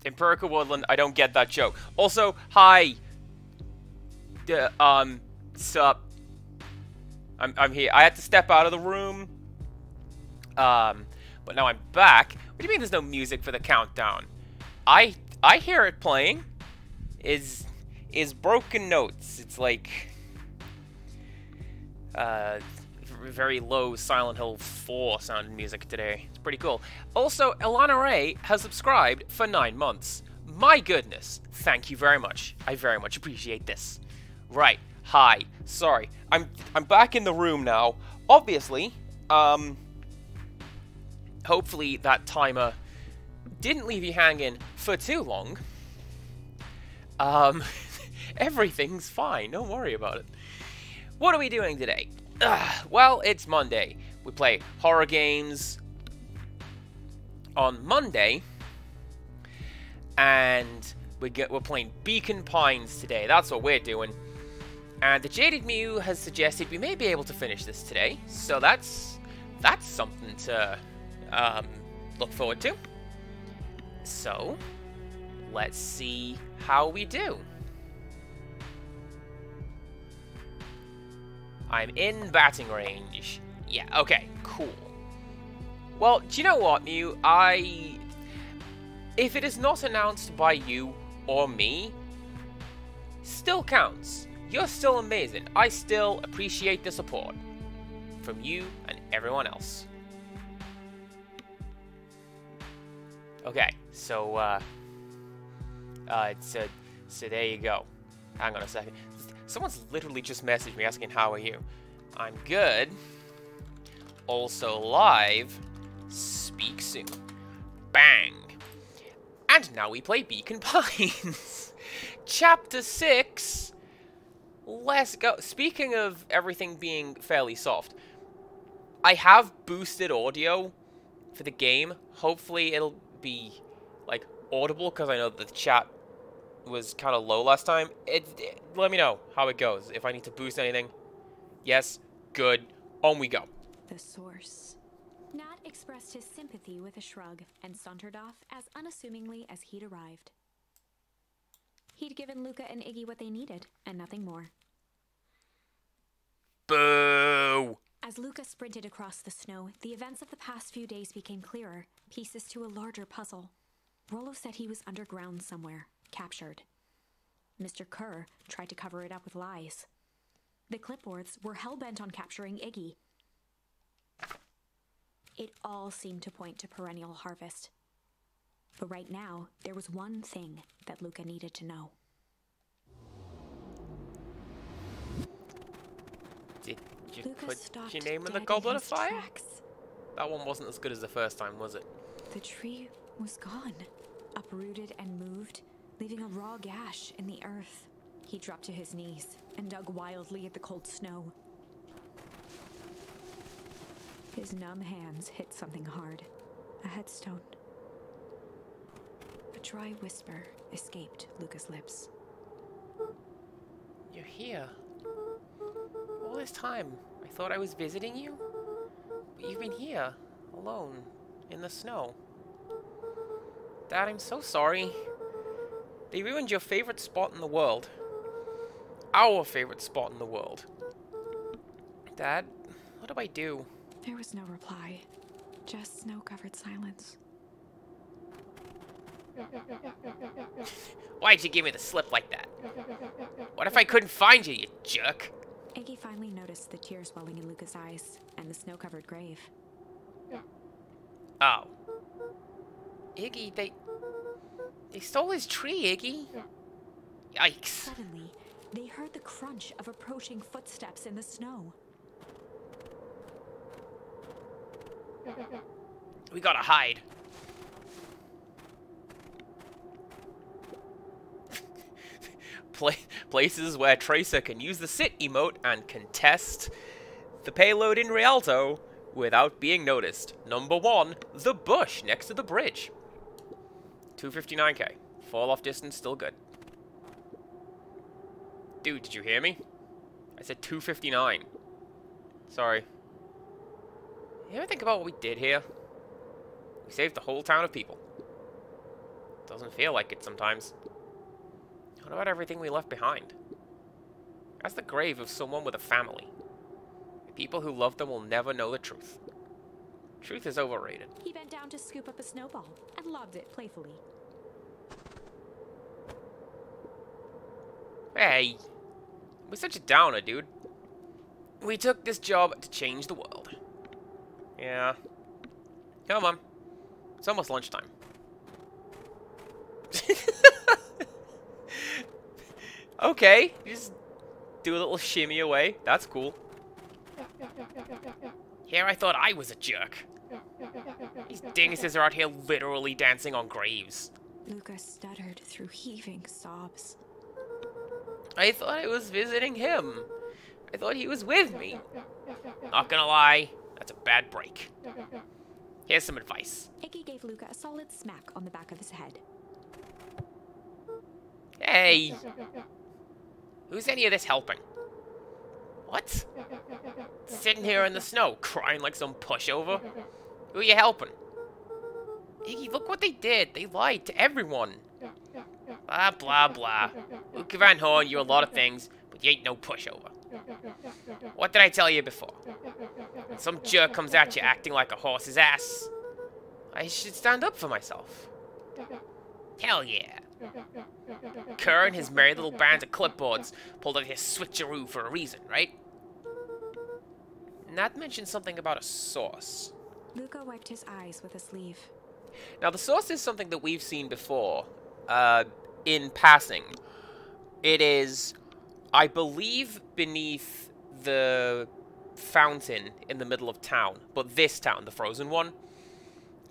Empirical Woodland, I don't get that joke. Also, hi. Sup. I'm here. I had to step out of the room. But now I'm back. What do you mean there's no music for the countdown? I hear it playing. Is broken notes. It's like very low Silent Hill 4 sounding music today. It's pretty cool. Also, Elana Ray has subscribed for 9 months. My goodness. Thank you very much. I very much appreciate this. Right. Hi. Sorry. I'm back in the room now. Obviously, hopefully that timer didn't leave you hanging for too long. Everything's fine. Don't worry about it. What are we doing today? Well, it's Monday. We play horror games on Monday, and we're playing Beacon Pines today. That's what we're doing. And the Jaded Mew has suggested we may be able to finish this today, so that's something to look forward to. So let's see how we do. I'm in batting range. Yeah, okay, cool. Well, do you know what, Mew? If it is not announced by you or me, still counts. You're still amazing. I still appreciate the support from you and everyone else. Okay, so there you go. Hang on a second. Someone's literally just messaged me asking, how are you? I'm good. Also live. Speak soon. Bang. And now we play Beacon Pines. Chapter 6. Let's go. Speaking of everything being fairly soft, I have boosted audio for the game. Hopefully it'll be, like, audible, because I know that the chat was kind of low last time. Let me know how it goes. If I need to boost anything. Yes. Good. On we go. The source. Nat expressed his sympathy with a shrug and sauntered off as unassumingly as he'd arrived. He'd given Luka and Iggy what they needed, and nothing more. Boo! As Luka sprinted across the snow, the events of the past few days became clearer, pieces to a larger puzzle. Rollo said he was underground somewhere, captured. Mr. Kerr tried to cover it up with lies. The clipboards were hell-bent on capturing Iggy. It all seemed to point to perennial harvest. But right now, there was one thing that Luka needed to know. Did you Luka put your name in the Goblet of Fire? Tracks. That one wasn't as good as the first time, was it? The tree was gone, uprooted and moved, leaving a raw gash in the earth. He dropped to his knees and dug wildly at the cold snow. His numb hands hit something hard, a headstone. A dry whisper escaped Luka's lips. You're here. All this time, I thought I was visiting you? But you've been here, alone, in the snow. Dad, I'm so sorry. They ruined your favorite spot in the world. Our favorite spot in the world. Dad, what do I do? There was no reply, just snow-covered silence. Why'd you give me the slip like that? What if I couldn't find you, you jerk? Iggy finally noticed the tears welling in Luka's eyes and the snow-covered grave. Oh. Iggy, they stole his tree, Iggy. Yikes. Suddenly, they heard the crunch of approaching footsteps in the snow. We gotta hide. Places where Tracer can use the sit emote and contest the payload in Rialto without being noticed. Number 1, the bush next to the bridge. 259k. Fall off distance, still good. Dude, did you hear me? I said 259. Sorry. You ever think about what we did here? We saved the whole town of people. Doesn't feel like it sometimes. What about everything we left behind? That's the grave of someone with a family. The people who love them will never know the truth. Truth is overrated. He bent down to scoop up a snowball and lobbed it playfully. Hey, we're such a downer, dude. We took this job to change the world. Yeah. Come on. It's almost lunchtime. Okay, just do a little shimmy away. That's cool. Here I thought I was a jerk. These dinguses are out here literally dancing on graves. Luka stuttered through heaving sobs. I thought I was visiting him. I thought he was with me. Not gonna lie, that's a bad break. Here's some advice. Iggy gave Luka a solid smack on the back of his head. Hey! Who's any of this helping? What? Sitting here in the snow, crying like some pushover? Who are you helping? Iggy, look what they did. They lied to everyone. Blah, blah, blah. Luka Van Horn, you're a lot of things, but you ain't no pushover. What did I tell you before? When some jerk comes at you acting like a horse's ass, I should stand up for myself. Hell yeah. Kerr and his merry little band of clipboards pulled out his switcheroo for a reason, right? Nat mentioned something about a source. Luka wiped his eyes with a sleeve. Now, the source is something that we've seen before, in passing. It is, I believe, beneath the fountain in the middle of town, but this town, the frozen one.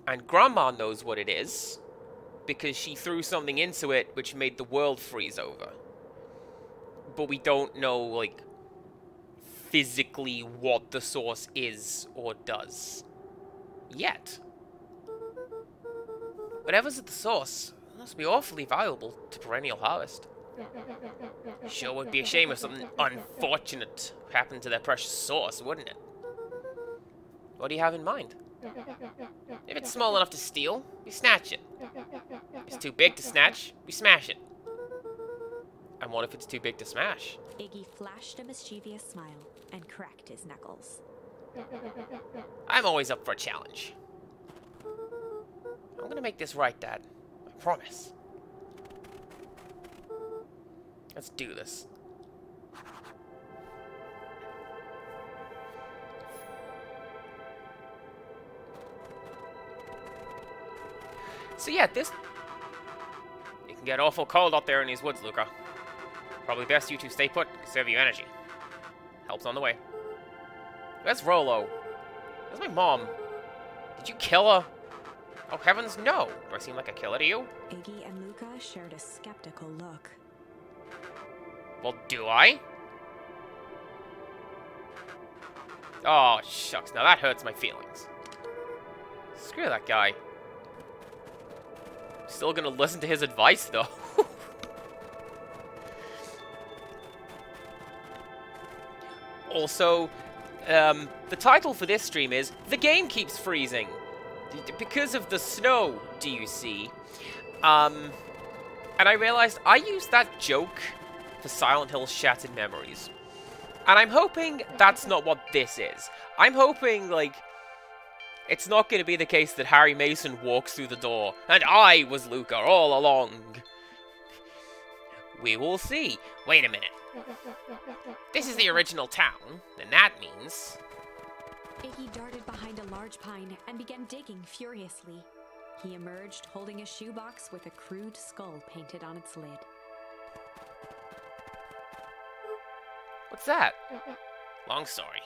And Grandma knows what it is, because she threw something into it which made the world freeze over. But we don't know, like, physically what the source is or does. Yet. Whatever's at the source must be awfully valuable to Perennial Harvest. Sure would be a shame if something unfortunate happened to their precious source, wouldn't it? What do you have in mind? If it's small enough to steal, we snatch it. If it's too big to snatch, we smash it. And what if it's too big to smash? Iggy flashed a mischievous smile and cracked his knuckles. I'm always up for a challenge. I'm gonna make this right, Dad. I promise. Let's do this. So yeah, it can get awful cold out there in these woods, Luka. Probably best you two stay put, conserve your energy. Help's on the way. Where's Rollo? Where's my mom? Did you kill her? Oh heavens, no! Do I seem like a killer to you? Iggy and Luka shared a skeptical look. Well, do I? Oh, shucks, now that hurts my feelings. Screw that guy. Still gonna listen to his advice, though. Also, the title for this stream is The Game Keeps Freezing. Because of the snow, do you see? And I realized I used that joke for Silent Hill's Shattered Memories. And I'm hoping that's not what this is. I'm hoping, like, it's not going to be the case that Harry Mason walks through the door, and I was Luka all along. We will see. Wait a minute. This is the original town, and that means... Iggy darted behind a large pine and began digging furiously. He emerged holding a shoebox with a crude skull painted on its lid. What's that? Long story.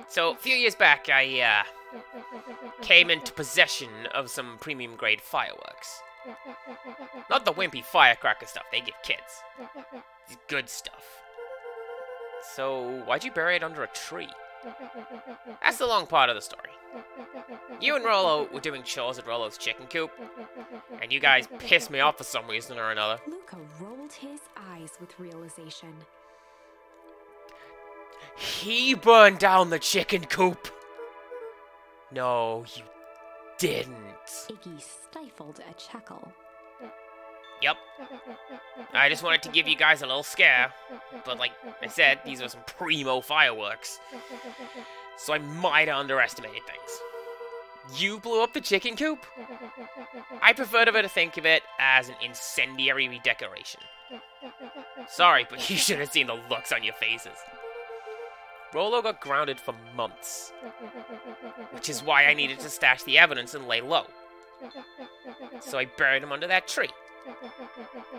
So, a few years back, I, came into possession of some premium grade fireworks. Not the wimpy firecracker stuff they give kids. It's good stuff. So, why'd you bury it under a tree? That's the long part of the story. You and Rollo were doing chores at Rollo's chicken coop, and you guys pissed me off for some reason or another. Luka rolled his eyes with realization. He burned down the chicken coop! No, you didn't. Iggy stifled a chuckle. Yep. I just wanted to give you guys a little scare. But like I said, these are some primo fireworks. So I might have underestimated things. You blew up the chicken coop? I prefer to think of it as an incendiary redecoration. Sorry, but you should have seen the looks on your faces. Rollo got grounded for months. Which is why I needed to stash the evidence and lay low. So I buried him under that tree.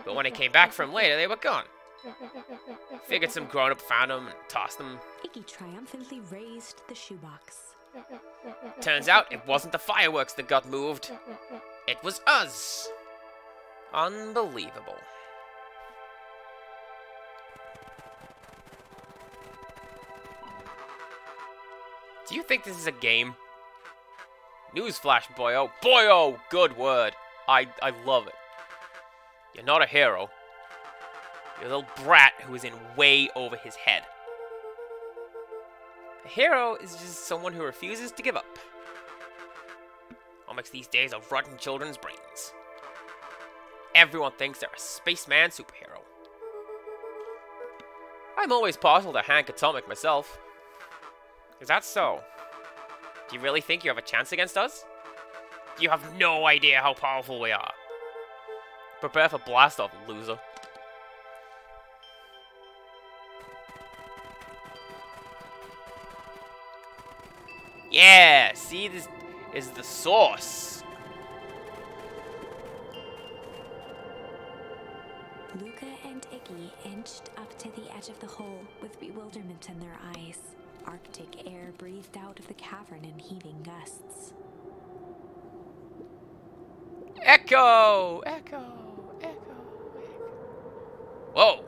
But when I came back for him later, they were gone. Figured some grown-up found them and tossed them. Iggy triumphantly raised the shoebox. Turns out it wasn't the fireworks that got moved. It was us. Unbelievable. Do you think this is a game? Newsflash, boyo. Boyo! Good word. I love it. You're not a hero. You're a little brat who is in way over his head. A hero is just someone who refuses to give up. Comics these days are rotten children's brains. Everyone thinks they're a spaceman superhero. I'm always partial to Hank Atomic myself. Is that so? Do you really think you have a chance against us? You have no idea how powerful we are. Prepare for blast-off, loser. Yeah, see, this is the source. Luka and Iggy inched up to the edge of the hole with bewilderment in their eyes. Arctic air breathed out of the cavern in heaving gusts. Echo! Echo! Echo! Whoa!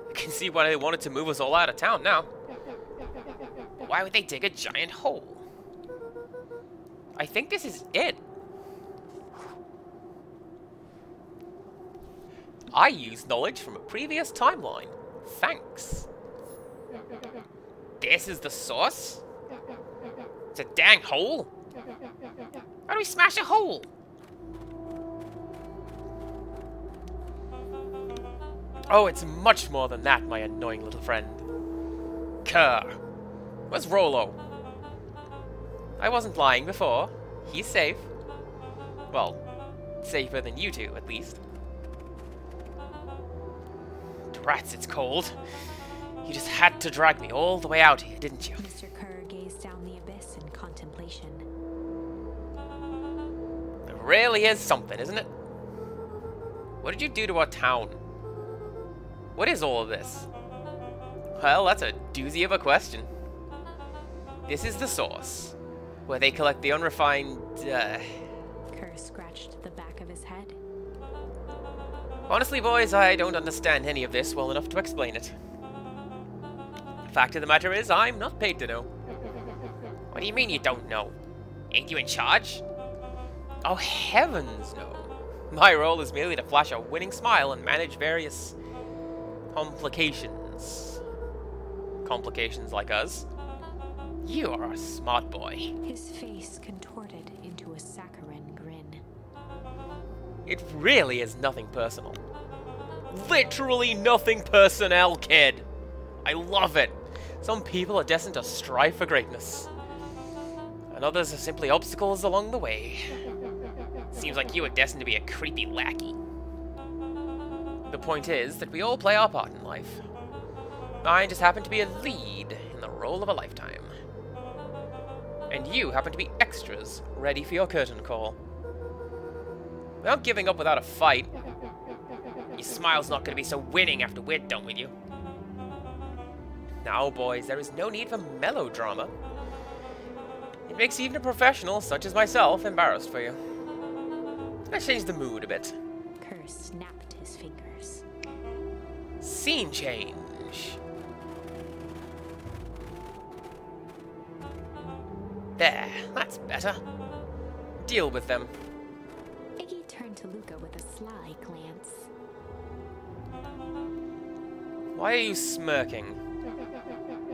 I can see why they wanted to move us all out of town now. Why would they dig a giant hole? I think this is it. I used knowledge from a previous timeline. Thanks. This is the source? It's a dang hole? How do we smash a hole? Oh, it's much more than that, my annoying little friend. Kerr. Where's Rollo? I wasn't lying before. He's safe. Well, safer than you two, at least. Rats, it's cold. You just had to drag me all the way out here, didn't you? Mr. Kerr gazed down the abyss in contemplation. There really is something, isn't it? What did you do to our town? What is all of this? Well, that's a doozy of a question. This is the source, where they collect the unrefined, Kerr scratched the back of his head. Honestly, boys, I don't understand any of this well enough to explain it. The fact of the matter is, I'm not paid to know. What do you mean you don't know? Ain't you in charge? Oh, heavens, no. My role is merely to flash a winning smile and manage various complications. Complications like us. You are a smart boy. His face contorted into a saccharine grin. It really is nothing personal. Literally nothing personnel, kid. I love it. Some people are destined to strive for greatness. And others are simply obstacles along the way. Seems like you are destined to be a creepy lackey. The point is that we all play our part in life. Mine just happened to be a lead in the role of a lifetime. And you happen to be extras, ready for your curtain call. We're not giving up without a fight. Your smile's not going to be so winning after we're done with you. Now, boys, there is no need for melodrama. It makes even a professional, such as myself, embarrassed for you. Let's change the mood a bit. Kerr snapped his fingers. Scene change. There, that's better. Deal with them. Iggy turned to Luka with a sly glance. Why are you smirking?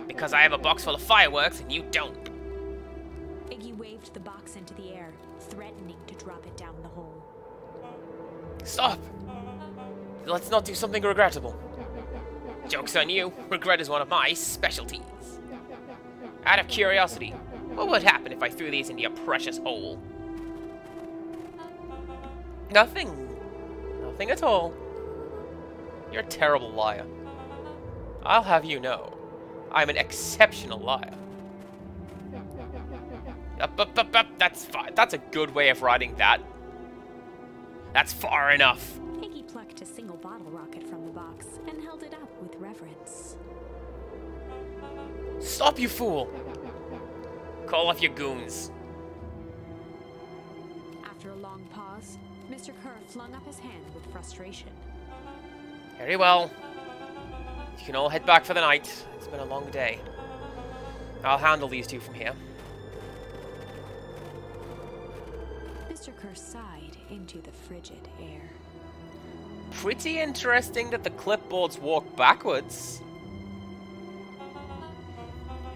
Because I have a box full of fireworks and you don't. Iggy waved the box into the air, threatening to drop it down the hole. Stop! Let's not do something regrettable. Joke's on you. Regret is one of my specialties. Out of curiosity, what would happen if I threw these into your precious hole? Nothing. Nothing at all. You're a terrible liar. I'll have you know, I'm an exceptional liar. That's fine. That's a good way of writing that. That's far enough. Iggy plucked a single bottle rocket from the box and held it up with reverence. Stop, you fool! Call off your goons. After a long pause, Mr. Kerr flung up his hand with frustration. Very well. You can all head back for the night. It's been a long day. I'll handle these two from here. Mr. Kerr sighed into the frigid air. Pretty interesting that the clipboards walk backwards.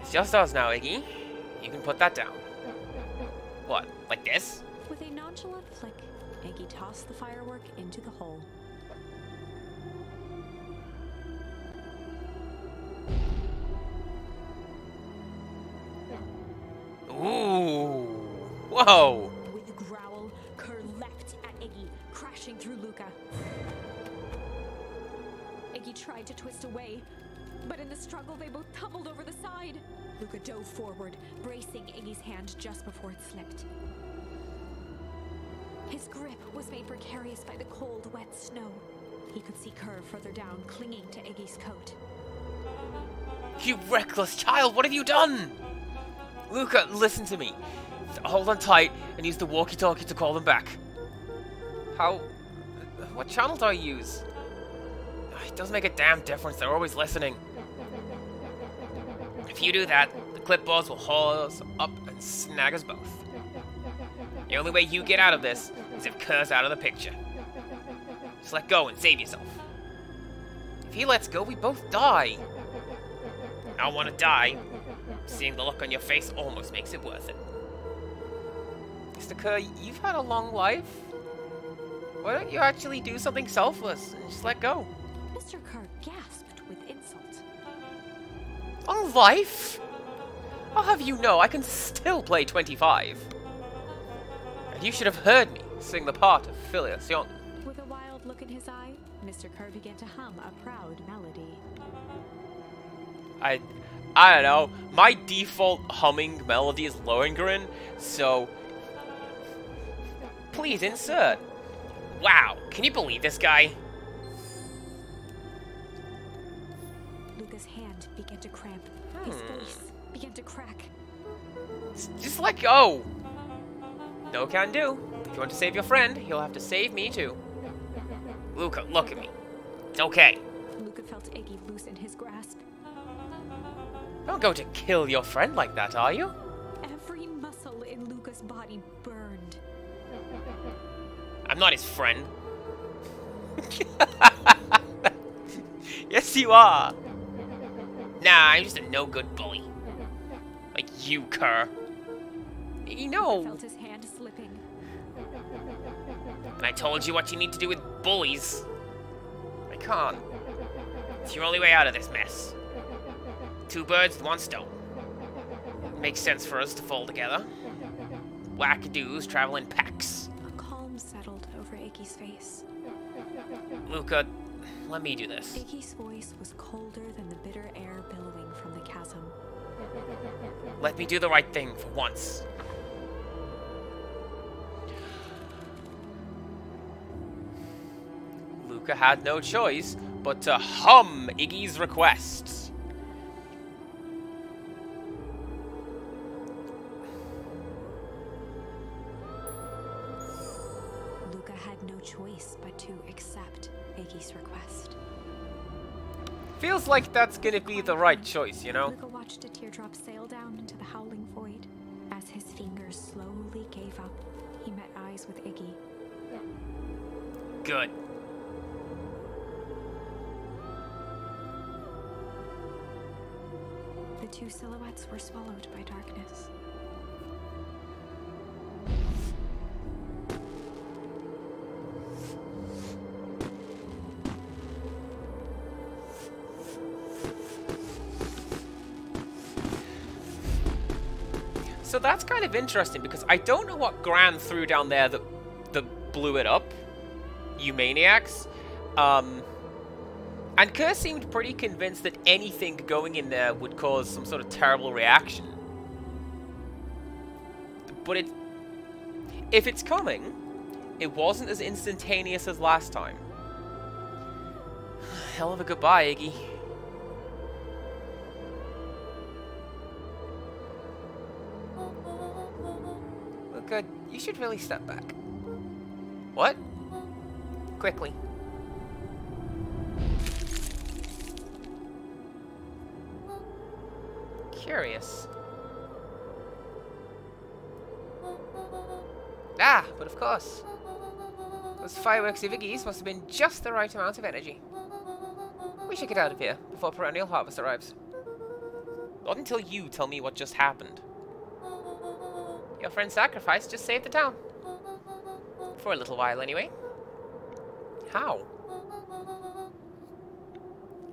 It's just us now, Iggy. You can put that down. What, like this? With a nonchalant flick, Iggy tossed the firework into the hole. Ooh. Whoa. With a growl, Kerr leapt at Iggy, crashing through Luka. Iggy tried to twist away, but in the struggle they both tumbled over the side. Luka dove forward, bracing Iggy's hand just before it slipped. His grip was made precarious by the cold, wet snow. He could see Kerr further down, clinging to Iggy's coat. You reckless child, what have you done? Luka, listen to me. Hold on tight and use the walkie-talkie to call them back. How... what channel do I use? It doesn't make a damn difference, they're always listening. If you do that, the clipboards will haul us up and snag us both. The only way you get out of this is if Kerr's out of the picture. Just let go and save yourself. If he lets go, we both die. I don't want to die. Seeing the look on your face almost makes it worth it. Mr. Kerr, you've had a long life. Why don't you actually do something selfless and just let go? Mr. Kerr gasped with insult. Long life? I'll have you know I can still play 25. And you should have heard me sing the part of Filiation. With a wild look in his eye, Mr. Kerr began to hum a proud melody. I don't know. My default humming melody is Lohengrin, so please insert. Wow, can you believe this guy? Luka's hand began to cramp. His face began to crack. Just let go. No can do. If you want to save your friend, you'll have to save me too. Luka, look at me. It's okay. Luka felt Iggy loosen his grasp. Don't go to kill your friend like that, are you? Every muscle in Luka's body burned. I'm not his friend. Yes, you are. Nah, I'm just a no-good bully. Like you, Kerr. You know. Luka felt his hand slipping. And I told you what you need to do with bullies. I can't. It's your only way out of this mess. Two birds with one stone. Makes sense for us to fall together. Wackadoos travel in packs. A calm settled over Iggy's face. Luka, let me do this. Iggy's voice was colder than the bitter air billowing from the chasm. Let me do the right thing for once. Luka had no choice but to hum Iggy's request. Luka had no choice but to accept Iggy's request. Feels like that's gonna be the right choice, you know? Luka watched a teardrop sail down into the howling void. As his fingers slowly gave up, he met eyes with Iggy. Good. The two silhouettes were swallowed by darkness. So that's kind of interesting, because I don't know what Gran threw down there that blew it up. You maniacs. And Kerr seemed pretty convinced that anything going in there would cause some sort of terrible reaction. But if it's coming, it wasn't as instantaneous as last time. Hell of a goodbye, Iggy. Luka, you should really step back. What? Quickly. Curious. Ah, but of course. Those fireworks of Iggy's must have been just the right amount of energy. We should get out of here before perennial harvest arrives. Not until you tell me what just happened. Your friend's sacrifice just saved the town. For a little while, anyway. How?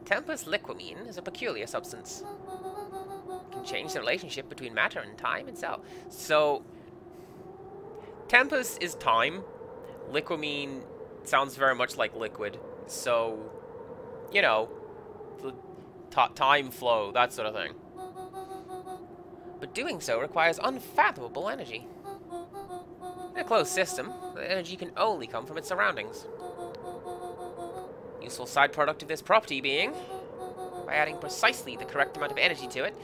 Tempus liquamine is a peculiar substance. It can change the relationship between matter and time itself. So, Tempus is time. Liquamine sounds very much like liquid. So, you know, the time flow, that sort of thing. But doing so requires unfathomable energy. In a closed system, the energy can only come from its surroundings. Useful side product of this property being, by adding precisely the correct amount of energy to it,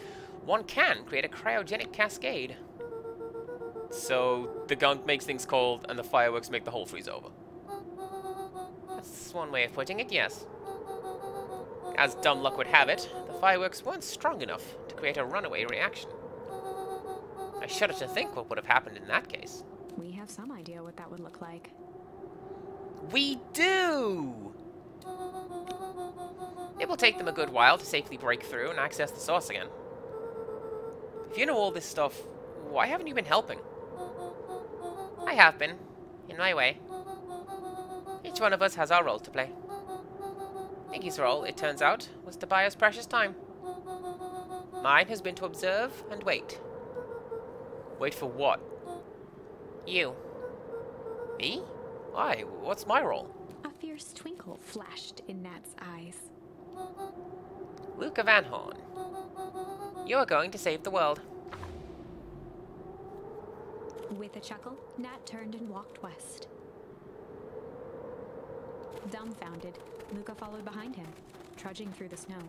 one can create a cryogenic cascade. So the gunk makes things cold, and the fireworks make the whole freeze over. That's one way of putting it, yes. As dumb luck would have it, the fireworks weren't strong enough to create a runaway reaction. I shudder to think what would have happened in that case. We have some idea what that would look like. We do! It will take them a good while to safely break through and access the source again. If you know all this stuff, why haven't you been helping? I have been, in my way. Each one of us has our role to play. Iggy's role, it turns out, was to buy us precious time. Mine has been to observe and wait. Wait for what? You. Me? Why? What's my role? A fierce twinkle flashed in Nat's eyes. Luka Van Horn. You are going to save the world. With a chuckle, Nat turned and walked west. Dumbfounded, Luka followed behind him, trudging through the snow.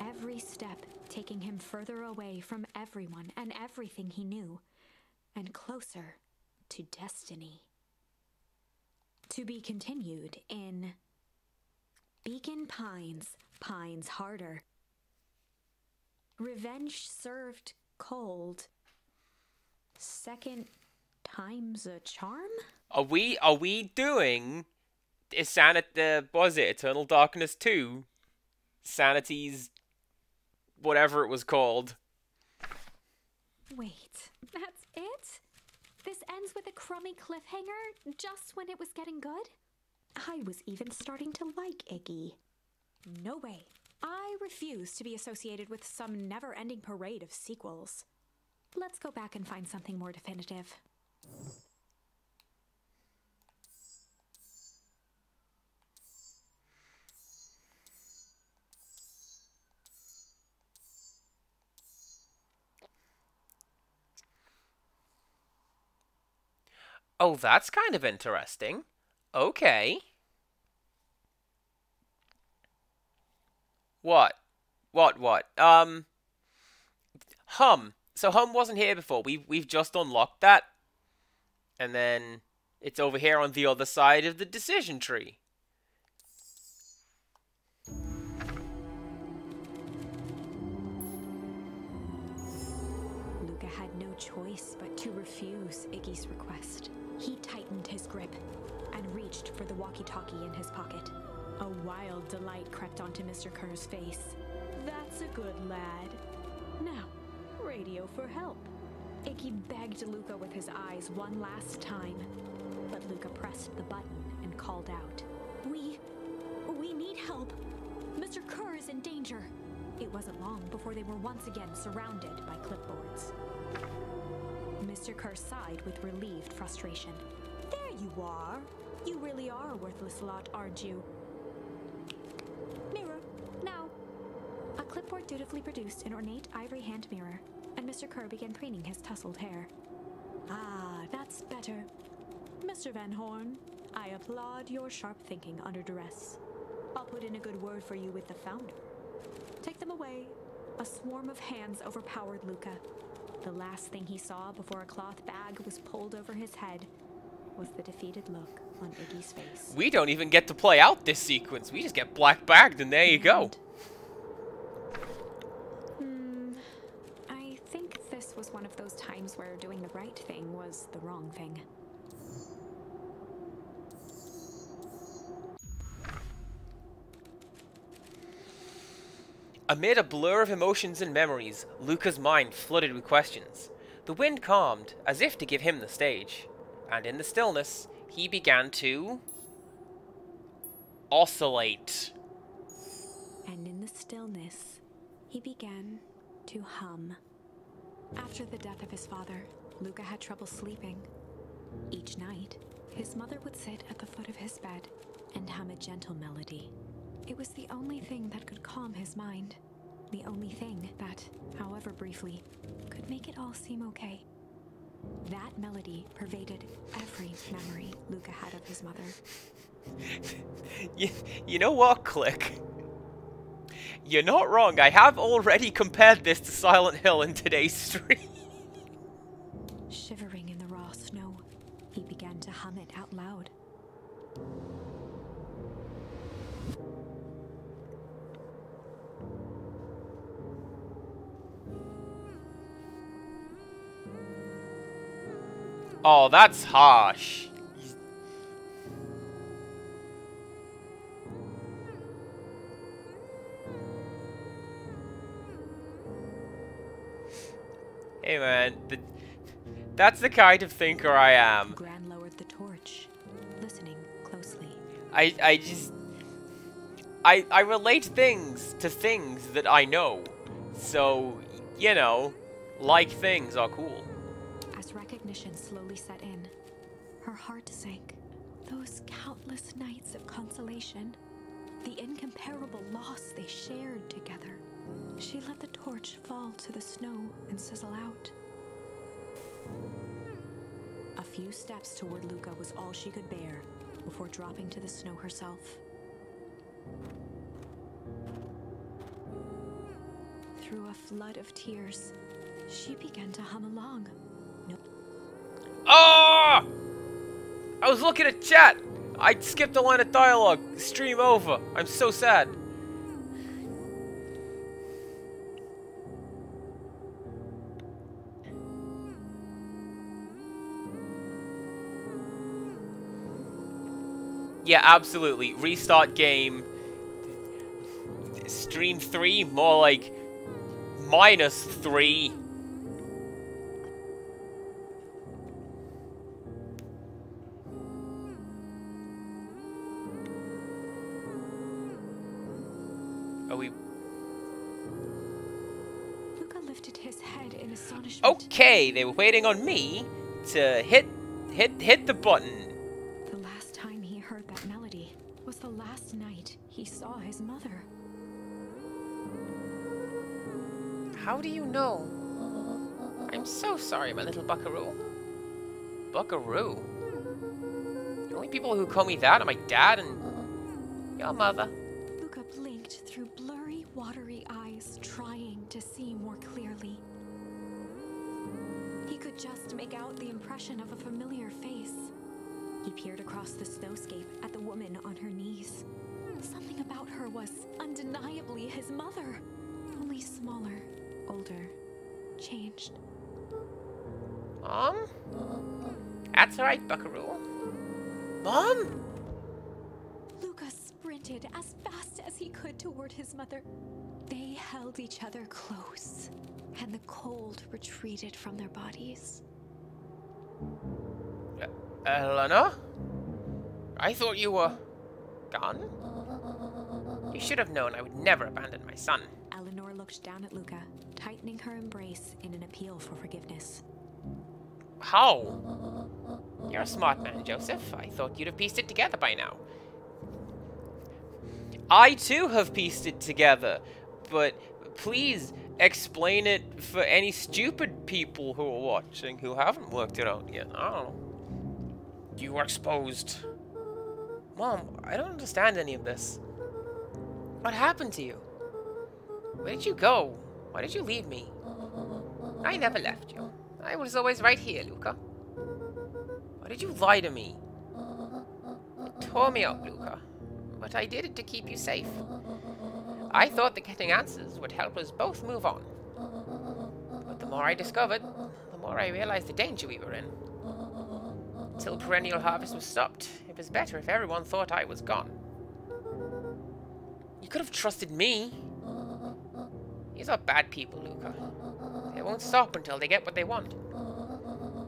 Every step taking him further away from everyone and everything he knew, and closer to destiny. To be continued in Beacon Pines, Pines Harder. Revenge served cold. Second time's a charm? Are we doing Eternal Darkness 2? Sanity's whatever it was called. Wait, that's it? This ends with a crummy cliffhanger just when it was getting good? I was even starting to like Iggy. No way. I refuse to be associated with some never-ending parade of sequels. Let's go back and find something more definitive. Oh, that's kind of interesting. Okay. What? Hum. So Hum wasn't here before. We've just unlocked that. And then it's over here on the other side of the decision tree. Luka had no choice but to refuse Iggy's request. He tightened his grip and reached for the walkie-talkie in his pocket. A wild delight crept onto Mr. Kerr's face. That's a good lad. Now, radio for help. Iggy begged Luka with his eyes one last time, but Luka pressed the button and called out. We need help. Mr. Kerr is in danger. It wasn't long before they were once again surrounded by clipboards. Mr. Kerr sighed with relieved frustration. There you are. You really are a worthless lot, aren't you? Mirror, now. A clipboard dutifully produced an ornate ivory hand mirror, and Mr. Kerr began preening his tousled hair. Ah, that's better. Mr. Van Horn, I applaud your sharp thinking under duress. I'll put in a good word for you with the founder. Take them away. A swarm of hands overpowered Luka. The last thing he saw before a cloth bag was pulled over his head was the defeated look on Iggy's face. We don't even get to play out this sequence. We just get black bagged and there you go. I think this was one of those times where doing the right thing was the wrong thing. Amid a blur of emotions and memories, Luka's mind flooded with questions. The wind calmed, as if to give him the stage, and in the stillness, he began to oscillate. And in the stillness, he began to hum. After the death of his father, Luka had trouble sleeping. Each night, his mother would sit at the foot of his bed and hum a gentle melody. It was the only thing that could calm his mind. The only thing that, however briefly, could make it all seem okay. That melody pervaded every memory Luka had of his mother. You know what, Click? You're not wrong. I have already compared this to Silent Hill in today's stream. Shivering in the raw snow, he began to hum it out loud. Oh, that's harsh. Hey man, that's the kind of thinker I am. Gran lowered the torch, listening closely. I relate things to things that I know. So, you know, like things are cool. As recognition slowly set in, her heart sank. Those countless nights of consolation, the incomparable loss they shared together. She let the torch fall to the snow and sizzle out. A few steps toward Luka was all she could bear before dropping to the snow herself. Through a flood of tears, she began to hum along. Oh! I was looking at chat. I skipped a line of dialogue. Stream over. I'm so sad. Yeah, absolutely. Restart game. Stream 3, more like -3. Are we... Luka lifted his head in astonishment. Okay, they were waiting on me to hit the button. The last time he heard that melody was the last night he saw his mother. How do you know? I'm so sorry, my little buckaroo. Buckaroo? The only people who call me that are my dad and your mother. Luka blinked through blurry, watery eyes, trying to see more clearly. He could just make out the impression of a familiar face. He peered across the snowscape at the woman on her knees. Something about her was undeniably his mother, only smaller, older, changed. Mom? That's right, buckaroo. Mom? Luka sprinted as fast as he could toward his mother. They held each other close, and the cold retreated from their bodies. Eleanor? I thought you were gone? You should have known I would never abandon my son. Eleanor looked down at Luka, tightening her embrace in an appeal for forgiveness. How? You're a smart man, Joseph. I thought you'd have pieced it together by now. I too have pieced it together, but please explain it for any stupid people who are watching who haven't worked it out yet. I don't know. You were exposed. Mom, I don't understand any of this. What happened to you? Where did you go? Why did you leave me? I never left you. I was always right here, Luka. Why did you lie to me? It tore me up, Luka. But I did it to keep you safe. I thought that getting answers would help us both move on. But the more I discovered, the more I realized the danger we were in. Until perennial harvest was stopped, it was better if everyone thought I was gone. You could have trusted me. These are bad people, Luka. They won't stop until they get what they want.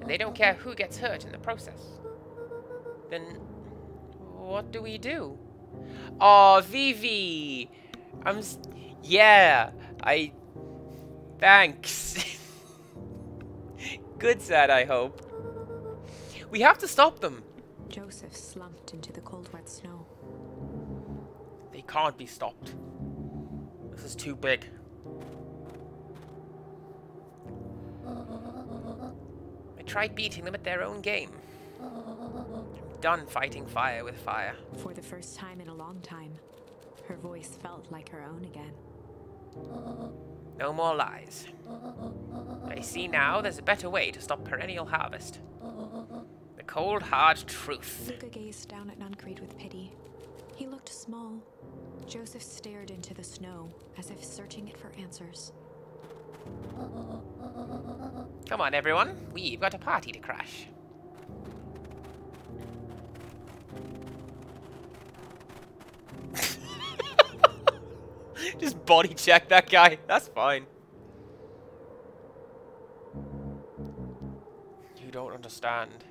And they don't care who gets hurt in the process. Then, what do we do? Oh, Vivi! Thanks. Good sad, I hope. We have to stop them. Joseph slumped into the cold, wet snow. They can't be stopped. This is too big. I tried beating them at their own game. I'm done fighting fire with fire. For the first time in a long time, her voice felt like her own again. No more lies. I see now there's a better way to stop perennial harvest. The cold, hard truth. Luka gazed down at Nuncreed with pity. He looked small. Joseph stared into the snow, as if searching it for answers. Come on, everyone. We've got a party to crash. Just body check that guy. That's fine. You don't understand.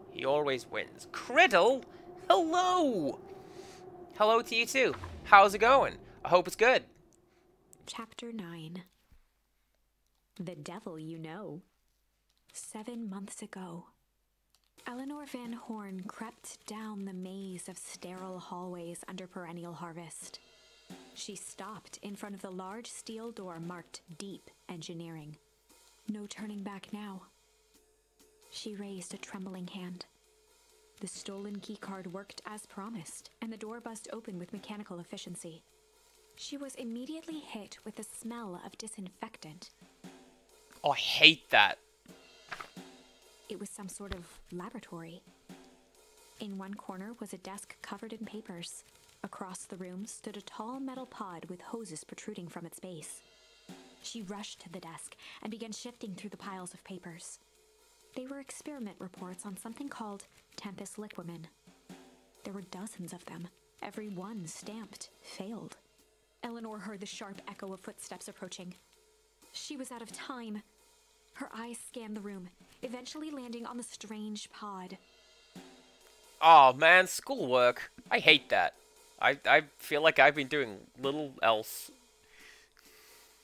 He always wins. Criddle? Hello! Hello to you too. How's it going? I hope it's good. Chapter 9. The Devil You Know. 7 months ago, Eleanor Van Horn crept down the maze of sterile hallways under perennial harvest. She stopped in front of the large steel door marked Deep Engineering. No turning back now. She raised a trembling hand. The stolen keycard worked as promised, and the door buzzed open with mechanical efficiency. She was immediately hit with the smell of disinfectant. Oh, I hate that. It was some sort of laboratory. In one corner was a desk covered in papers. Across the room stood a tall metal pod with hoses protruding from its base. She rushed to the desk and began shifting through the piles of papers. They were experiment reports on something called Tempest Liquamen. There were dozens of them, every one stamped failed. Eleanor heard the sharp echo of footsteps approaching. She was out of time. Her eyes scanned the room, eventually landing on the strange pod. Oh man, schoolwork. I hate that. I feel like I've been doing little else.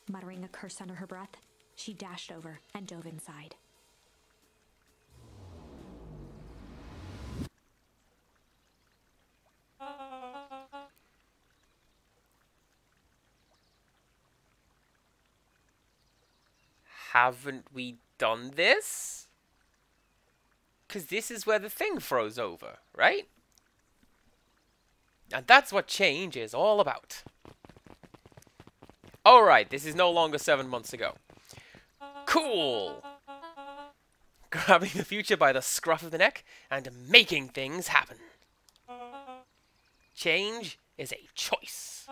Muttering a curse under her breath, she dashed over and dove inside. Haven't we done this? Because this is where the thing froze over, right? And that's what change is all about. Alright, this is no longer 7 months ago. Cool! Grabbing the future by the scruff of the neck and making things happen. Change is a choice.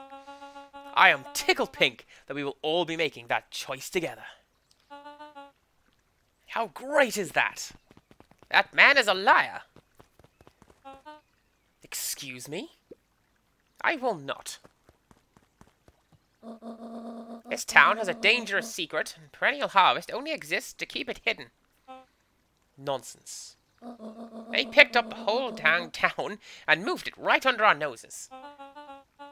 I am tickled pink that we will all be making that choice together. How great is that? That man is a liar. Excuse me? I will not. This town has a dangerous secret, and perennial harvest only exists to keep it hidden. Nonsense. They picked up the whole dang town and moved it right under our noses.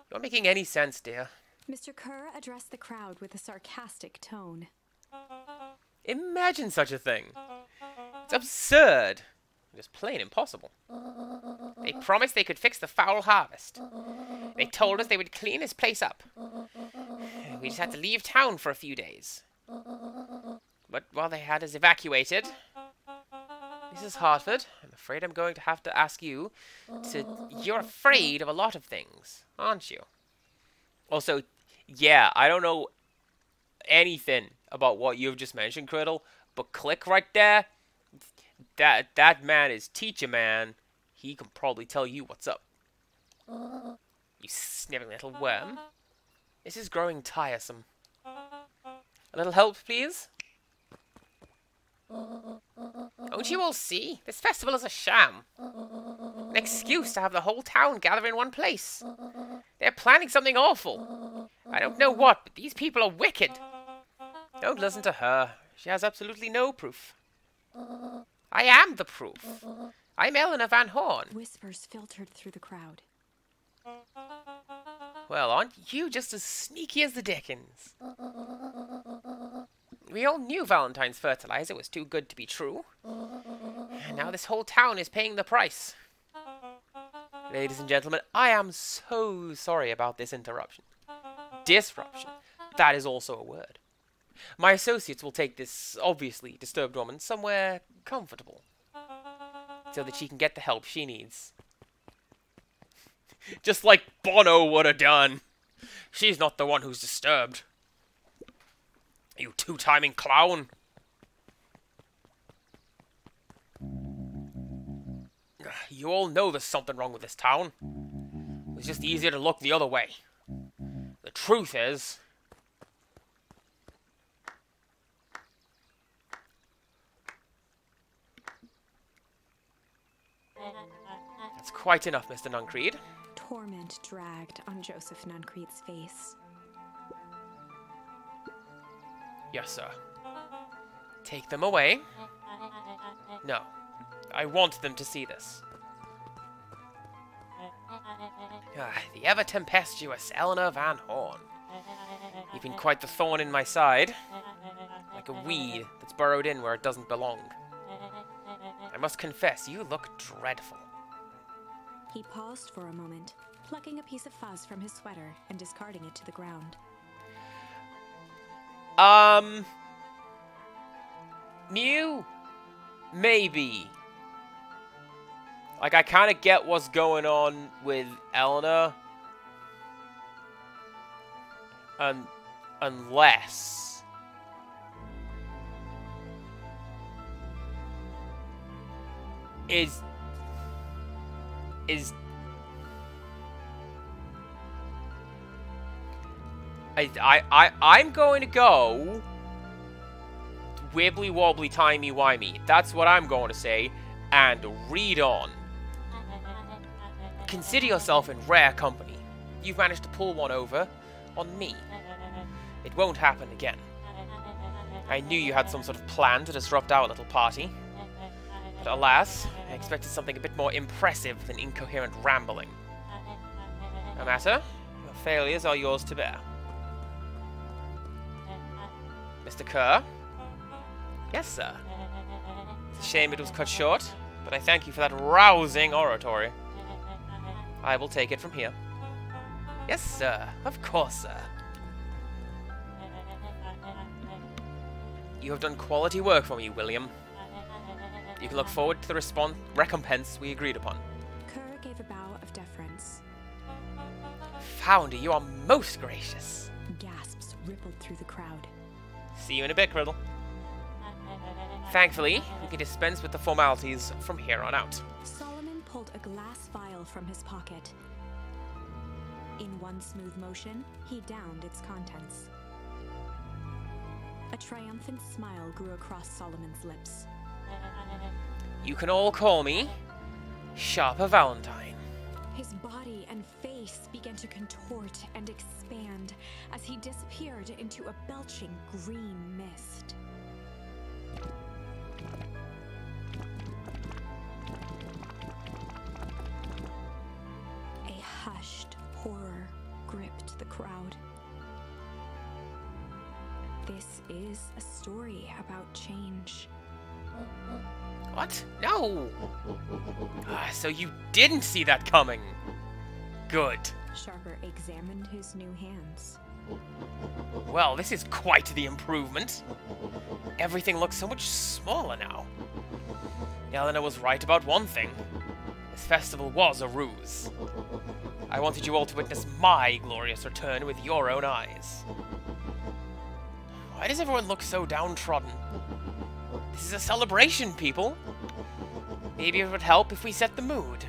You're making any sense, dear. Mr. Kerr addressed the crowd with a sarcastic tone. Imagine such a thing. It's absurd. Just plain impossible. They promised they could fix the foul harvest. They told us they would clean this place up. We just had to leave town for a few days. But while they had us evacuated... Mrs. Hartford, I'm afraid I'm going to have to ask you to... You're afraid of a lot of things, aren't you? Also, yeah, I don't know anything about what you've just mentioned, Criddle, but click right there. That man is teacher man. He can probably tell you what's up. You sniveling little worm. This is growing tiresome. A little help, please? Don't you all see? This festival is a sham. An excuse to have the whole town gather in one place. They're planning something awful. I don't know what, but these people are wicked. Don't listen to her. She has absolutely no proof. I am the proof. I'm Eleanor Van Horn. Whispers filtered through the crowd. Well, aren't you just as sneaky as the Dickens? We all knew Valentine's fertilizer was too good to be true. And now this whole town is paying the price. Ladies and gentlemen, I am so sorry about this interruption. Disruption. That is also a word. My associates will take this obviously disturbed woman somewhere comfortable, so that she can get the help she needs. Just like Bono would have done. She's not the one who's disturbed. You two-timing clown. You all know there's something wrong with this town. It's just easier to look the other way. The truth is... That's quite enough, Mr. Nuncreed. Torment dragged on Joseph Nuncreed's face. Yes, sir. Take them away. No. I want them to see this. The ever-tempestuous Eleanor Van Horn. You've been quite the thorn in my side. Like a weed that's burrowed in where it doesn't belong. I must confess, you look dreadful. He paused for a moment, plucking a piece of fuzz from his sweater and discarding it to the ground. Mew? Maybe. Like, I kind of get what's going on with Eleanor. Unless... I'm going to go wibbly wobbly timey wimey. That's what I'm going to say. And read on. Consider yourself in rare company. You've managed to pull one over on me. It won't happen again. I knew you had some sort of plan to disrupt our little party. But alas, I expected something a bit more impressive than incoherent rambling. No matter, your failures are yours to bear. Mr. Kerr? Yes, sir. It's a shame it was cut short, but I thank you for that rousing oratory. I will take it from here. Yes, sir. Of course, sir. You have done quality work for me, William. You can look forward to the recompense we agreed upon. Kerr gave a bow of deference. Founder, you are most gracious. Gasps rippled through the crowd. See you in a bit, Criddle. Thankfully, we can dispense with the formalities from here on out. Solomon pulled a glass vial from his pocket. In one smooth motion, he downed its contents. A triumphant smile grew across Solomon's lips. You can all call me Sharper Valentine. His body and face began to contort and expand as he disappeared into a belching green mist. A hushed horror gripped the crowd. This is a story about change. What? No! So you didn't see that coming. Good. Sharper examined his new hands. Well, this is quite the improvement. Everything looks so much smaller now. Eleanor was right about one thing. This festival was a ruse. I wanted you all to witness my glorious return with your own eyes. Why does everyone look so downtrodden? This is a celebration, people. Maybe it would help if we set the mood.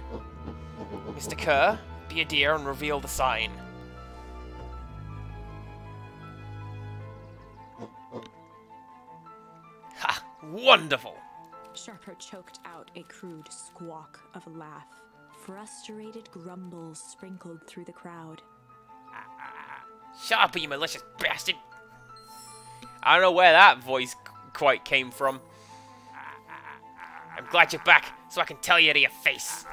Mr. Kerr, be a dear and reveal the sign. Ha! Wonderful! Sharper choked out a crude squawk of a laugh. Frustrated grumbles sprinkled through the crowd. Sharper, you malicious bastard! I don't know where that voice quite came from. I'm glad you're back, so I can tell you to your face.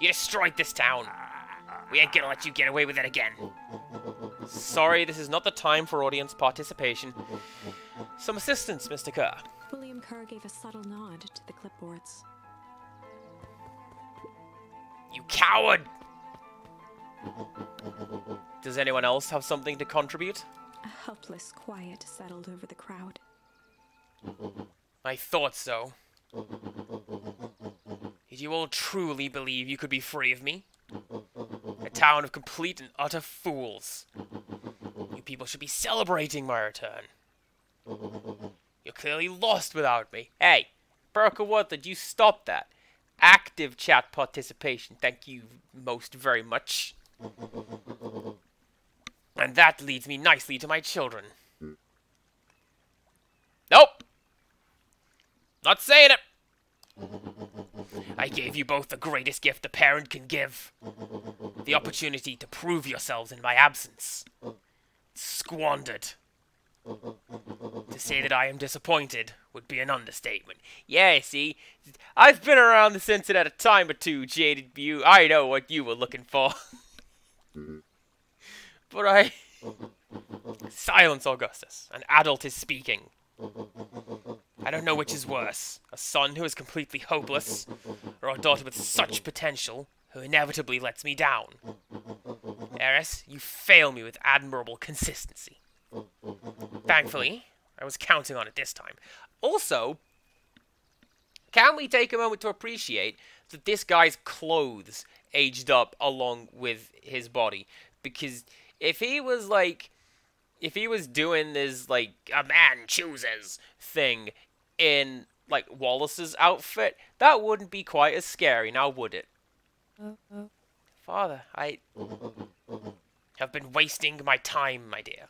You destroyed this town. We ain't gonna let you get away with it again. Sorry, this is not the time for audience participation. Some assistance, Mr. Kerr. William Kerr gave a subtle nod to the clipboards. You coward! Does anyone else have something to contribute? A helpless quiet settled over the crowd. I thought so. Did you all truly believe you could be free of me? A town of complete and utter fools. You people should be celebrating my return. You're clearly lost without me. Hey, Burke Woodland, you stop that. Active chat participation, thank you most very much. And that leads me nicely to my children. Nope! Not saying it! I gave you both the greatest gift a parent can give. The opportunity to prove yourselves in my absence. Squandered. To say that I am disappointed would be an understatement. Yeah, see, I've been around this internet a time or two, Jaded View. I know what you were looking for. But Silence, Augustus. An adult is speaking. I don't know which is worse. A son who is completely hopeless, or a daughter with such potential who inevitably lets me down. Eris, you fail me with admirable consistency. Thankfully, I was counting on it this time. Also, can we take a moment to appreciate that this guy's clothes aged up along with his body? Because if he was doing this, like, a man chooses thing in, like, Wallace's outfit, that wouldn't be quite as scary, now would it? Father, I have been wasting my time, my dear.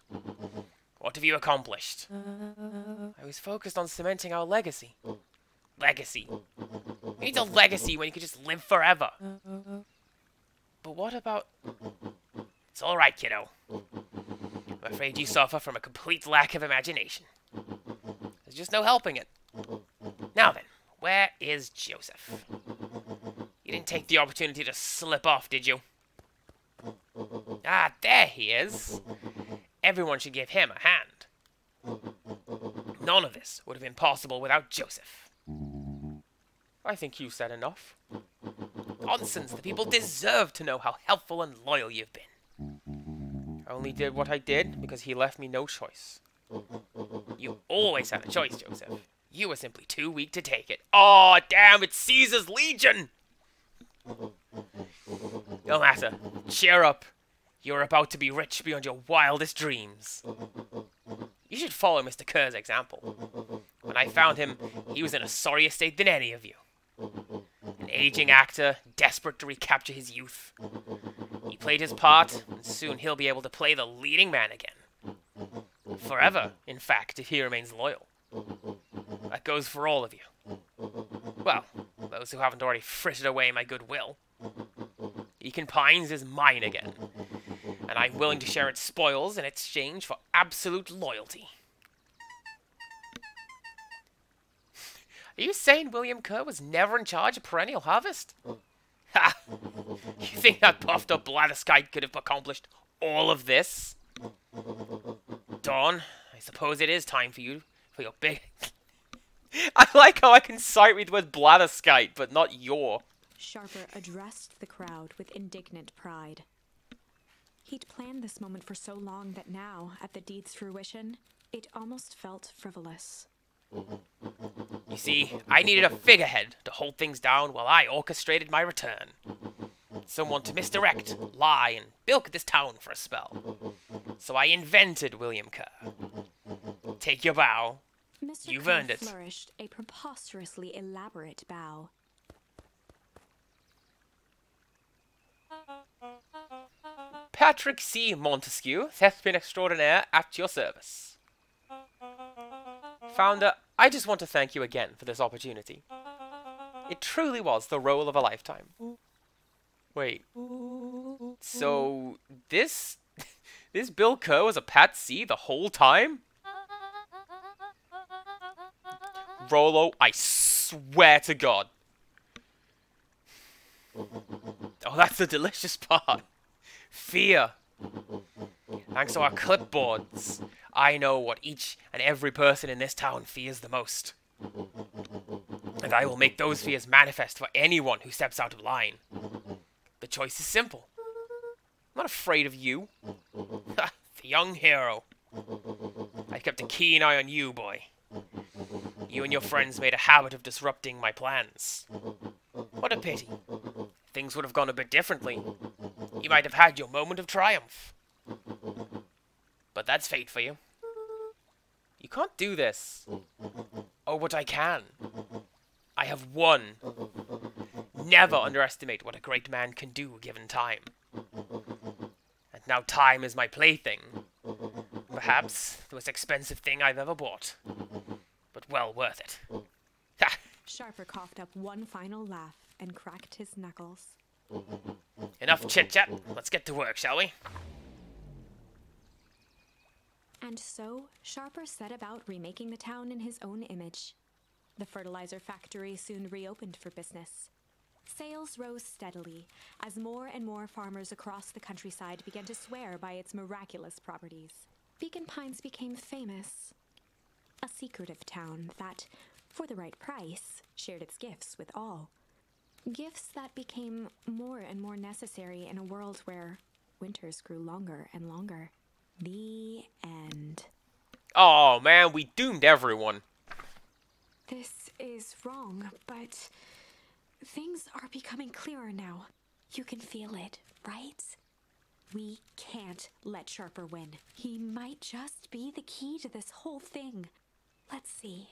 What have you accomplished? I was focused on cementing our legacy. Legacy? Who needs a legacy when you can just live forever? But what about... It's alright, kiddo. I'm afraid you suffer from a complete lack of imagination. There's just no helping it. Now then, where is Joseph? You didn't take the opportunity to slip off, did you? Ah, there he is. Everyone should give him a hand. None of this would have been possible without Joseph. I think you said enough. Nonsense, the people deserve to know how helpful and loyal you've been. I only did what I did because he left me no choice. You always had a choice, Joseph. You were simply too weak to take it. Oh, damn, it's Caesar's Legion! No matter. Cheer up. You're about to be rich beyond your wildest dreams. You should follow Mr. Kerr's example. When I found him, he was in a sorrier state than any of you. An aging actor, desperate to recapture his youth. He played his part, and soon he'll be able to play the leading man again. Forever, in fact, if he remains loyal. That goes for all of you. Well, those who haven't already frittered away my goodwill. Beacon Pines is mine again, and I'm willing to share its spoils in exchange for absolute loyalty. Are you saying William Kerr was never in charge of Perennial Harvest? Ha! You think that puffed up blatherskite could have accomplished all of this? Dawn, I suppose it is time for your big... I like how I can cite with the word blatherskite, but not your. Sharper addressed the crowd with indignant pride. He'd planned this moment for so long that now, at the deed's fruition, it almost felt frivolous. You see, I needed a figurehead to hold things down while I orchestrated my return. Someone to misdirect, lie, and bilk this town for a spell. So I invented William Kerr. Take your bow. Mr. You've Kerr earned it. flourished a preposterously elaborate bow. Patrick C. Montesquieu, thespian extraordinaire, at your service. Founder, I just want to thank you again for this opportunity. It truly was the role of a lifetime. Wait. So, this Bill Kerr was a Pat C the whole time? Rollo, I swear to God. Oh, that's the delicious part. Fear. Thanks to our clipboards, I know what each and every person in this town fears the most. And I will make those fears manifest for anyone who steps out of line. The choice is simple. I'm not afraid of you. The young hero. I've kept a keen eye on you, boy. You and your friends made a habit of disrupting my plans. What a pity. Things would have gone a bit differently. You might have had your moment of triumph. But that's fate for you. You can't do this. Oh, but I can. I have won. Never underestimate what a great man can do given time. And now time is my plaything. Perhaps the most expensive thing I've ever bought. But well worth it. Ha! Sharper coughed up one final laugh and cracked his knuckles. Enough chit-chat. Let's get to work, shall we? And so, Sharper set about remaking the town in his own image. The fertilizer factory soon reopened for business. Sales rose steadily as more and more farmers across the countryside began to swear by its miraculous properties. Beacon Pines became famous. A secretive town that, for the right price, shared its gifts with all. Gifts that became more and more necessary in a world where winters grew longer and longer. The end. Oh man, we doomed everyone. This is wrong, but things are becoming clearer now. You can feel it, right? We can't let Sharper win. He might just be the key to this whole thing. Let's see.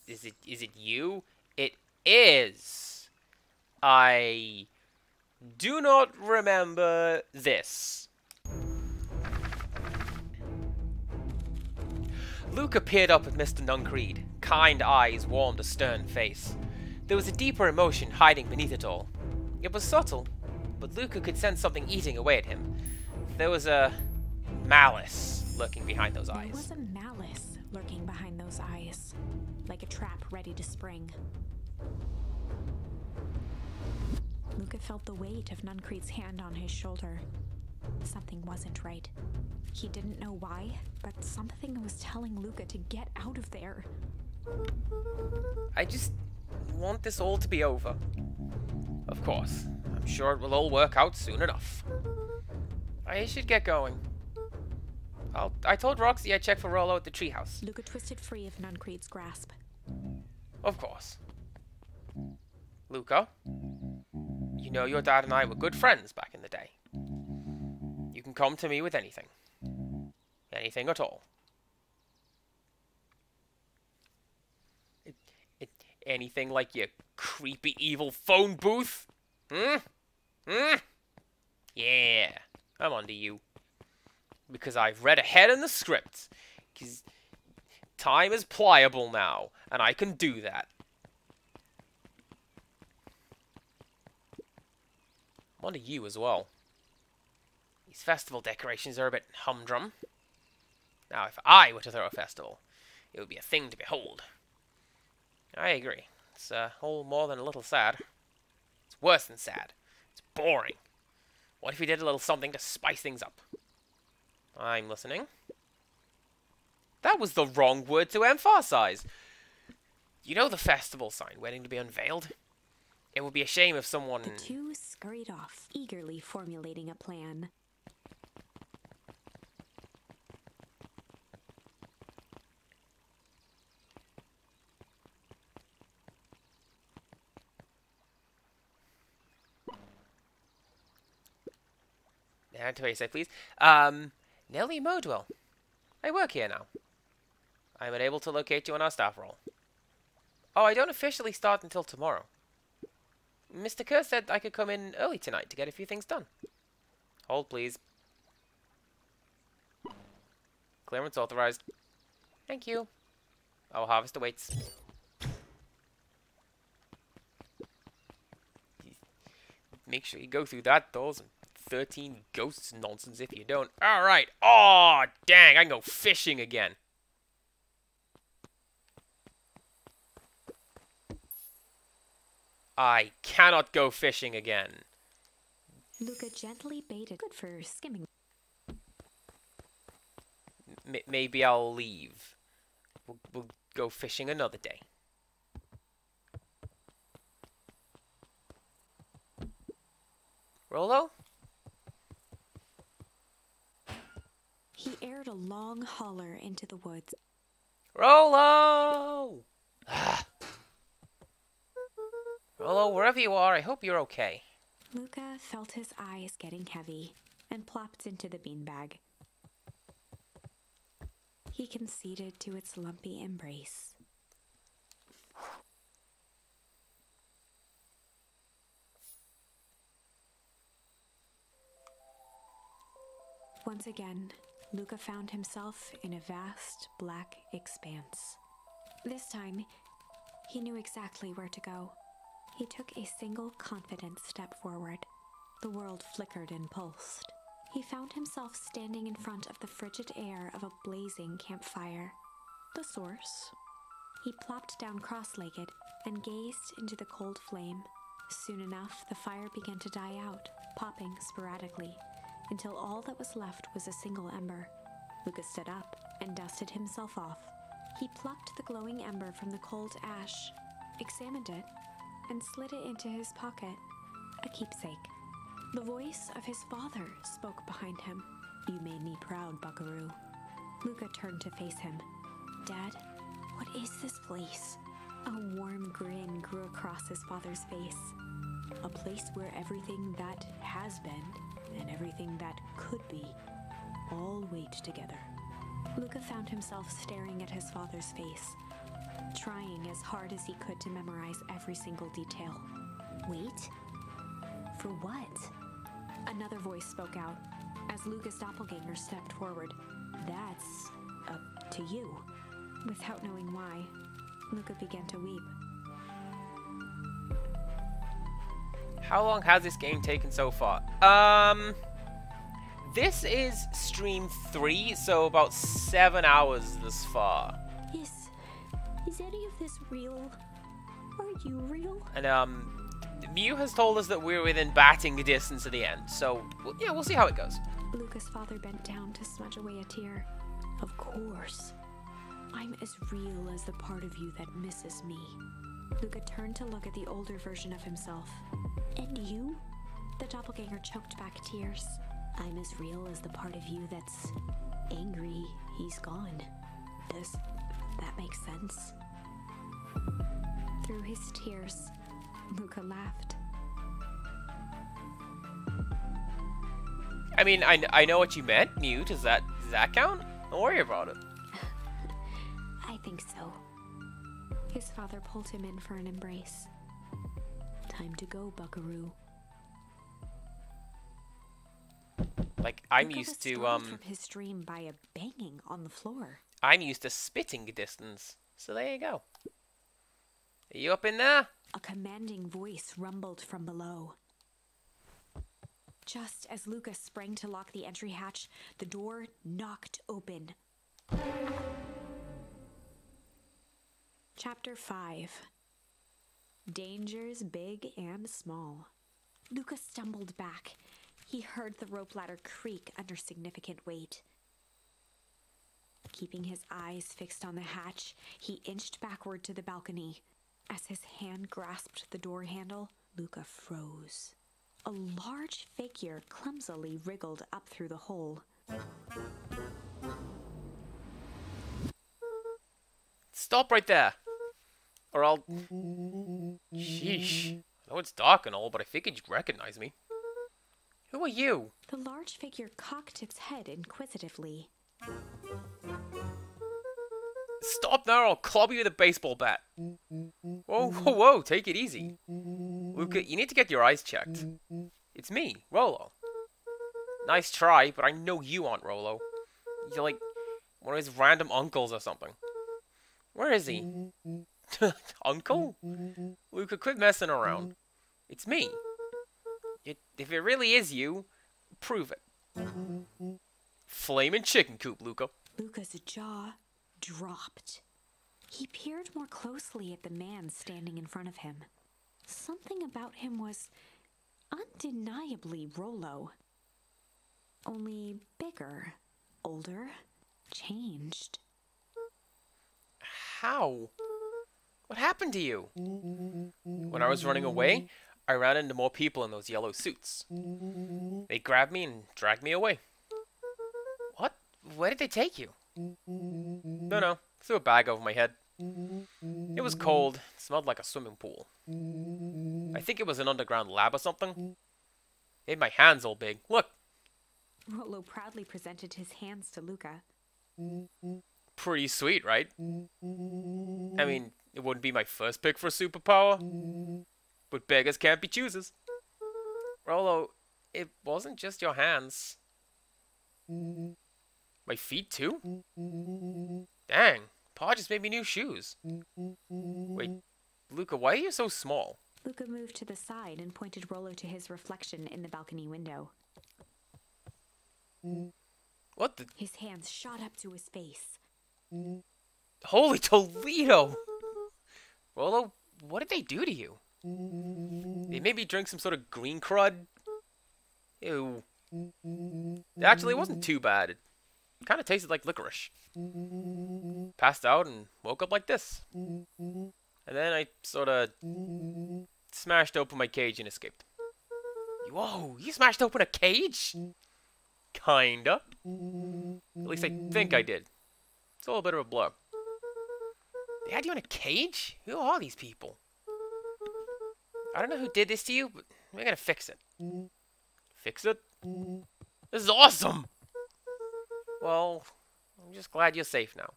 Is it you? It is. I do not remember this. Luka peered up at Mr. Nuncreed. Kind eyes warmed a stern face. There was a deeper emotion hiding beneath it all. It was subtle, but Luka could sense something eating away at him. There was a malice lurking behind those eyes. There was a malice lurking behind those eyes, like a trap ready to spring. Luka felt the weight of Nuncreed's hand on his shoulder. Something wasn't right. He didn't know why, but something was telling Luka to get out of there. I just want this all to be over. Of course, I'm sure it will all work out soon enough. I should get going. I told Roxy I'd check for Rollo at the treehouse. Luka twisted free of Nuncreed's grasp. Of course. Luka, you know your dad and I were good friends back in the day. You can come to me with anything. Anything at all. Anything like your creepy evil phone booth? Yeah, I'm onto you. Because I've read ahead in the script. Because time is pliable now, and I can do that. I'm onto you as well. These festival decorations are a bit humdrum. Now, if I were to throw a festival, it would be a thing to behold. I agree. It's all more than a little sad. It's worse than sad. It's boring. What if we did a little something to spice things up? I'm listening. That was the wrong word to emphasize. You know the festival sign waiting to be unveiled? It would be a shame if someone... The two scurried off, eagerly formulating a plan. To say, please. Nellie Modwell. I work here now. I'm unable to locate you on our staff roll. Oh, I don't officially start until tomorrow. Mr. Kerr said I could come in early tonight to get a few things done. Hold, please. Clearance authorized. Thank you. Our harvest awaits. Make sure you go through that door. Some 13 ghosts nonsense if you don't. Alright. Oh, dang. I can go fishing again. I cannot go fishing again. Luka gently baited. Good for skimming. Maybe I'll leave. We'll go fishing another day. Rollo? He aired a long holler into the woods. Rollo! Rollo, wherever you are, I hope you're okay. Luka felt his eyes getting heavy and plopped into the beanbag. He conceded to its lumpy embrace. Once again, Luka found himself in a vast black expanse. This time, he knew exactly where to go. He took a single confident step forward. The world flickered and pulsed. He found himself standing in front of the frigid air of a blazing campfire. The source? He plopped down cross-legged and gazed into the cold flame. Soon enough, the fire began to die out, popping sporadically, until all that was left was a single ember. Luka stood up and dusted himself off. He plucked the glowing ember from the cold ash, examined it, and slid it into his pocket, a keepsake. The voice of his father spoke behind him. "You made me proud, Buckaroo." Luka turned to face him. "Dad, what is this place?" A warm grin grew across his father's face. "A place where everything that has been and everything that could be all wait together." Luka found himself staring at his father's face, trying as hard as he could to memorize every single detail. "Wait? For what?" Another voice spoke out as Luka's doppelganger stepped forward. "That's up to you." Without knowing why, Luka began to weep. How long has this game taken so far? This is stream 3, so about 7 hours thus far. Is any of this real? Are you real? And, Mew has told us that we're within batting distance at the end, so, yeah, we'll see how it goes. Luka's father bent down to smudge away a tear. "Of course. I'm as real as the part of you that misses me." Luka turned to look at the older version of himself. "And you?" The doppelganger choked back tears. "I'm as real as the part of you that's angry he's gone. Does that make sense?" Through his tears, Luka laughed. I mean, I know what you meant, Mew. Does that count? Don't worry about it. "I think so." His father pulled him in for an embrace. "Time to go, Buckaroo." Like, I'm Luka used was to, startled from his dream by a banging on the floor. I'm used to spitting distance. So there you go. Are you up in there? A commanding voice rumbled from below. Just as Luka sprang to lock the entry hatch, the door knocked open. Chapter 5. Dangers big and small. Luka stumbled back. He heard the rope ladder creak under significant weight. Keeping his eyes fixed on the hatch, he inched backward to the balcony. As his hand grasped the door handle, Luka froze. A large figure clumsily wriggled up through the hole. Stop right there! Or I'll... Sheesh. I know it's dark and all, but I figured you'd recognize me. Who are you? The large figure cocked its head inquisitively. Stop now or I'll club you with a baseball bat. Whoa, whoa, whoa, take it easy. Luka, you need to get your eyes checked. It's me, Rollo. Nice try, but I know you aren't Rollo. You're like one of his random uncles or something. Where is he? Uncle? Luka, quit messing around. It's me. If it really is you, prove it. Flamin' chicken coop, Luka. Luka's jaw dropped. He peered more closely at the man standing in front of him. Something about him was undeniably Rollo. Only bigger, older, changed. How? What happened to you? When I was running away, I ran into more people in those yellow suits. They grabbed me and dragged me away. What? Where did they take you? No, threw a bag over my head. It was cold, it smelled like a swimming pool. I think it was an underground lab or something. Made my hands all big. Look! Rollo proudly presented his hands to Luka. Pretty sweet, right? I mean, it wouldn't be my first pick for a superpower, but beggars can't be choosers. Rollo, it wasn't just your hands. My feet too? Dang, Pa just made me new shoes. Wait, Luka, why are you so small? Luka moved to the side and pointed Rollo to his reflection in the balcony window. What the? His hands shot up to his face. Holy Toledo! Rollo, what did they do to you? They made me drink some sort of green crud? Ew. Actually, it wasn't too bad. It kind of tasted like licorice. Passed out and woke up like this. And then I sort of smashed open my cage and escaped. Whoa, you smashed open a cage? Kinda. At least I think I did. It's a little bit of a blur. They had you in a cage? Who are these people? I don't know who did this to you, but we're gonna fix it. Fix it? This is awesome! Well, I'm just glad you're safe now.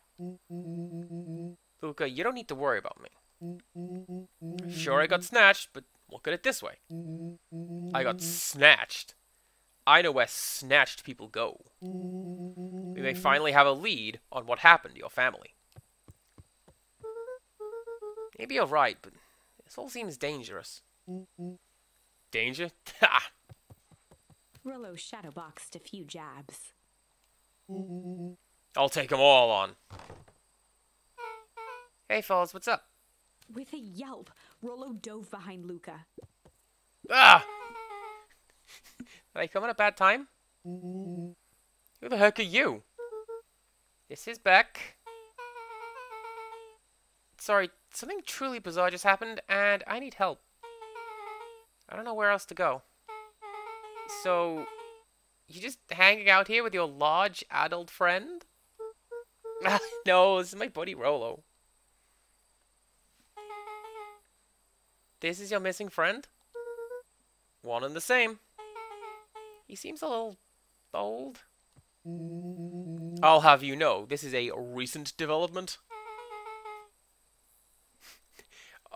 Luka, you don't need to worry about me. Sure, I got snatched, but look at it this way. I got snatched. I know where snatched people go. We may finally have a lead on what happened to your family. Maybe you're right, but this all seems dangerous. Danger? Ha! Rollo shadowboxed a few jabs. I'll take them all on. Hey, fellas, what's up? With a yelp, Rollo dove behind Luka. Ah! Did I come at a bad time? Who the heck are you? This is Beck. Sorry, something truly bizarre just happened, and I need help. I don't know where else to go. So, you just hanging out here with your large adult friend? No, this is my buddy Rollo. This is your missing friend? One and the same. He seems a little old. I'll have you know, this is a recent development.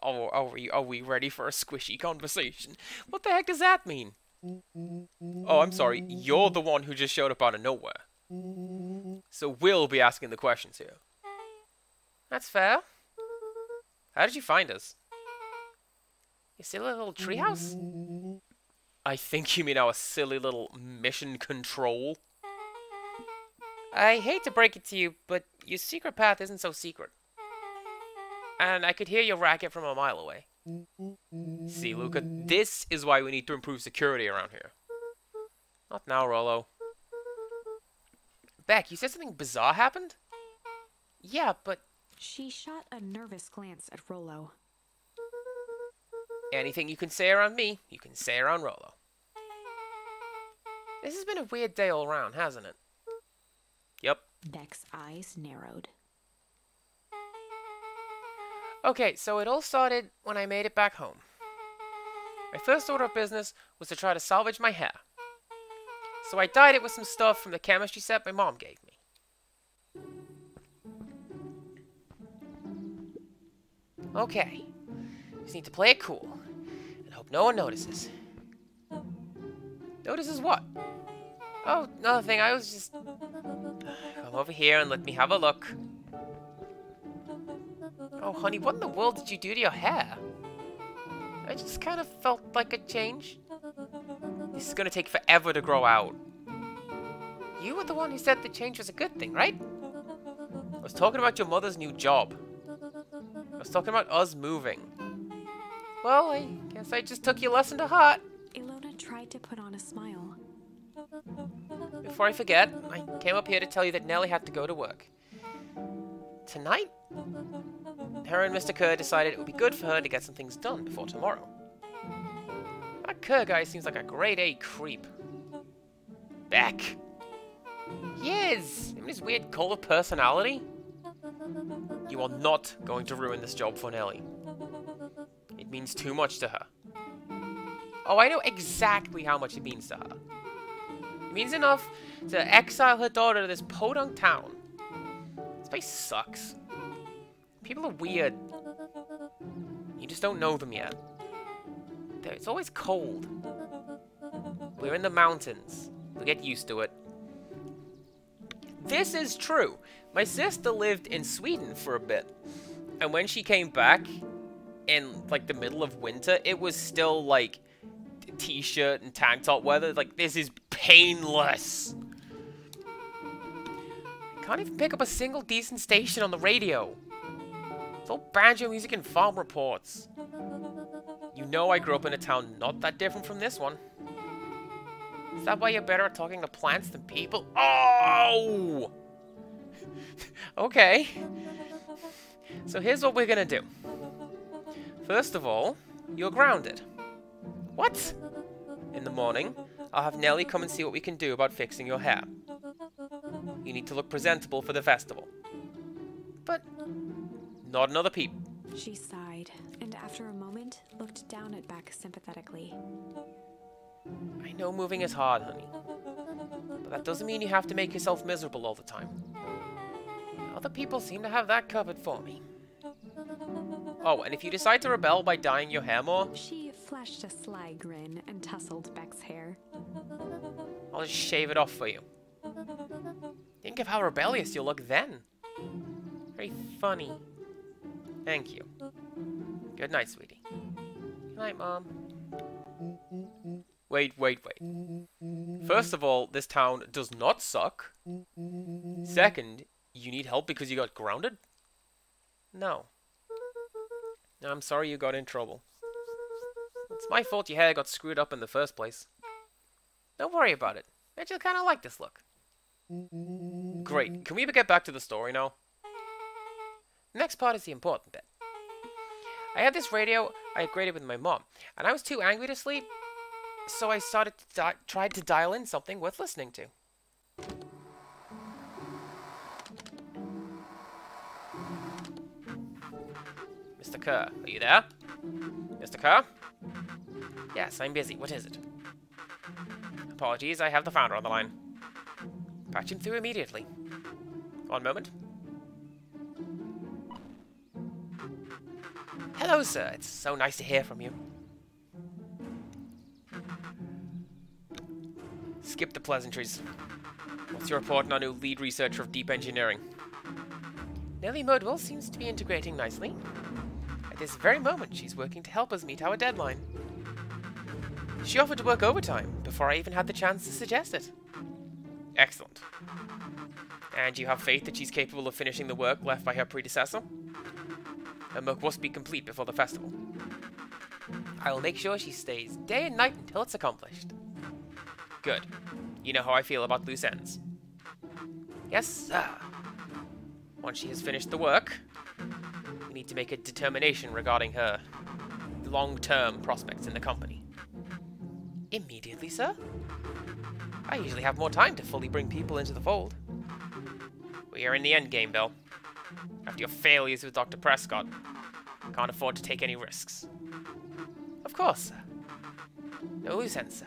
Oh, are we ready for a squishy conversation? What the heck does that mean? Oh, I'm sorry. You're the one who just showed up out of nowhere. So we'll be asking the questions here. That's fair. How did you find us? You silly little treehouse? I think you mean our silly little mission control. I hate to break it to you, but your secret path isn't so secret. and I could hear your racket from a mile away. See, Luka, this is why we need to improve security around here. Not now, Rollo. Beck, you said something bizarre happened? Yeah, but... She shot a nervous glance at Rollo. Anything you can say around me, you can say around Rollo. This has been a weird day all around, hasn't it? Yep. Beck's eyes narrowed. Okay, so it all started when I made it back home. My first order of business was to try to salvage my hair. So I dyed it with some stuff from the chemistry set my mom gave me. Okay. Just need to play it cool. And hope no one notices. Notices what? Oh, another thing, I was just... Come over here and let me have a look. Oh, honey, what in the world did you do to your hair? I just kind of felt like a change. This is gonna take forever to grow out. You were the one who said the change was a good thing, right? I was talking about your mother's new job. I was talking about us moving. Well, I guess I just took your lesson to heart. Ilona tried to put on a smile. Before I forget, I came up here to tell you that Nellie had to go to work. Tonight? Her and Mr. Kerr decided it would be good for her to get some things done before tomorrow. That Kerr guy seems like a grade A creep. Beck. He is! Him and his weird cult of personality. You are not going to ruin this job for Nellie. It means too much to her. Oh, I know exactly how much it means to her. It means enough to exile her daughter to this podunk town. This place sucks. People are weird. You just don't know them yet. It's always cold. We're in the mountains. We'll get used to it. This is true. My sister lived in Sweden for a bit. And when she came back in, like, the middle of winter, it was still, like, t-shirt and tank top weather. Like, this is painless. I can't even pick up a single decent station on the radio. It's all banjo music and farm reports. You know I grew up in a town not that different from this one. Is that why you're better at talking to plants than people? Oh! Okay. So here's what we're gonna do. First of all, you're grounded. What? In the morning, I'll have Nellie come and see what we can do about fixing your hair. You need to look presentable for the festival. But not another peep. She sighed, and after a moment, looked down at Beck sympathetically. I know moving is hard, honey. But that doesn't mean you have to make yourself miserable all the time. Other people seem to have that covered for me. Oh, and if you decide to rebel by dyeing your hair more... She flashed a sly grin and tousled Beck's hair. I'll just shave it off for you. Think of how rebellious you'll look then. Very funny. Thank you. Good night, sweetie. Good night, Mom. Wait. First of all, this town does not suck. Second, you need help because you got grounded? No. I'm sorry you got in trouble. It's my fault your hair got screwed up in the first place. Don't worry about it. I just kind of like this look. Great. Can we get back to the story now? The next part is the important bit. I had this radio I upgraded with my mom, and I was too angry to sleep, so I tried to dial in something worth listening to. Mr. Kerr, are you there? Mr. Kerr? Yes, I'm busy. What is it? Apologies, I have the founder on the line. Patch him through immediately. One moment. Hello, sir. It's so nice to hear from you. Skip the pleasantries. What's your report on our new lead researcher of deep engineering? Nellie Modwell seems to be integrating nicely. At this very moment, she's working to help us meet our deadline. She offered to work overtime before I even had the chance to suggest it. Excellent. And you have faith that she's capable of finishing the work left by her predecessor? Her work must be complete before the festival. I will make sure she stays day and night until it's accomplished. Good. You know how I feel about loose ends. Yes, sir. Once she has finished the work, we need to make a determination regarding her long-term prospects in the company. Immediately, sir? I usually have more time to fully bring people into the fold. We are in the end game, Bill. After your failures with Dr. Prescott, I can't afford to take any risks. Of course, sir. No loose ends, sir.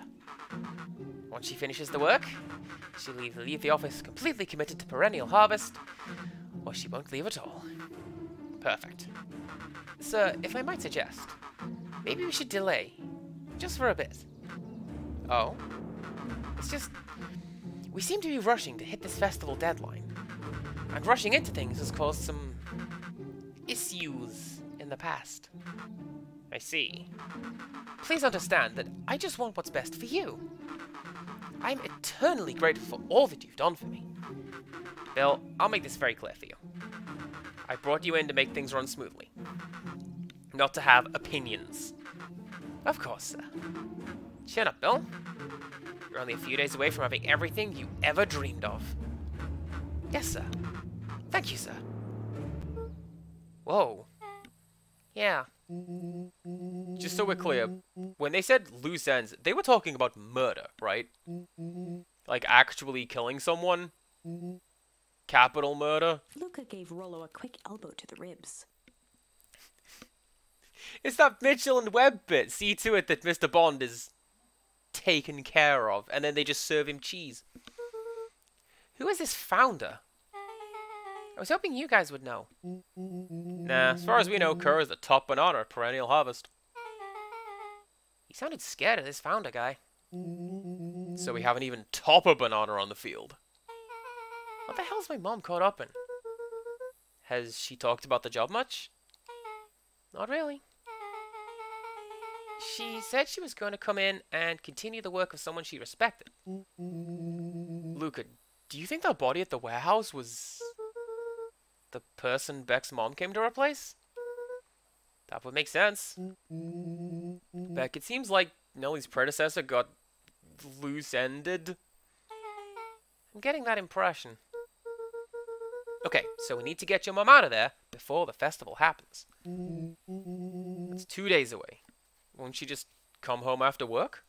Once she finishes the work, she'll either leave the office completely committed to perennial harvest, or she won't leave at all. Perfect. Sir, if I might suggest, maybe we should delay, just for a bit. Oh? It's just, we seem to be rushing to hit this festival deadline, and rushing into things has caused some issues in the past. I see. Please understand that I just want what's best for you. I'm eternally grateful for all that you've done for me. Bill, I'll make this very clear for you. I brought you in to make things run smoothly, not to have opinions. Of course, sir. Chin up, Bill. You're only a few days away from having everything you ever dreamed of. Yes, sir. Thank you, sir. Whoa. Yeah. Just so we're clear, when they said loose ends, they were talking about murder, right? Like actually killing someone? Capital murder? Luka gave Rollo a quick elbow to the ribs. It's that Mitchell and Webb bit. See to it that Mr. Bond is taken care of, and then they just serve him cheese. Who is this founder? I was hoping you guys would know. Nah, as far as we know, Kerr is the top banana at Perennial Harvest. He sounded scared of this founder guy. So we haven't even top a banana on the field. What the hell's my mom caught up in? Has she talked about the job much? Not really. She said she was going to come in and continue the work of someone she respected. Luka, do you think that body at the warehouse was the person Beck's mom came to replace? That would make sense. Beck, it seems like Nellie's predecessor got loose-ended. I'm getting that impression. Okay, so we need to get your mom out of there before the festival happens. It's 2 days away. Won't she just come home after work?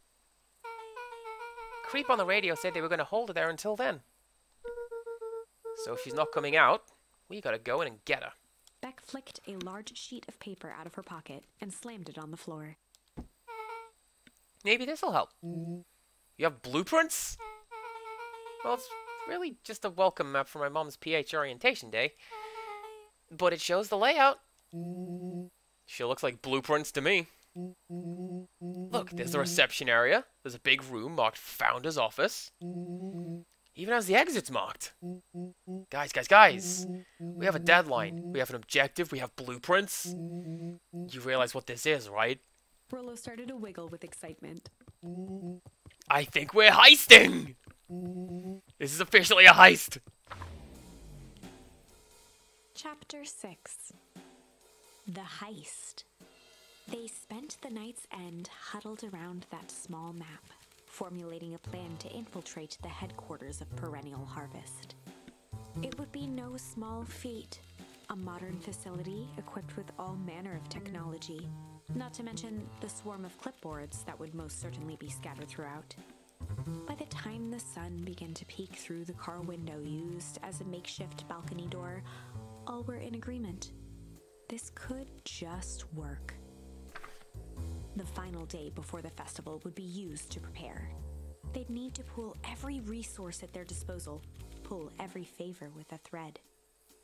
Creep on the radio said they were going to hold her there until then. So if she's not coming out, we gotta go in and get her. Beck flicked a large sheet of paper out of her pocket and slammed it on the floor. Maybe this'll help. You have blueprints? Well, it's really just a welcome map for my mom's PH orientation day. But it shows the layout. Sure looks like blueprints to me. Look, there's the reception area. There's a big room marked Founder's Office. Even has the exits marked. Guys. We have a deadline. We have an objective. We have blueprints. You realize what this is, right? Rollo started to wiggle with excitement. I think we're heisting! This is officially a heist! Chapter 6. The Heist. They spent the night's end huddled around that small map, formulating a plan to infiltrate the headquarters of Perennial Harvest. It would be no small feat, a modern facility equipped with all manner of technology, not to mention the swarm of clipboards that would most certainly be scattered throughout. By the time the sun began to peek through the car window used as a makeshift balcony door, all were in agreement. This could just work. The final day before the festival would be used to prepare. They'd need to pool every resource at their disposal, pull every favor with a thread.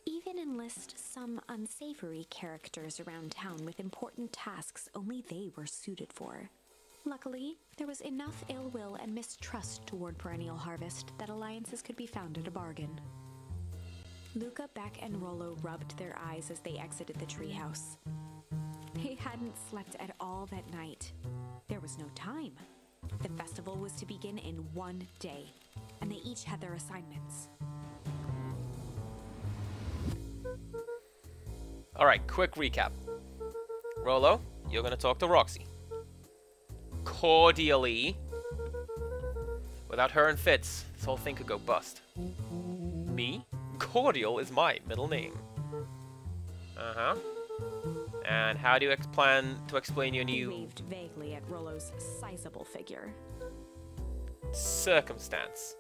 Even enlist some unsavory characters around town with important tasks only they were suited for. Luckily, there was enough ill will and mistrust toward Perennial Harvest that alliances could be found at a bargain. Luka, Beck, and Rollo rubbed their eyes as they exited the treehouse. They hadn't slept at all that night. There was no time. The festival was to begin in 1 day, and they each had their assignments. Alright, quick recap. Rolo, you're gonna talk to Roxy. Cordially. Without her and Fitz, this whole thing could go bust. Me? Cordial is my middle name. Uh-huh. And how do you plan to explain your He new... waved vaguely at Rolo's sizable figure. circumstance?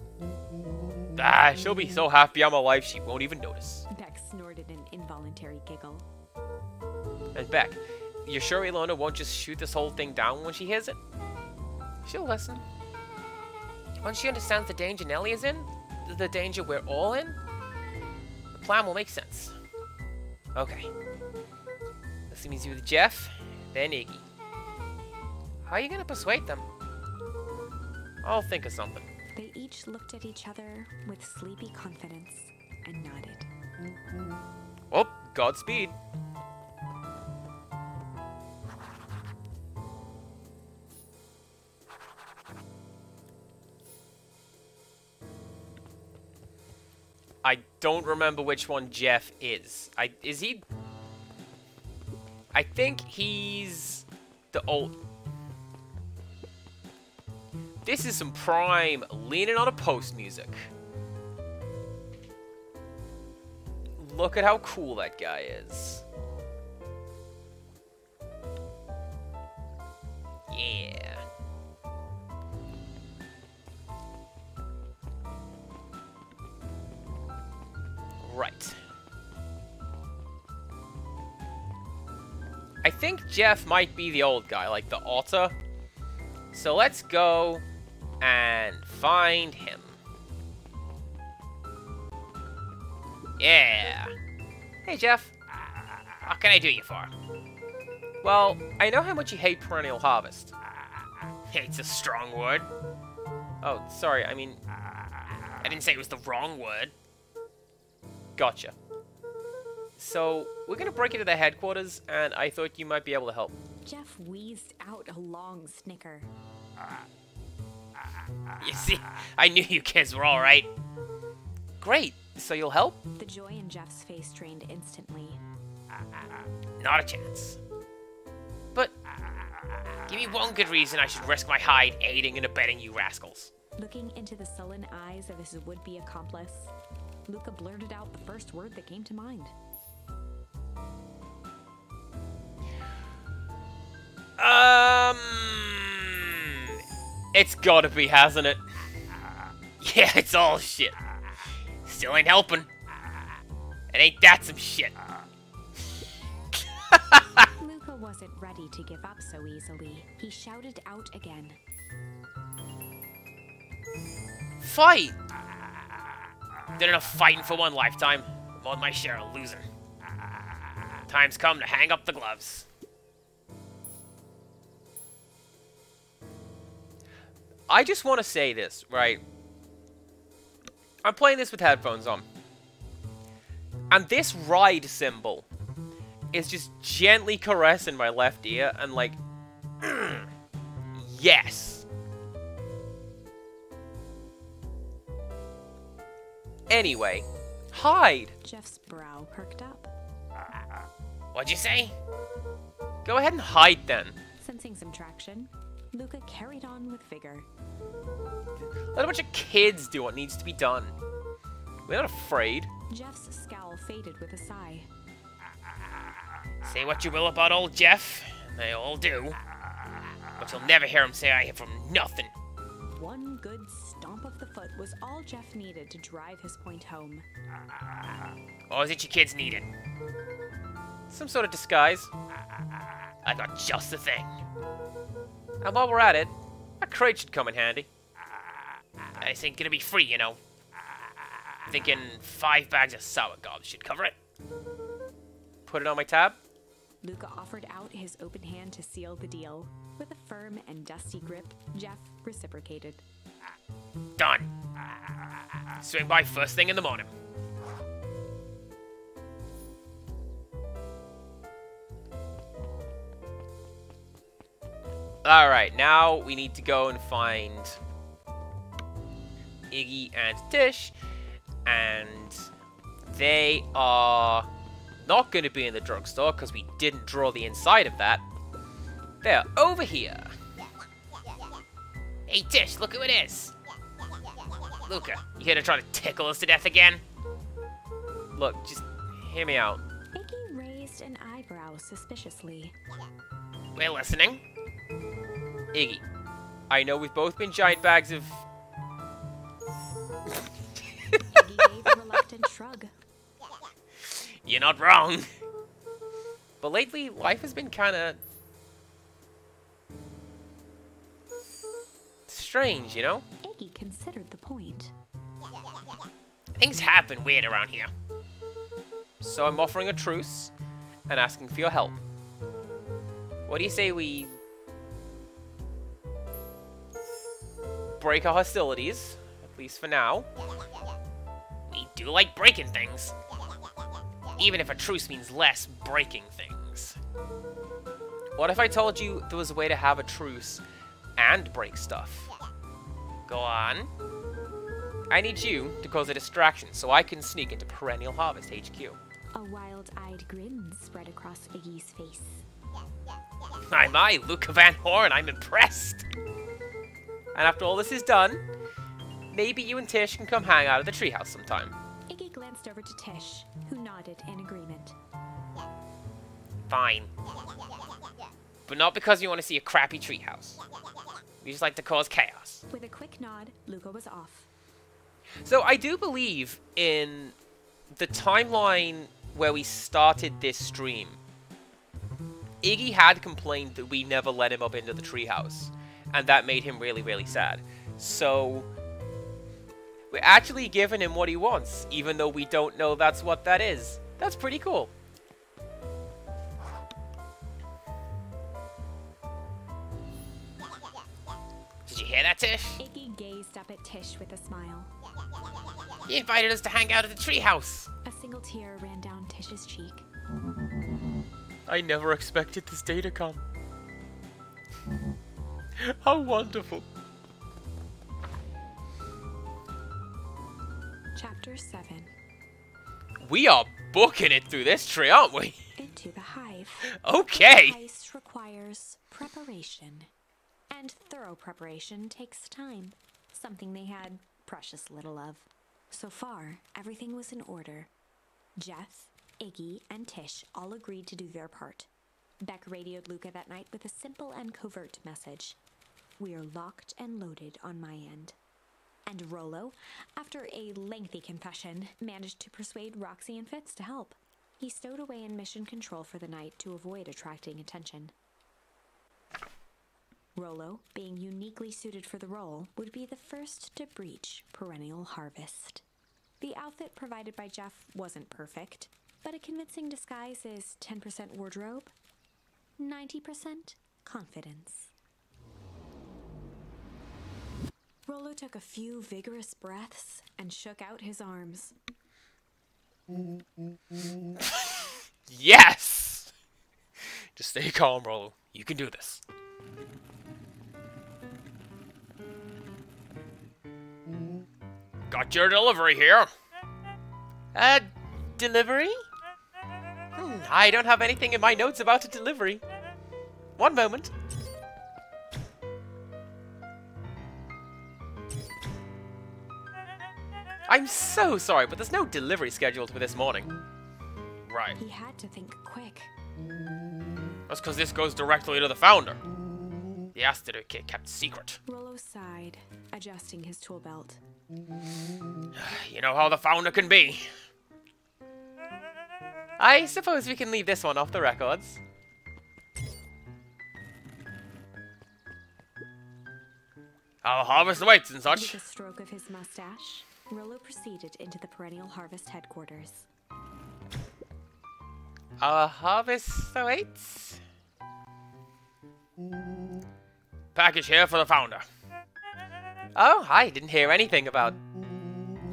Ah, she'll be so happy I'm alive she won't even notice. Beck snorted an involuntary giggle. And Beck, you're sure Ilona won't just shoot this whole thing down when she hears it? She'll listen. Once she understands the danger Nellie is in, the danger we're all in, the plan will make sense. Okay. This means you with Jeff, then Iggy. How are you gonna persuade them? I'll think of something. They each looked at each other with sleepy confidence and nodded. Oh, Godspeed. I don't remember which one Jeff is. Is he? I think he's the old... This is some prime leaning on a post music. Look at how cool that guy is. Yeah. Right. I think Jeff might be the old guy, like the otter. So let's go and find him. Yeah. Hey, Jeff. What can I do you for? Well, I know how much you hate perennial harvest. Hate's a strong word. Oh, sorry, I mean... I didn't say it was the wrong word. Gotcha. So, we're gonna break into their headquarters, and I thought you might be able to help. Jeff wheezed out a long snicker. You see, I knew you kids were alright. Great, so you'll help? The joy in Jeff's face drained instantly. Not a chance. But, give me one good reason I should risk my hide aiding and abetting you rascals. Looking into the sullen eyes of his would-be accomplice, Luka blurted out the first word that came to mind. It's gotta be, hasn't it? Yeah, it's all shit. Still ain't helping. And ain't that some shit? Luka wasn't ready to give up so easily. He shouted out again. Fight! Did enough fighting for one lifetime. I'm on my share of losing. Time's come to hang up the gloves. I just want to say this, right? I'm playing this with headphones on. And this ride symbol is just gently caressing my left ear and like, yes. Anyway, hide. Jeff's brow perked up. What'd you say? Go ahead and hide then. Sensing some traction, Luka carried on with vigor. Let a bunch of kids do what needs to be done. We're not afraid. Jeff's scowl faded with a sigh. Say what you will about old Jeff, they all do. But you'll never hear him say I hear from nothing. One good stomp of the foot was all Jeff needed to drive his point home. What was it you kids needed? Some sort of disguise. I got just the thing. And while we're at it, a crate should come in handy. This ain't gonna be free, you know. Thinking 5 bags of sour gobs should cover it. Put it on my tab. Luka offered out his open hand to seal the deal. With a firm and dusty grip, Jeff reciprocated. Done. Swing by first thing in the morning. Alright, now we need to go and find Iggy and Tish, and they are not going to be in the drugstore because we didn't draw the inside of that. They're over here. Hey Tish, look who it is. Luka, you here to try to tickle us to death again? Look, just hear me out. Iggy raised an eyebrow suspiciously. We're listening. Iggy, I know we've both been giant bags of... Iggy gave a reluctant shrug. You're not wrong. But lately, life has been kind of... strange, you know? Iggy considered the point. Things have been weird around here. So I'm offering a truce and asking for your help. What do you say we break our hostilities, at least for now? We do like breaking things. Even if a truce means less breaking things. What if I told you there was a way to have a truce and break stuff? Go on. I need you to cause a distraction so I can sneak into Perennial Harvest HQ. A wild-eyed grin spread across Iggy's face. My, Luka Van Horn, I'm impressed. And after all this is done, maybe you and Tish can come hang out at the treehouse sometime. Iggy glanced over to Tish, who nodded in agreement. Fine. But not because you want to see a crappy treehouse. We just like to cause chaos. With a quick nod, Luka was off. So I do believe in the timeline where we started this stream, Iggy had complained that we never let him up into the treehouse, and that made him really, really sad. So we're actually giving him what he wants, even though we don't know that's what that is. That's pretty cool. Did you hear that, Tish? Iggy gazed up at Tish with a smile. He invited us to hang out at the treehouse. A single tear ran down Tish's cheek. I never expected this day to come. How wonderful. Chapter 7. We are booking it through this tree, aren't we? Into the hive. Okay. The heist requires preparation. And thorough preparation takes time. Something they had precious little of. So far, everything was in order. Jeff, Iggy, and Tish all agreed to do their part. Beck radioed Luka that night with a simple and covert message. We are locked and loaded on my end. And Rollo, after a lengthy confession, managed to persuade Roxy and Fitz to help. He stowed away in mission control for the night to avoid attracting attention. Rollo, being uniquely suited for the role, would be the first to breach Perennial Harvest. The outfit provided by Jeff wasn't perfect, but a convincing disguise is 10% wardrobe, 90% confidence. Rollo took a few vigorous breaths and shook out his arms. Yes! Just stay calm, Rollo. You can do this. Got your delivery here. Delivery? I don't have anything in my notes about a delivery. One moment. I'm so sorry, but there's no delivery scheduled for this morning. Right. He had to think quick. That's because this goes directly to the founder. He asked that it get kept secret. Rollo sighed, adjusting his tool belt. You know how the founder can be. I suppose we can leave this one off the records. Our harvest awaits and such. With a stroke of his mustache, Rollo proceeded into the Perennial Harvest headquarters. Our harvest awaits? Package here for the founder. Oh, I didn't hear anything about...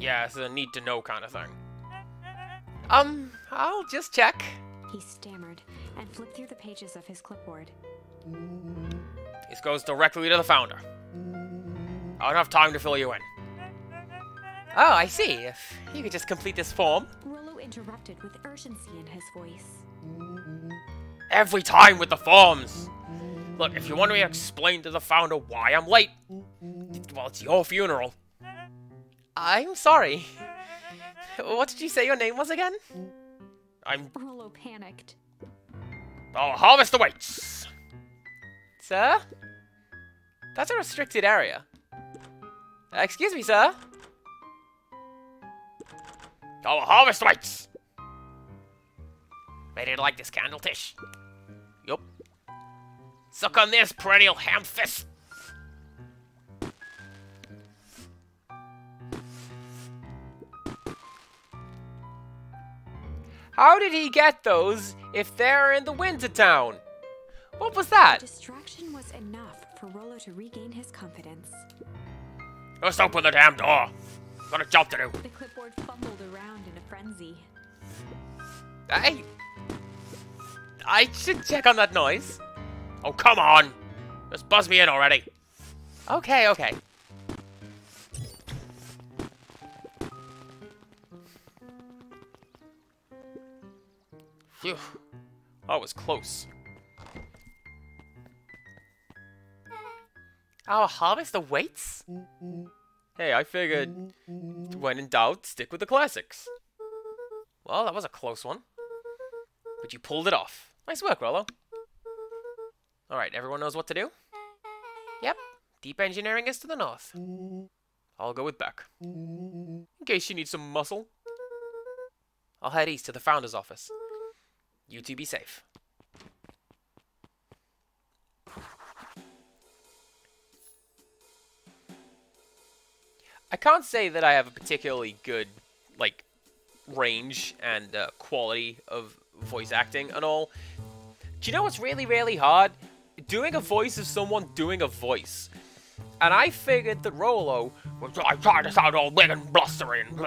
Yeah, it's a need-to-know kind of thing. I'll just check. He stammered and flipped through the pages of his clipboard. This goes directly to the founder. I don't have time to fill you in. Oh, I see. If you could just complete this form. Rollo interrupted with urgency in his voice. Every time with the forms! Look, if you want me to explain to the founder why I'm late, well, it's your funeral. I'm sorry. What did you say your name was again? Rollo panicked. I'll harvest awaits! Sir? That's a restricted area. Excuse me, sir? Our harvest awaits! Ready to light this candle, Tish? Yup. Suck on this, perennial ham fist! How did he get those if they're in the winter town? What was that? The distraction was enough for Rollo to regain his confidence. Just open the damn door. Got a job to do. The clipboard fumbled around in a frenzy. I should check on that noise. Oh, come on. Just buzz me in already. Okay, okay. Phew. That was close. Our harvest awaits? Hey, I figured when in doubt, stick with the classics. Well, that was a close one. But you pulled it off. Nice work, Rollo. Alright, everyone knows what to do? Yep, deep engineering is to the north. I'll go with Beck. In case she needs some muscle. I'll head east to the founder's office. You two be safe. I can't say that I have a particularly good, like, range and quality of voice acting and all. Do you know what's really, really hard? Doing a voice of someone doing a voice. And I figured that Rollo was trying to sound all big and blustery and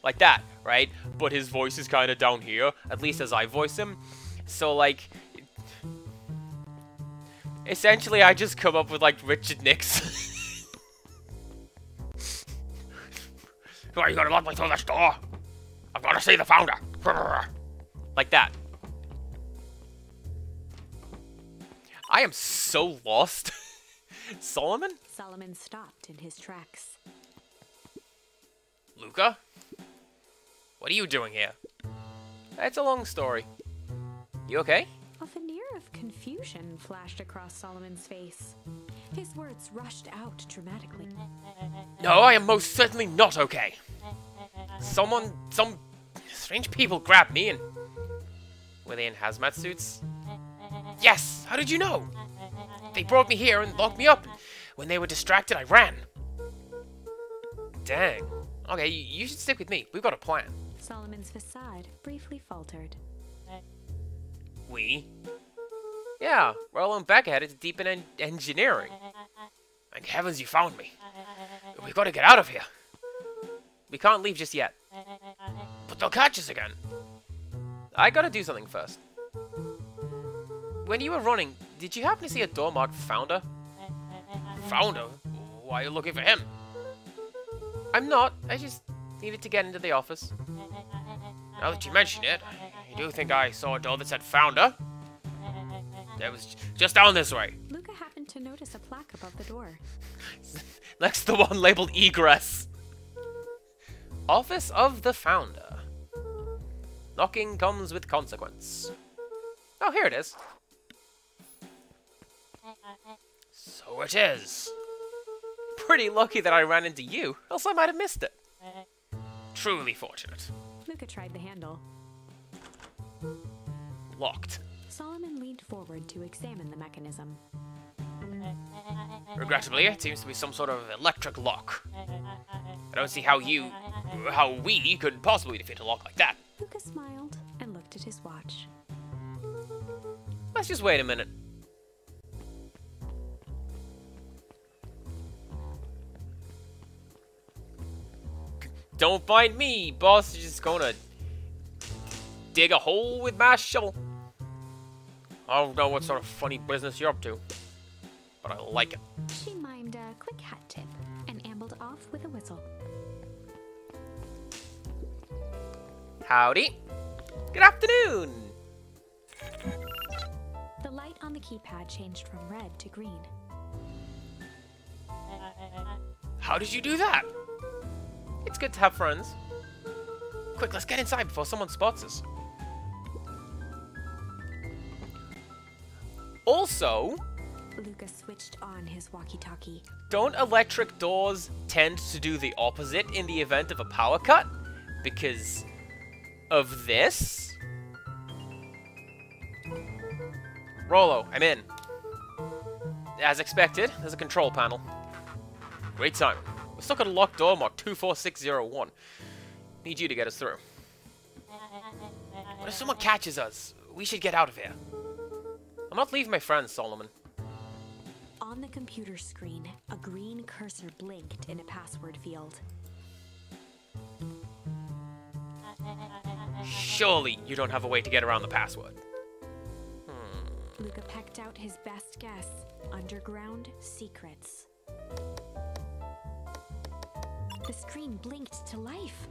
like that, right? But his voice is kind of down here, at least as I voice him. So, like, essentially I just come up with, like, Richard Nix. Are you gonna let me through this door? I've got to see the founder. Like that. I am so lost. Solomon? Solomon stopped in his tracks. Luka? What are you doing here? It's a long story. You okay? A veneer of confusion flashed across Solomon's face. His words rushed out dramatically. No, I am most certainly not okay. Some strange people grabbed me and... Were they in hazmat suits? Yes! How did you know? They brought me here and locked me up. When they were distracted, I ran. Dang. Okay, you should stick with me. We've got a plan. Solomon's facade briefly faltered. We? Yeah, Rollo and Becca headed to deepen engineering. Thank heavens you found me. We've got to get out of here. We can't leave just yet. But they'll catch us again. I gotta do something first. When you were running, did you happen to see a door marked Founder? Founder? Why are you looking for him? I'm not. I just needed to get into the office. Now that you mention it, I do think I saw a door that said Founder. It was just down this way. Luka happened to notice a plaque above the door. Next to the one labeled Egress. Office of the Founder. Knocking comes with consequence. Oh, here it is. So it is. Pretty lucky that I ran into you, else I might have missed it. Truly fortunate. Luka tried the handle. Locked. Solomon leaned forward to examine the mechanism. Regrettably, it seems to be some sort of electric lock. I don't see how we could possibly defeat a lock like that. Luka smiled and looked at his watch. Let's just wait a minute. Don't mind me, boss is just gonna dig a hole with my shovel. I don't know what sort of funny business you're up to, but I like it. She mimed a quick hat tip and ambled off with a whistle. Howdy. Good afternoon. The light on the keypad changed from red to green. How did you do that? It's good to have friends. Quick, let's get inside before someone spots us. Also, Luka switched on his walkie-talkie. don't electric doors tend to do the opposite in the event of a power cut? Because of this? Rollo, I'm in. As expected, there's a control panel. Great time. We're stuck at a locked door marked 24601. Need you to get us through. What if someone catches us? We should get out of here. I'm not leaving my friends, Solomon. On the computer screen, a green cursor blinked in a password field. Surely you don't have a way to get around the password. Luka pecked out his best guess. Underground secrets. The screen blinked to life.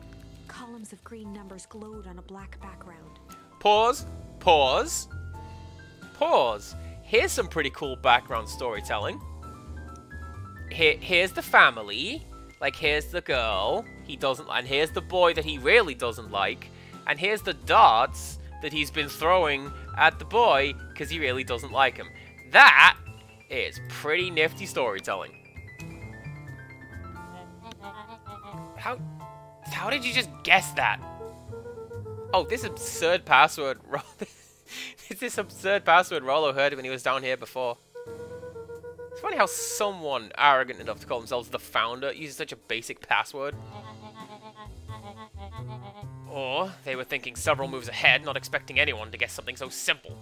Columns of green numbers glowed on a black background. Pause. Pause. Pause. Here's some pretty cool background storytelling. Here's the family. Like, here's the girl he doesn't like, and here's the boy that he really doesn't like, and here's the darts that he's been throwing at the boy because he really doesn't like him. That is pretty nifty storytelling. How did you just guess that? Oh, this absurd password. This absurd password Rollo heard when he was down here before. It's funny how someone arrogant enough to call themselves the founder uses such a basic password. Or they were thinking several moves ahead, not expecting anyone to guess something so simple.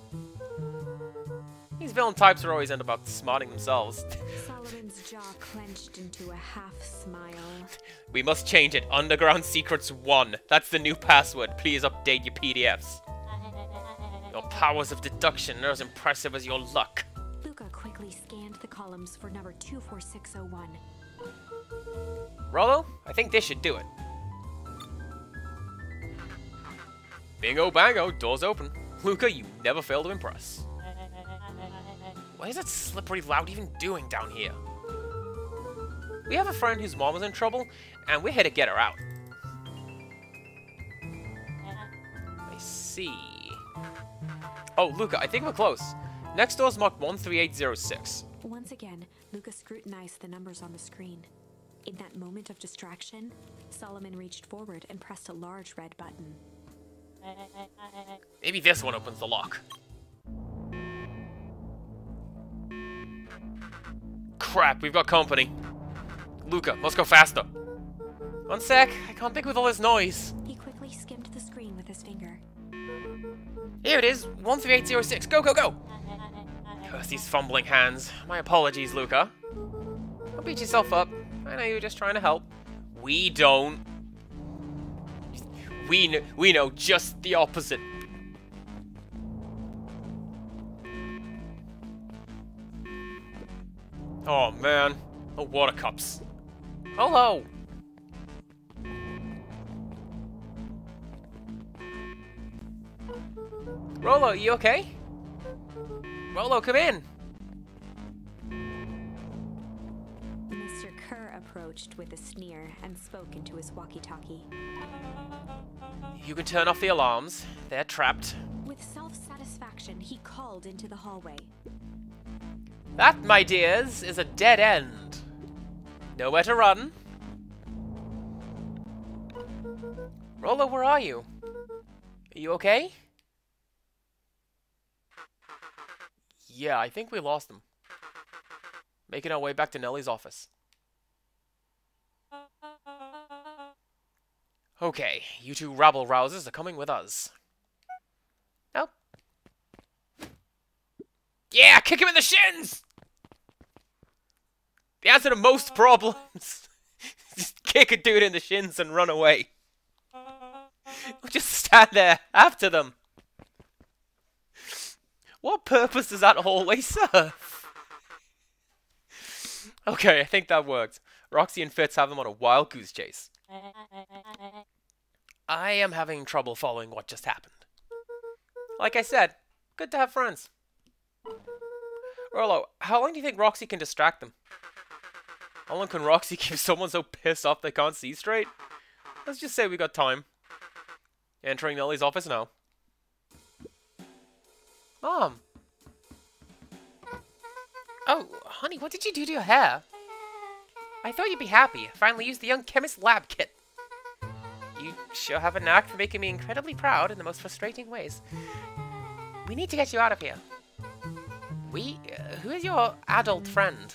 These villain types are always end up outsmarting themselves. Solomon's jaw clenched into a half smile. We must change it. Underground Secrets 1. That's the new password. Please update your PDFs. Your powers of deduction are as impressive as your luck. Luka quickly scanned the columns for number 24601. Rollo, I think this should do it. Bingo bango, doors open. Luka, you never fail to impress. What is that slippery loud even doing down here? We have a friend whose mom is in trouble, and we're here to get her out. I see. Oh, Luka, I think we're close. Next door's marked 13806. Once again, Luka scrutinized the numbers on the screen. In that moment of distraction, Solomon reached forward and pressed a large red button. Maybe this one opens the lock. Crap, we've got company. Luka, let's go faster. One sec, I can't think with all this noise. He quickly skimmed the screen with his finger. Here it is, 13806. Go, go, go! Curse these fumbling hands. My apologies, Luka. Don't beat yourself up. I know you were just trying to help. We don't. We know just the opposite. Oh, man. Oh, water cups. Hello! Rollo, you okay? Rollo, come in! Mr. Kerr approached with a sneer and spoke into his walkie-talkie. You can turn off the alarms. They're trapped. With self-satisfaction, he called into the hallway. That, my dears, is a dead end. Nowhere to run. Rollo, where are you? Are you okay? Yeah, I think we lost him. Making our way back to Nellie's office. Okay, you two rabble-rousers are coming with us. Nope. Yeah, kick him in the shins! The answer to most problems. Just kick a dude in the shins and run away. Or just stand there after them. What purpose does that always serve? Okay, I think that worked. Roxy and Fitz have them on a wild goose chase. I am having trouble following what just happened. Like I said, good to have friends. Rollo, how long do you think Roxy can distract them? How long can Roxy keep someone so pissed off they can't see straight? Let's just say we got time. Entering Nellie's office now. Mom! Oh, honey, what did you do to your hair? I thought you'd be happy. I finally used the young chemist lab kit. You sure have a knack for making me incredibly proud in the most frustrating ways. We need to get you out of here. Who is your adult friend?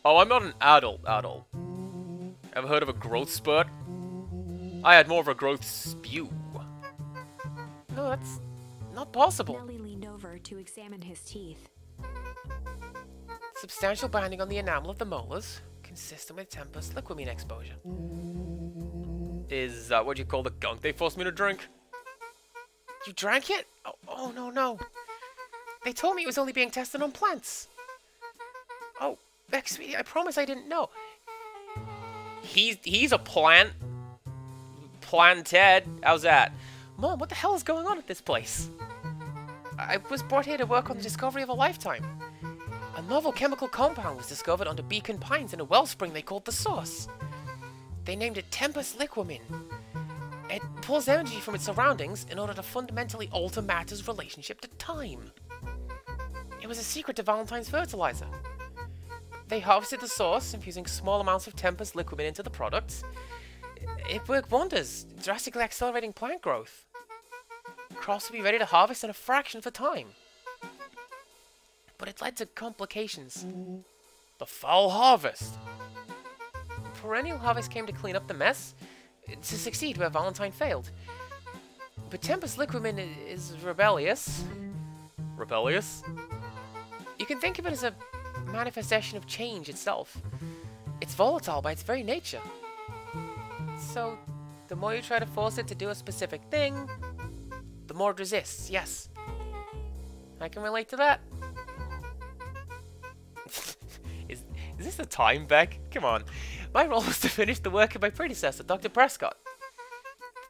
Oh, I'm not an adult. Ever heard of a growth spurt? I had more of a growth spew. No, that's not possible. Nellie leaned over to examine his teeth. Substantial binding on the enamel of the molars, consistent with Tempus liquamine exposure. Is that what you call the gunk they forced me to drink? You drank it? Oh, no. They told me it was only being tested on plants. Oh, Beck, sweetie, I promise I didn't know. He's a plant. Planted. How's that? Mom, what the hell is going on at this place? I was brought here to work on the discovery of a lifetime. A novel chemical compound was discovered under Beacon Pines in a wellspring they called the Source. They named it Tempus liquamine. It pulls energy from its surroundings in order to fundamentally alter matter's relationship to time. It was a secret to Valentine's fertilizer. They harvested the source, infusing small amounts of Tempus liquamine into the products. It worked wonders, drastically accelerating plant growth. Crops would be ready to harvest in a fraction of the time. But it led to complications. The foul harvest. Perennial harvest came to clean up the mess, to succeed where Valentine failed. But Tempus liquamine is rebellious. Rebellious? You can think of it as a manifestation of change itself. It's volatile by its very nature. So, the more you try to force it to do a specific thing, the more it resists, yes. I can relate to that. Is this the time, Beck? Come on. My role was to finish the work of my predecessor, Dr. Prescott.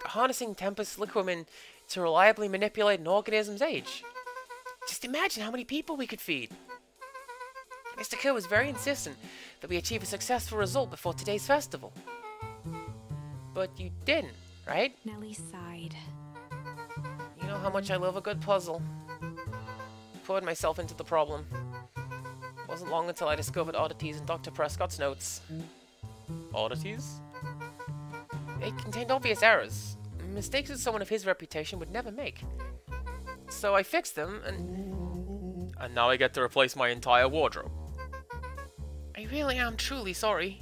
Harnessing Tempus liquamine to reliably manipulate an organism's age. Just imagine how many people we could feed. Mr. Kerr was very insistent that we achieve a successful result before today's festival. But you didn't, right? Nellie sighed. You know how much I love a good puzzle. Poured myself into the problem. Wasn't long until I discovered oddities in Dr. Prescott's notes. Oddities? It contained obvious errors. Mistakes that someone of his reputation would never make. So I fixed them, and now I get to replace my entire wardrobe. I really am truly sorry.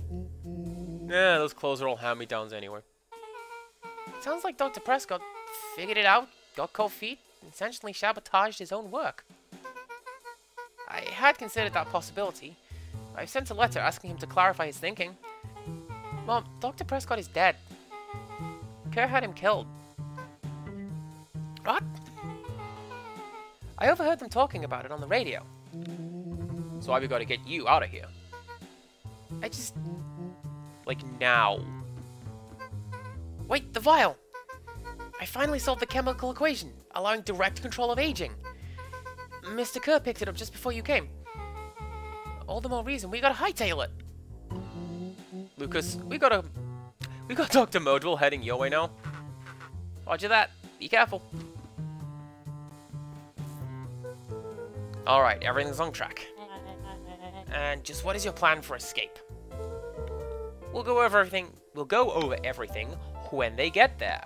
Yeah, those clothes are all hand-me-downs anyway. Sounds like Dr. Prescott figured it out, got cold feet, and essentially sabotaged his own work. I had considered that possibility. I've sent a letter asking him to clarify his thinking. Mom, Dr. Prescott is dead. Kerr had him killed. What? I overheard them talking about it on the radio. So I've got to get you out of here. I just... like now. Wait, the vial! I finally solved the chemical equation, allowing direct control of aging. Mr. Kerr picked it up just before you came. All the more reason we gotta hightail it. Lucas, we got Dr. Modwell heading your way now. Roger that. Be careful. Alright, everything's on track. And just what is your plan for escape? We'll go over everything when they get there.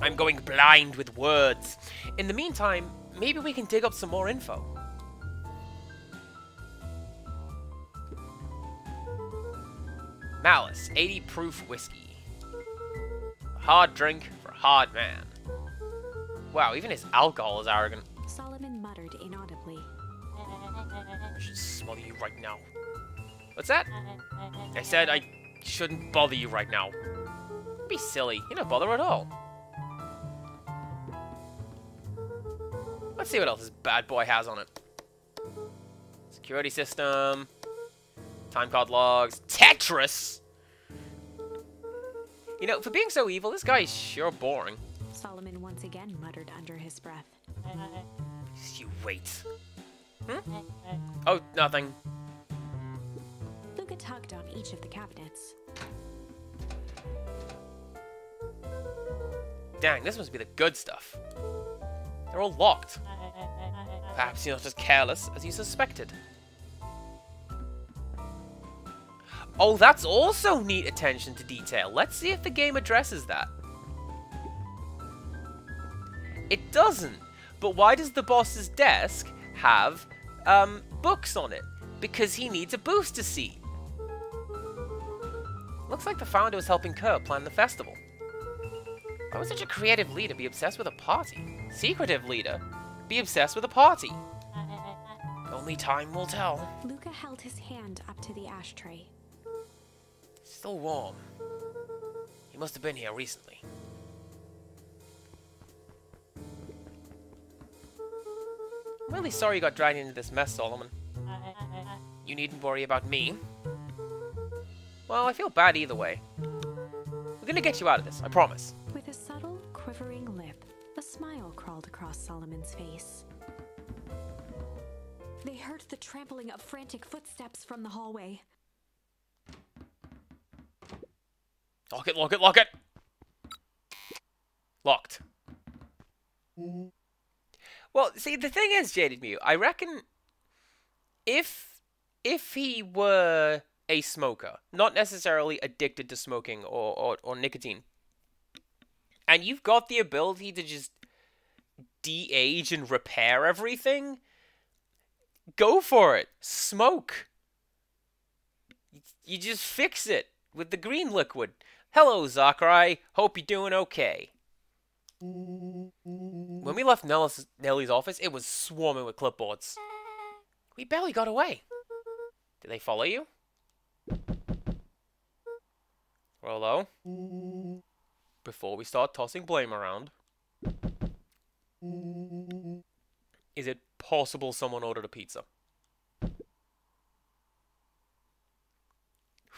I'm going blind with words. In the meantime, maybe we can dig up some more info. Malice, 80 proof whiskey. A hard drink for a hard man. Wow, even his alcohol is arrogant. Solomon muttered inaudibly. I should smother you right now. What's that? I said I shouldn't bother you right now. Don't be silly. You're not bother at all. Let's see what else this bad boy has on it. Security system. Time card logs. Tetris! You know, for being so evil, this guy is sure boring. Solomon once again muttered under his breath. You wait. Oh, nothing. Luka tugged on each of the cabinets. Dang, this must be the good stuff. They're all locked. Perhaps you're not as careless as you suspected. Oh, that's also neat attention to detail. Let's see if the game addresses that. It doesn't. But why does the boss's desk have books on it? Because he needs a booster seat. Looks like the founder was helping Kerr plan the festival. Why would such a creative leader be obsessed with a party? Secretive leader be obsessed with a party? Only time will tell. Luka held his hand up to the ashtray. Still warm. He must have been here recently. I'm really sorry you got dragged into this mess, Solomon. You needn't worry about me. Well, I feel bad either way. We're gonna get you out of this, I promise. With a subtle, quivering lip, a smile crawled across Solomon's face. They heard the trampling of frantic footsteps from the hallway. Lock it, lock it, lock it! Locked. Well, see, the thing is, Jaded Mew, I reckon if he were a smoker, not necessarily addicted to smoking or nicotine, and you've got the ability to just de-age and repair everything, go for it. Smoke. You just fix it with the green liquid. Hello, Zachary. Hope you're doing okay. When we left Nellie's office, it was swarming with clipboards. We barely got away. Did they follow you? Rolo? Before we start tossing blame around, is it possible someone ordered a pizza?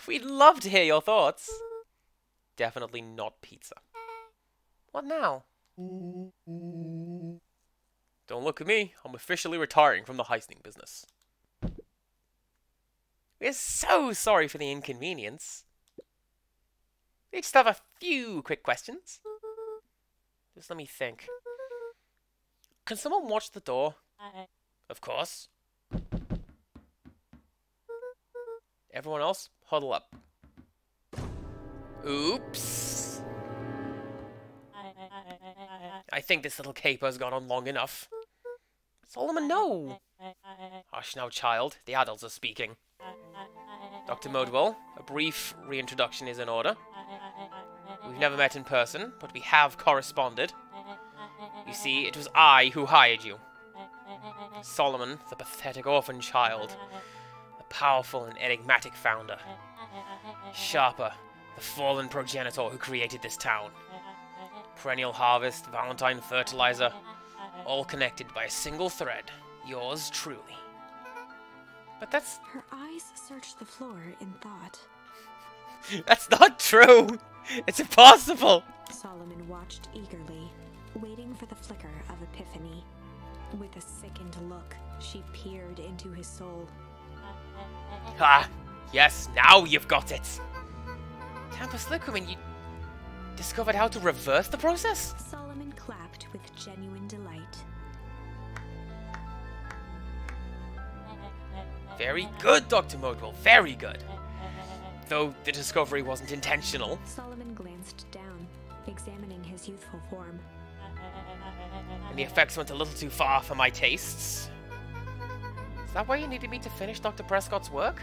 We'd love to hear your thoughts. Definitely not pizza. What now? Don't look at me. I'm officially retiring from the heisting business. We're so sorry for the inconvenience. We just have a few quick questions. Just let me think. Can someone watch the door? Of course. Everyone else, huddle up. Oops. I think this little caper's gone on long enough. Solomon, no! Hush now, child. The adults are speaking. Dr. Modwell, a brief reintroduction is in order. We've never met in person, but we have corresponded. You see, it was I who hired you. Solomon, the pathetic orphan child. The powerful and enigmatic founder. Sharper, the fallen progenitor who created this town. Perennial harvest, Valentine fertilizer, all connected by a single thread. Yours truly. But that's... Her eyes searched the floor in thought. That's not true! It's impossible! Solomon watched eagerly, waiting for the flicker of epiphany. With a sickened look, she peered into his soul. Ah, yes, now you've got it! Campus Liquid, you discovered how to reverse the process? Solomon clapped with genuine delight. Very good, Dr. Modwell, very good. Though the discovery wasn't intentional. Solomon glanced down, examining his youthful form. And the effects went a little too far for my tastes. Is that why you needed me to finish Dr. Prescott's work?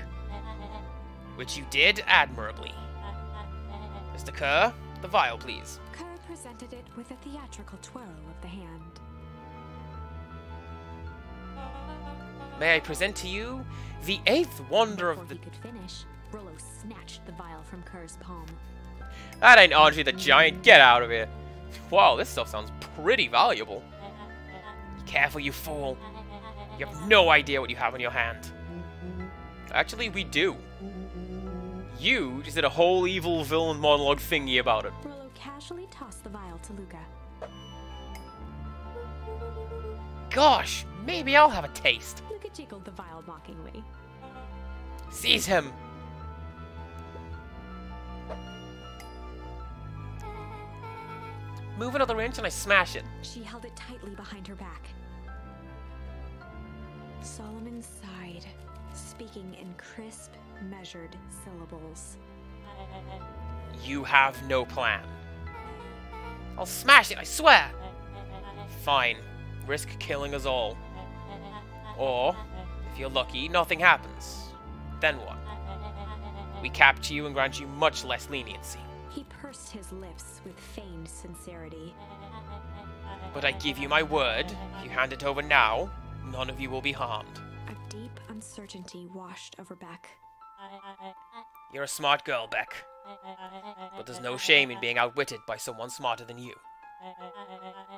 Which you did admirably. Mr. Kerr, the vial, please. Kerr presented it with a theatrical twirl of the hand. May I present to you the eighth wonder Before of the... he could finish, Rollo snatched the vial from Kerr's palm. That ain't Andre the Giant, get out of here. Wow, this stuff sounds pretty valuable. Careful, you fool. You have no idea what you have in your hand. Actually, we do. You just did a whole evil villain monologue thingy about it. Rollo casually tossed the vial to Luka. Gosh, maybe I'll have a taste. Luka jiggled the vial mockingly. Seize him! Move another inch and I smash it. She held it tightly behind her back. Solomon sighed, speaking in crisp, measured syllables. You have no plan. I'll smash it, I swear! Fine. Risk killing us all. Or, if you're lucky, nothing happens. Then what? We capture you and grant you much less leniency. He pursed his lips with feigned sincerity. But I give you my word, if you hand it over now, none of you will be harmed. A deep uncertainty washed over Beck. You're a smart girl, Beck. But there's no shame in being outwitted by someone smarter than you.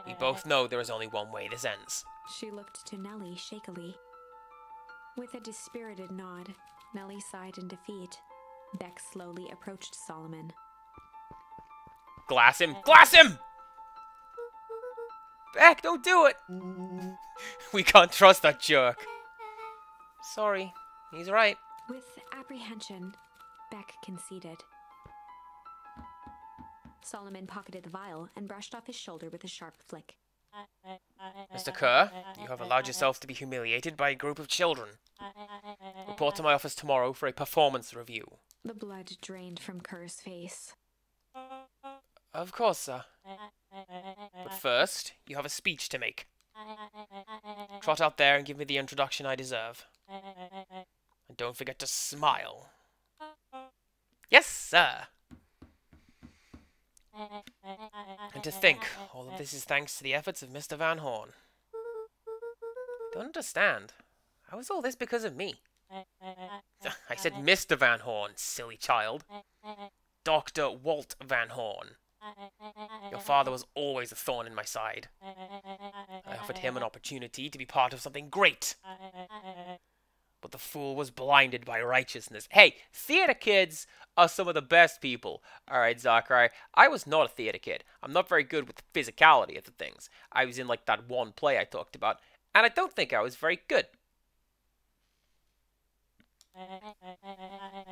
We both know there is only one way this ends. She looked to Nellie shakily. With a dispirited nod, Nellie sighed in defeat. Beck slowly approached Solomon. Glass him! Glass him! Beck, don't do it! We can't trust that jerk. Sorry, he's right. With apprehension, Beck conceded. Solomon pocketed the vial and brushed off his shoulder with a sharp flick. Mr. Kerr, you have allowed yourself to be humiliated by a group of children. Report to my office tomorrow for a performance review. The blood drained from Kerr's face. Of course, sir. But first, you have a speech to make. Trot out there and give me the introduction I deserve. And don't forget to smile. Yes, sir! And to think, all of this is thanks to the efforts of Mr. Van Horn. Don't understand. How is all this because of me? I said Mr. Van Horn, silly child. Dr. Walt Van Horn. Your father was always a thorn in my side. I offered him an opportunity to be part of something great. But the fool was blinded by righteousness. Hey, theater kids are some of the best people. Alright, Zachary, I was not a theater kid. I'm not very good with the physicality of the things. I was in like that one play I talked about, and I don't think I was very good.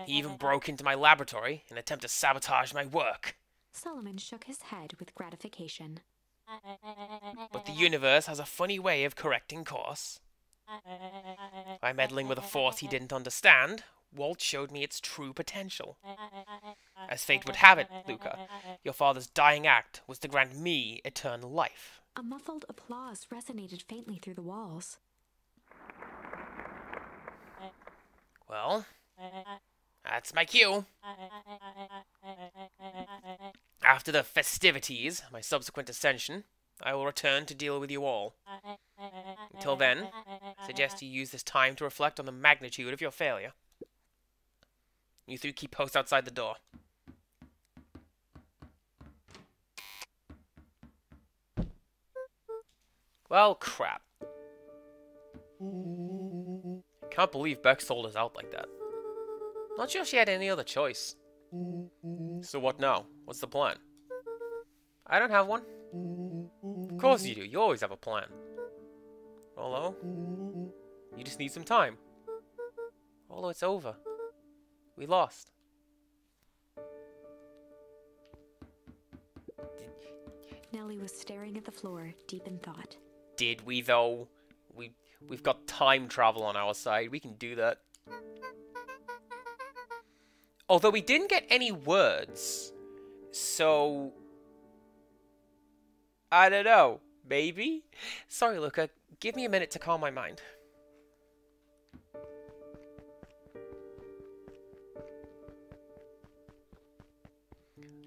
He even broke into my laboratory in an attempt to sabotage my work. Solomon shook his head with gratification. But the universe has a funny way of correcting course. By meddling with a force he didn't understand, Walt showed me its true potential. As fate would have it, Luka, your father's dying act was to grant me eternal life. A muffled applause resonated faintly through the walls. Well, that's my cue. After the festivities, my subsequent ascension, I will return to deal with you all. Until then, I suggest you use this time to reflect on the magnitude of your failure. You three keep post outside the door. Well, crap. Can't believe Beck sold us out like that. Not sure she had any other choice. So what now? What's the plan? I don't have one. Of course you do. You always have a plan. Rollo? You just need some time. Rollo, it's over. We lost. Nellie was staring at the floor, deep in thought. Did we, though? We've got time travel on our side. We can do that. Although we didn't get any words. So... I don't know. Maybe? Sorry, Luka. Give me a minute to calm my mind.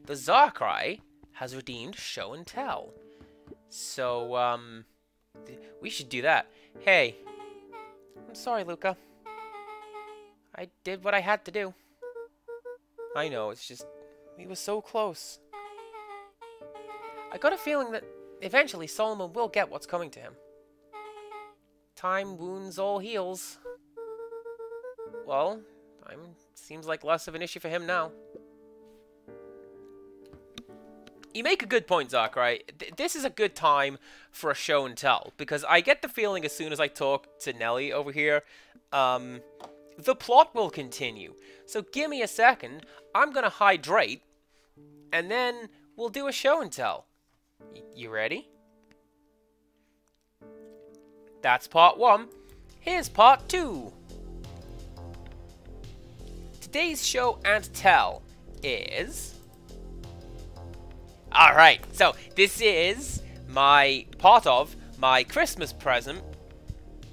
The Zarkrai has redeemed Show and Tell. So, we should do that. Hey. I'm sorry, Luka. I did what I had to do. I know, it's just... we were so close. I got a feeling that eventually Solomon will get what's coming to him. Time wounds all heals. Well, Seems like less of an issue for him now. You make a good point, Zark, right? This is a good time for a show and tell, because I get the feeling as soon as I talk to Nelly over here, the plot will continue. So give me a second, I'm gonna hydrate, and then we'll do a show and tell. You ready? That's part 1. Here's part 2. Today's show and tell is... Alright, so this is part of my Christmas present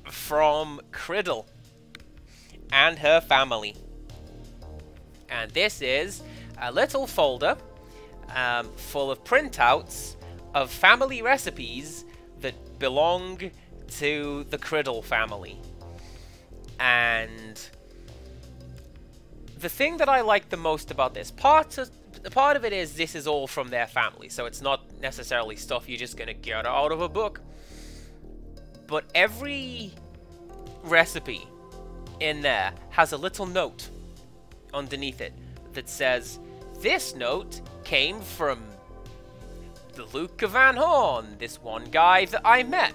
from Criddle and her family. And this is a little folder full of printouts of family recipes that belong to the Criddle family. And the thing that I like the most about this part of it is this is all from their family, so it's not necessarily stuff you're just gonna get out of a book. But every recipe in there has a little note underneath it that says, this note came from the Luka Van Horn, this one guy that I met.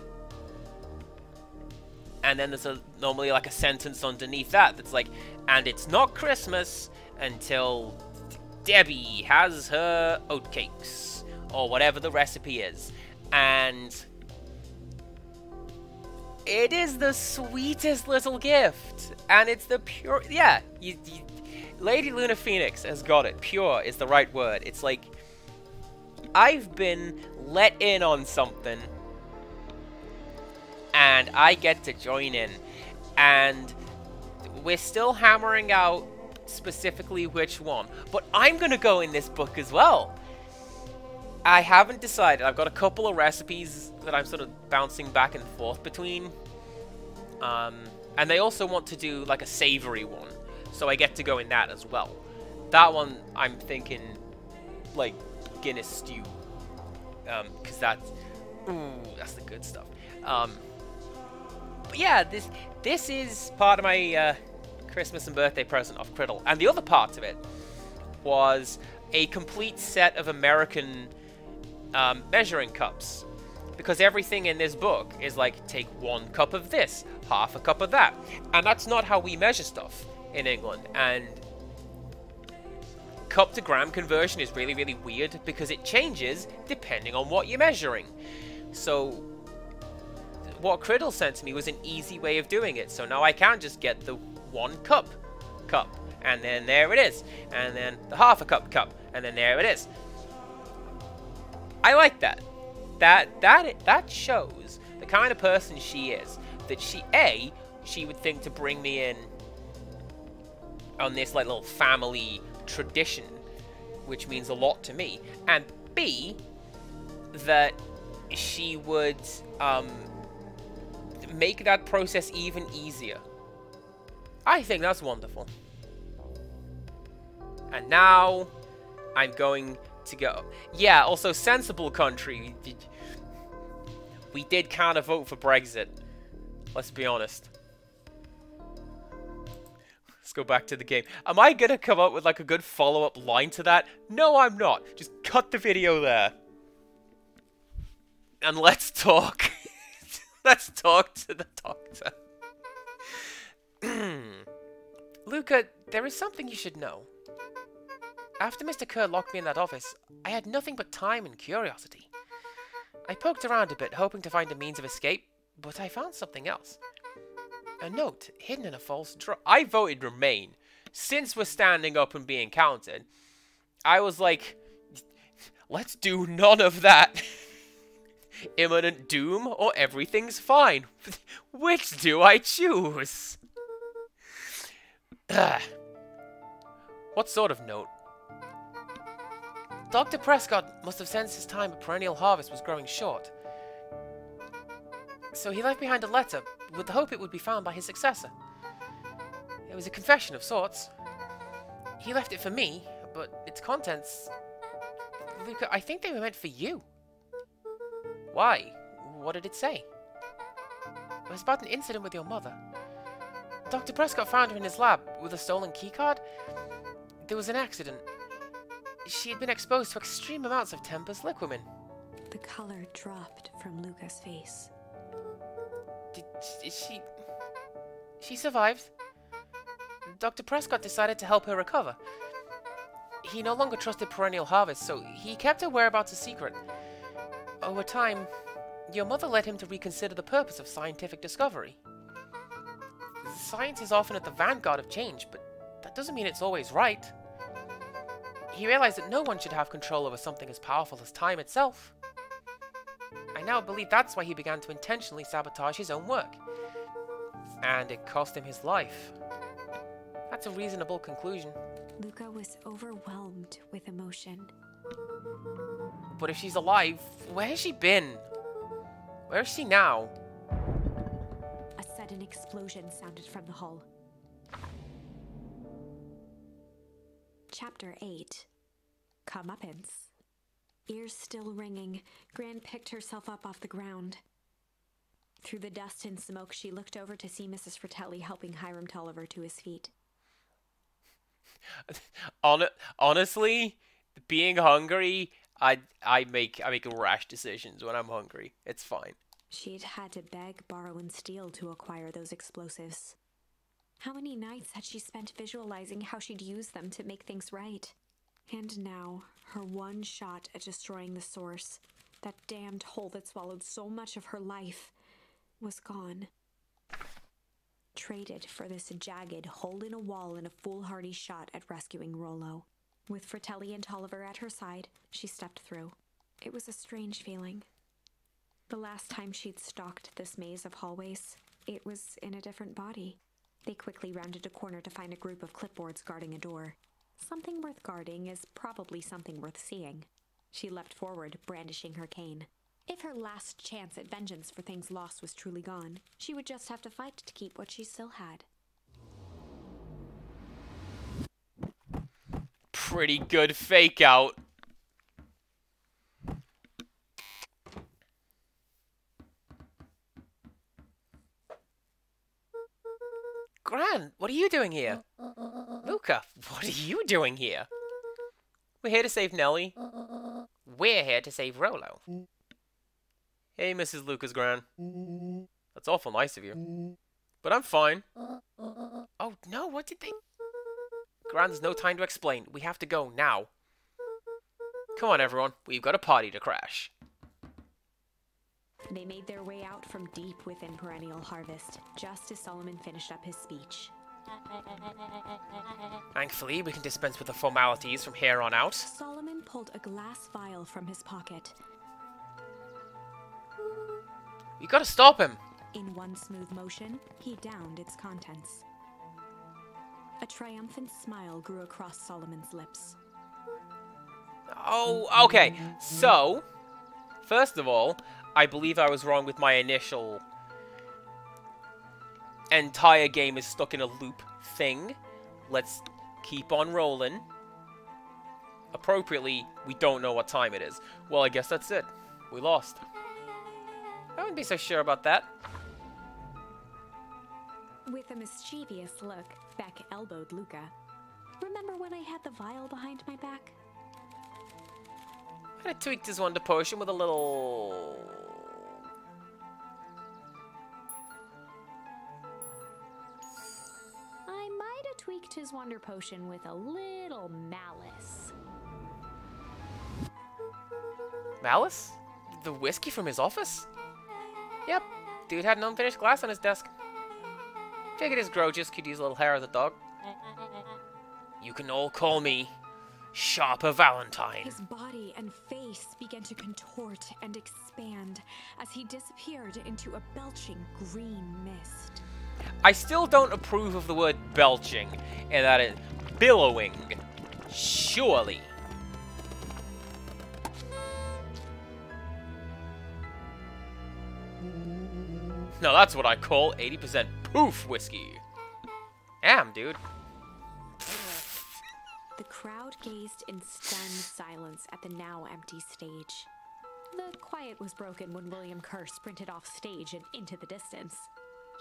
And then there's normally like a sentence underneath that that's like, and it's not Christmas until Debbie has her oatcakes, or whatever the recipe is. And it is the sweetest little gift. And it's the pure... Yeah, Lady Luna Phoenix has got it. Pure is the right word. It's like, I've been let in on something, and I get to join in. And we're still hammering out specifically which one, but I'm gonna go in this book as well. I haven't decided. I've got a couple of recipes that I'm sort of bouncing back and forth between, and they also want to do like a savory one, so I get to go in that as well. That one I'm thinking like Guinness stew, because that's the good stuff. But yeah, this is part of my Christmas and birthday present of Criddle. And the other part of it was a complete set of American measuring cups. Because everything in this book is like, take 1 cup of this, half a cup of that. And that's not how we measure stuff in England. And cup to gram conversion is really, really weird because it changes depending on what you're measuring. So what Criddle sent to me was an easy way of doing it. So now I can just get the 1 cup, and then there it is, and then the half a cup, and then there it is. I like that. That shows the kind of person she is. That she would think to bring me in on this like little family tradition, which means a lot to me, and B, that she would make that process even easier. I think that's wonderful. And now I'm going to go. Yeah, also sensible country. We did kind of vote for Brexit. Let's be honest. Let's go back to the game. Am I going to come up with like a good follow-up line to that? No, I'm not. Just cut the video there. And let's talk. Let's talk to the doctor. Luka, there is something you should know. After Mr. Kerr locked me in that office, I had nothing but time and curiosity. I poked around a bit, hoping to find a means of escape, but I found something else. A note hidden in a false drawer. I voted Remain. Since we're standing up and being counted, I was like, let's do none of that. Imminent doom or everything's fine. Which do I choose? What sort of note? Dr. Prescott must have sensed his time at perennial harvest was growing short. So he left behind a letter with the hope it would be found by his successor. It was a confession of sorts. He left it for me, but its contents... Luka, I think they were meant for you. Why? What did it say? It was about an incident with your mother. Dr. Prescott found her in his lab with a stolen keycard. There was an accident. She had been exposed to extreme amounts of Tempest liquamin. The color dropped from Luka's face. She survived. Dr. Prescott decided to help her recover. He no longer trusted Perennial Harvest, so he kept her whereabouts a secret. Over time, your mother led him to reconsider the purpose of scientific discovery. Science is often at the vanguard of change, but that doesn't mean it's always right. He realized that no one should have control over something as powerful as time itself. I now believe that's why he began to intentionally sabotage his own work. And it cost him his life. That's a reasonable conclusion. Luka was overwhelmed with emotion. But if she's alive, where has she been? Where is she now? A sudden explosion sounded from the hull. Chapter 8. Comeuppance. Ears still ringing, Gran picked herself up off the ground. Through the dust and smoke, she looked over to see Mrs. Fratelli helping Hiram Tolliver to his feet. Honestly, being hungry, I make rash decisions when I'm hungry. It's fine. She'd had to beg, borrow, and steal to acquire those explosives. How many nights had she spent visualizing how she'd use them to make things right? And now, her one shot at destroying the source, that damned hole that swallowed so much of her life, was gone. Traded for this jagged hole in a wall and a foolhardy shot at rescuing Rollo. With Fratelli and Tolliver at her side, she stepped through. It was a strange feeling. The last time she'd stalked this maze of hallways, it was in a different body. They quickly rounded a corner to find a group of clipboards guarding a door. Something worth guarding is probably something worth seeing. She leapt forward, brandishing her cane. If her last chance at vengeance for things lost was truly gone, she would just have to fight to keep what she still had. Pretty good fake out. Gran, what are you doing here? Luka, what are you doing here? We're here to save Nellie. We're here to save Rollo. Hey, Mrs. Lucas, Gran. That's awful nice of you. But I'm fine. Oh, no, what did they... Gran, there's no time to explain. We have to go now. Come on, everyone. We've got a party to crash. They made their way out from deep within Perennial Harvest, just as Solomon finished up his speech. Thankfully, we can dispense with the formalities from here on out. Solomon pulled a glass vial from his pocket. We gotta stop him. In one smooth motion, he downed its contents. A triumphant smile grew across Solomon's lips. Oh, okay. So, first of all, I believe I was wrong with my initial entire game is stuck in a loop thing. Let's keep on rolling. Appropriately, we don't know what time it is. Well, I guess that's it. We lost. I wouldn't be so sure about that. With a mischievous look, Beck elbowed Luka. Remember when I had the vial behind my back? I tweaked his wonder potion with a little... I might have tweaked his wonder potion with a little malice. Malice? The whiskey from his office? Yep, dude had an unfinished glass on his desk. Figured his Grogis could use a little hair as a dog. You can all call me Sharper Valentine. His body and face began to contort and expand as he disappeared into a belching green mist. I still don't approve of the word belching, and that is billowing. Surely. No, that's what I call 80% poof whiskey. Damn, dude. The crowd gazed in stunned silence at the now empty stage. The quiet was broken when William Kerr sprinted off stage and into the distance.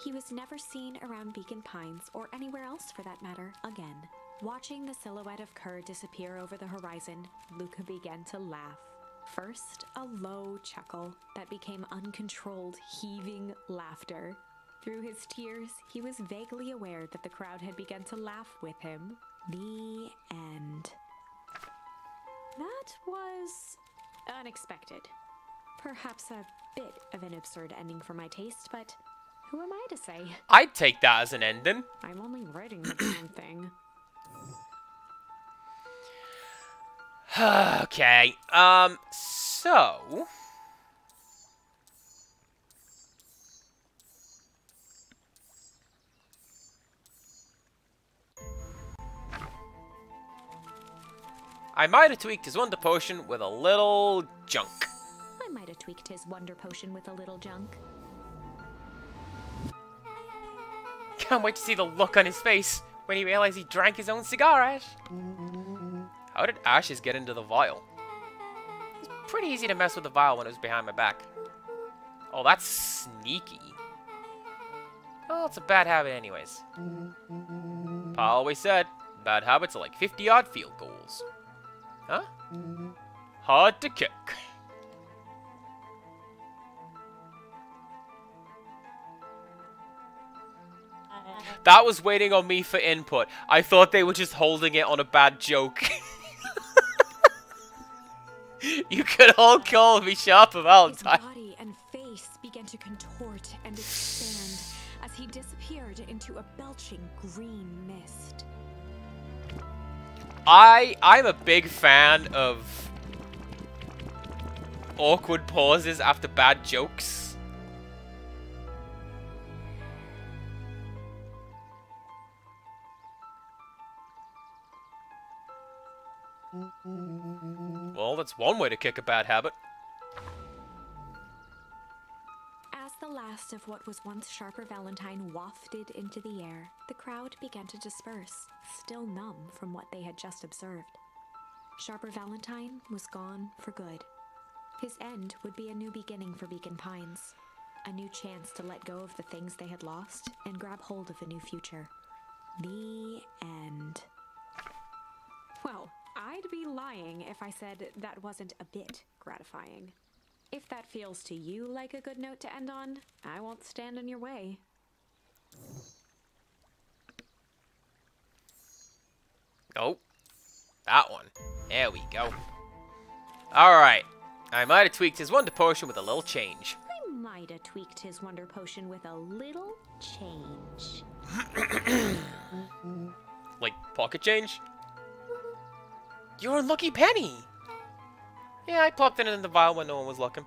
He was never seen around Beacon Pines, or anywhere else for that matter, again. Watching the silhouette of Kerr disappear over the horizon, Luka began to laugh. First, a low chuckle that became uncontrolled, heaving laughter. Through his tears, he was vaguely aware that the crowd had begun to laugh with him. The end. That was unexpected. Perhaps a bit of an absurd ending for my taste, but who am I to say? I'd take that as an ending. I'm only writing the damn thing. Okay, so... I might have tweaked his wonder potion with a little junk. I might have tweaked his wonder potion with a little junk. Can't wait to see the look on his face when he realized he drank his own cigar ash. How did ashes get into the vial? It's pretty easy to mess with the vial when it was behind my back. Oh, that's sneaky. Well, it's a bad habit anyways. Pa always said, bad habits are like 50-odd field goals. Huh? Hard to kick. That was waiting on me for input. I thought they were just holding it on a bad joke. You could all call me Sharper Valentine. His body and face began to contort and expand as he disappeared into a belching green mist. I'm a big fan of awkward pauses after bad jokes. Well, that's one way to kick a bad habit. As the last of what was once Sharper Valentine wafted into the air, the crowd began to disperse, still numb from what they had just observed. Sharper Valentine was gone for good. His end would be a new beginning for Beacon Pines, a new chance to let go of the things they had lost and grab hold of a new future. The end. Well, I'd be lying if I said that wasn't a bit gratifying. If that feels to you like a good note to end on, I won't stand in your way. Nope. That one. There we go. Alright. I might have tweaked his wonder potion with a little change. I might have tweaked his wonder potion with a little change. Like pocket change? You're a lucky penny! Yeah, I popped it in the vial when no one was looking.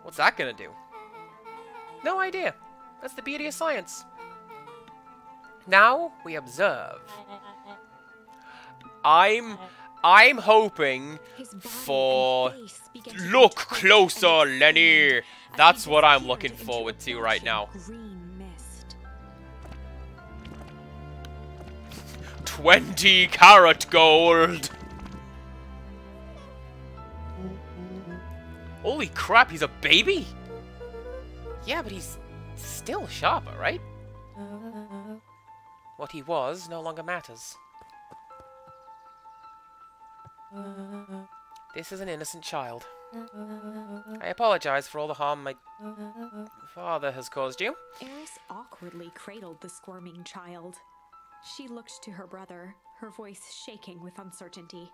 What's that gonna do? No idea. That's the beauty of science. Now we observe. I'm hoping for... Look closer, Lenny! That's what I'm looking forward to right now. 20 karat gold! Holy crap, he's a baby? Yeah, but he's still Sharper, right? What he was no longer matters. This is an innocent child. I apologize for all the harm my father has caused you. Eris awkwardly cradled the squirming child. She looked to her brother, her voice shaking with uncertainty.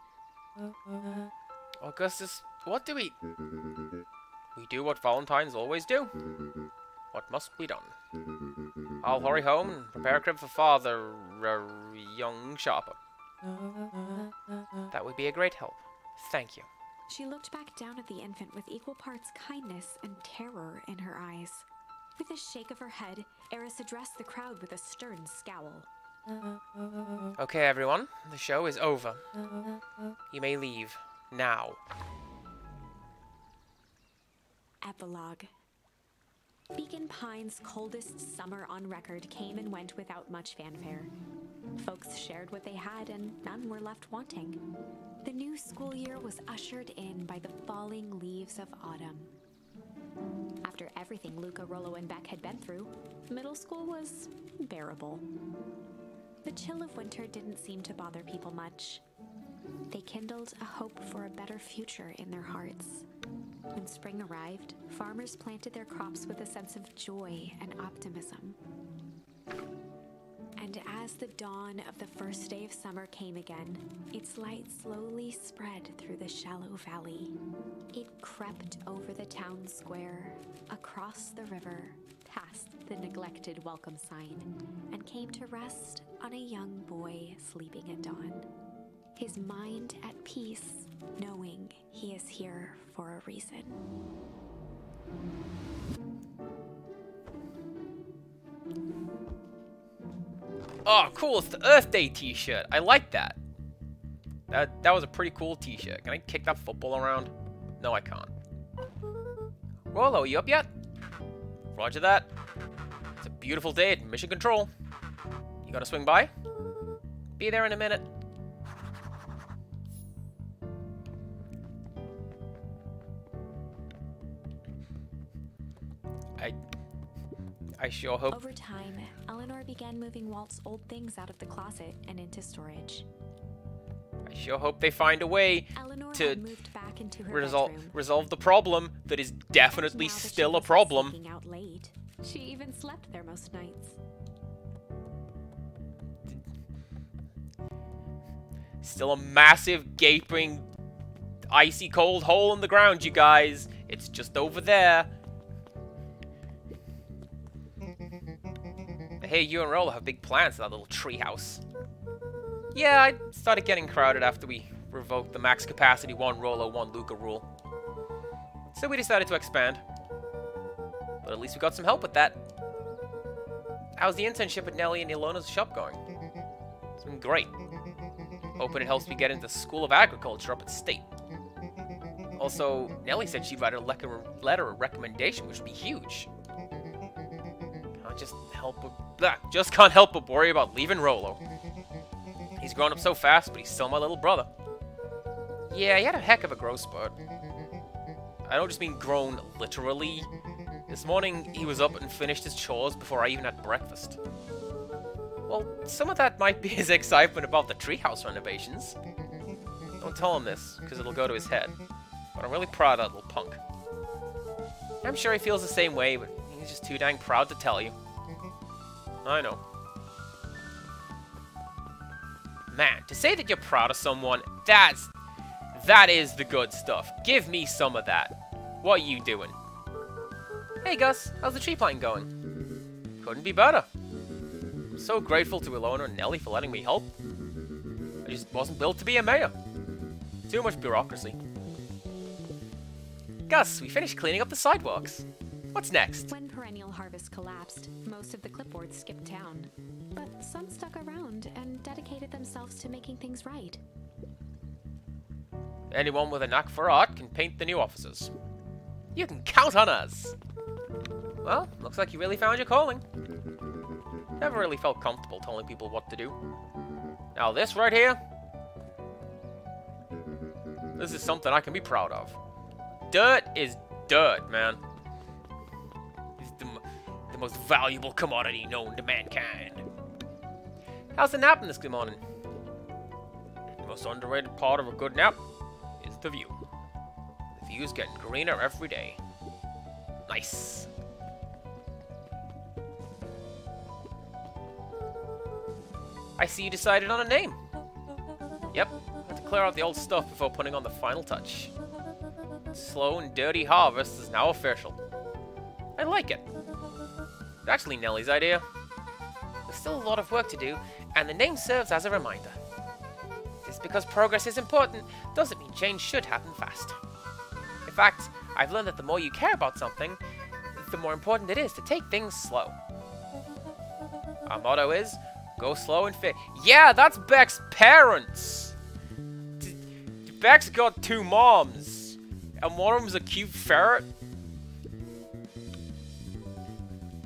Augustus, what do we... We do what Valentines always do. What must be done? I'll hurry home and prepare a crib for father, young Sharper. That would be a great help. Thank you. She looked back down at the infant with equal parts kindness and terror in her eyes. With a shake of her head, Eris addressed the crowd with a stern scowl. Okay, everyone. The show is over. You may leave. Now. Epilogue. Beacon Pines' coldest summer on record came and went without much fanfare. Folks shared what they had and none were left wanting. The new school year was ushered in by the falling leaves of autumn. After everything Luka, Rollo, and Beck had been through, middle school was bearable. The chill of winter didn't seem to bother people much. They kindled a hope for a better future in their hearts. When spring arrived, farmers planted their crops with a sense of joy and optimism. And as the dawn of the first day of summer came again, its light slowly spread through the shallow valley. It crept over the town square, across the river, past the neglected welcome sign, and came to rest on a young boy sleeping at dawn. His mind at peace, knowing he is here for a reason. Oh, cool, it's the Earth Day t-shirt. I like that. That was a pretty cool t-shirt. Can I kick that football around? No, I can't. Rollo, you up yet? Roger that. It's a beautiful day at Mission Control. You gotta swing by? Be there in a minute. I sure hope... Over time, Eleanor began moving Walt's old things out of the closet and into storage. I sure hope they find a way Eleanor to had moved back into her resolve the problem that is definitely Now that still she a problem. wasn't sneaking out late, she even slept there most nights. Still a massive, gaping, icy cold hole in the ground, you guys. It's just over there. Hey, you and Rollo have big plans for that little treehouse. Yeah, I started getting crowded after we revoked the max capacity 1 Rollo, 1 Luka rule. So we decided to expand. But at least we got some help with that. How's the internship at Nellie and Ilona's shop going? It's been great. Hoping it helps me get into the School of Agriculture up at State. Also, Nellie said she'd write a letter of recommendation, which would be huge. Just can't help but worry about leaving Rollo. He's grown up so fast, but he's still my little brother. Yeah, he had a heck of a growth spurt. I don't just mean grown literally. This morning, he was up and finished his chores before I even had breakfast. Well, some of that might be his excitement about the treehouse renovations. Don't tell him this, because it'll go to his head. But I'm really proud of that little punk. I'm sure he feels the same way, but he's just too dang proud to tell you. I know. Man, to say that you're proud of someone, that is the good stuff. Give me some of that. What are you doing? Hey Gus, how's the tree planting going? Couldn't be better. I'm so grateful to Ilona and Nellie for letting me help. I just wasn't built to be a mayor. Too much bureaucracy. Gus, we finished cleaning up the sidewalks. What's next? When perennial harvest collapsed, most of the clipboards skipped town. But some stuck around and dedicated themselves to making things right. Anyone with a knack for art can paint the new offices. You can count on us! Well, looks like you really found your calling. Never really felt comfortable telling people what to do. Now this right here, this is something I can be proud of. Dirt is dirt, man. It's the most valuable commodity known to mankind. How's the napping this good morning? The most underrated part of a good nap is the view. The view's getting greener every day. Nice. I see you decided on a name. Yep, had to clear out the old stuff before putting on the final touch. Slow and Dirty Harvest is now official. I like it. It's actually Nellie's idea. There's still a lot of work to do, and the name serves as a reminder. Just because progress is important doesn't mean change should happen fast. In fact, I've learned that the more you care about something, the more important it is to take things slow. Our motto is, go slow and fit. Yeah, that's Beck's parents! Beck's got 2 moms, and one of them's a cute ferret.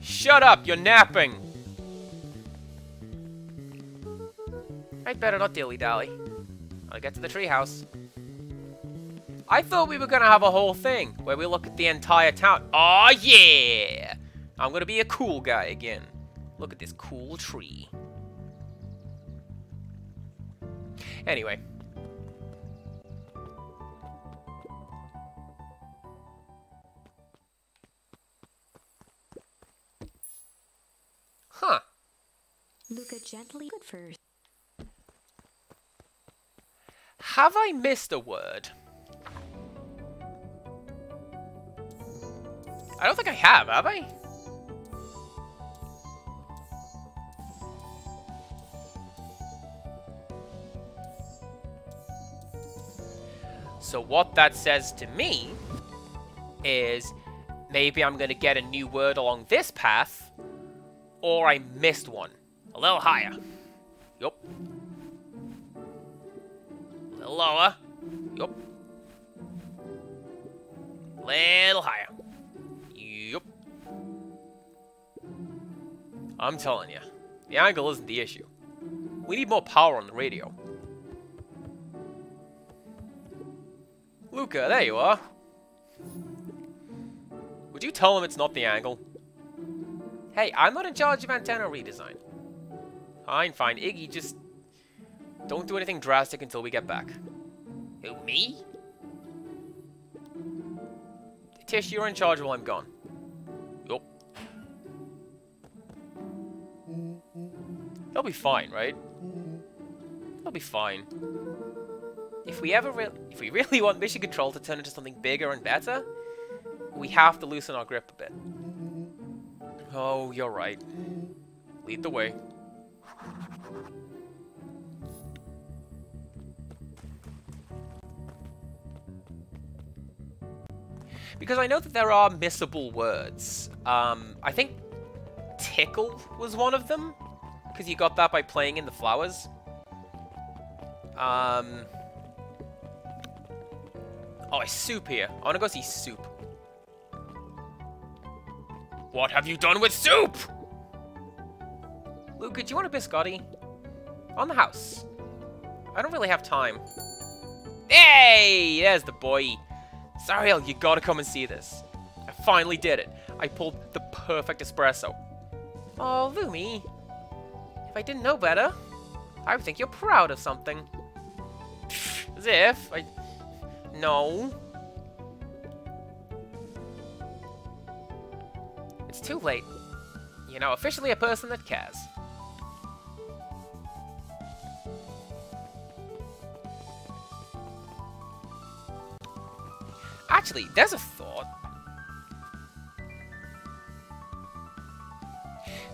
Shut up, you're napping! I'd better not dilly-dally. I'll get to the treehouse. I thought we were gonna have a whole thing where we look at the entire town. Oh yeah! I'm gonna be a cool guy again. Look at this cool tree. Anyway. Huh. Luka gently good first. Have I missed a word? I don't think I have I? So what that says to me is maybe I'm going to get a new word along this path, or I missed one. A little higher. Yup. A little lower. Yup. Little higher. Yup. I'm telling you, the angle isn't the issue. We need more power on the radio. Luka, there you are. Would you tell him it's not the angle? Hey, I'm not in charge of antenna redesign. Fine, fine. Iggy, just don't do anything drastic until we get back. Who, me? Tish, you're in charge while I'm gone. Yup. They'll be fine, right? They'll be fine. If we really want Mission Control to turn into something bigger and better, we have to loosen our grip a bit. Oh, you're right. Lead the way. Because I know that there are missable words. I think tickle was one of them, because you got that by playing in the flowers. Oh, it's Soup here. I want to go see Soup. What have you done with Soup? Luka, do you want a biscotti? On the house. I don't really have time. Hey! There's the boy. Zariel, you gotta come and see this. I finally did it. I pulled the perfect espresso. Oh, Lumi. If I didn't know better, I would think you're proud of something. As if I... No. It's too late. You're now officially a person that cares. Actually, there's a thought.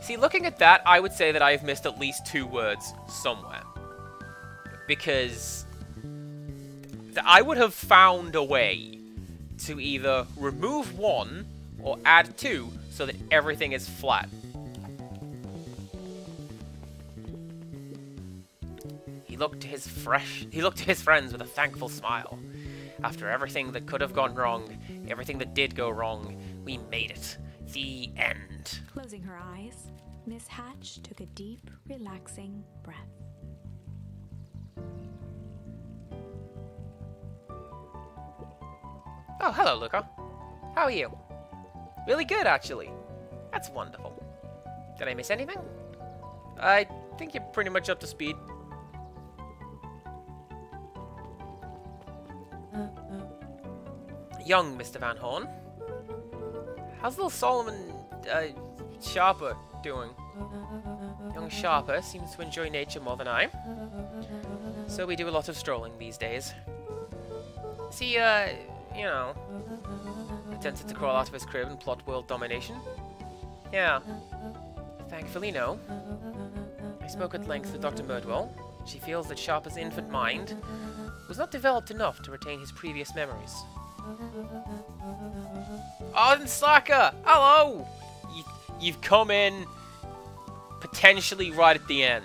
See, looking at that, I would say that I've missed at least 2 words somewhere. Because I would have found a way to either remove 1 or add 2 so that everything is flat. He looked to his friends with a thankful smile. After everything that could have gone wrong, everything that did go wrong, we made it. The end. Closing her eyes, Miss Hatch took a deep, relaxing breath. Oh, hello, Luka. How are you? Really good, actually. That's wonderful. Did I miss anything? I think you're pretty much up to speed. Young Mr. Van Horn. How's little Solomon Sharper doing? Young Sharper seems to enjoy nature more than I. So we do a lot of strolling these days. Is he, you know, attempted to crawl out of his crib and plot world domination? Yeah. Thankfully, no. I spoke at length with Dr. Murdwell. She feels that Sharper's infant mind was not developed enough to retain his previous memories. Arden Slacker! Hello! You've come in potentially right at the end.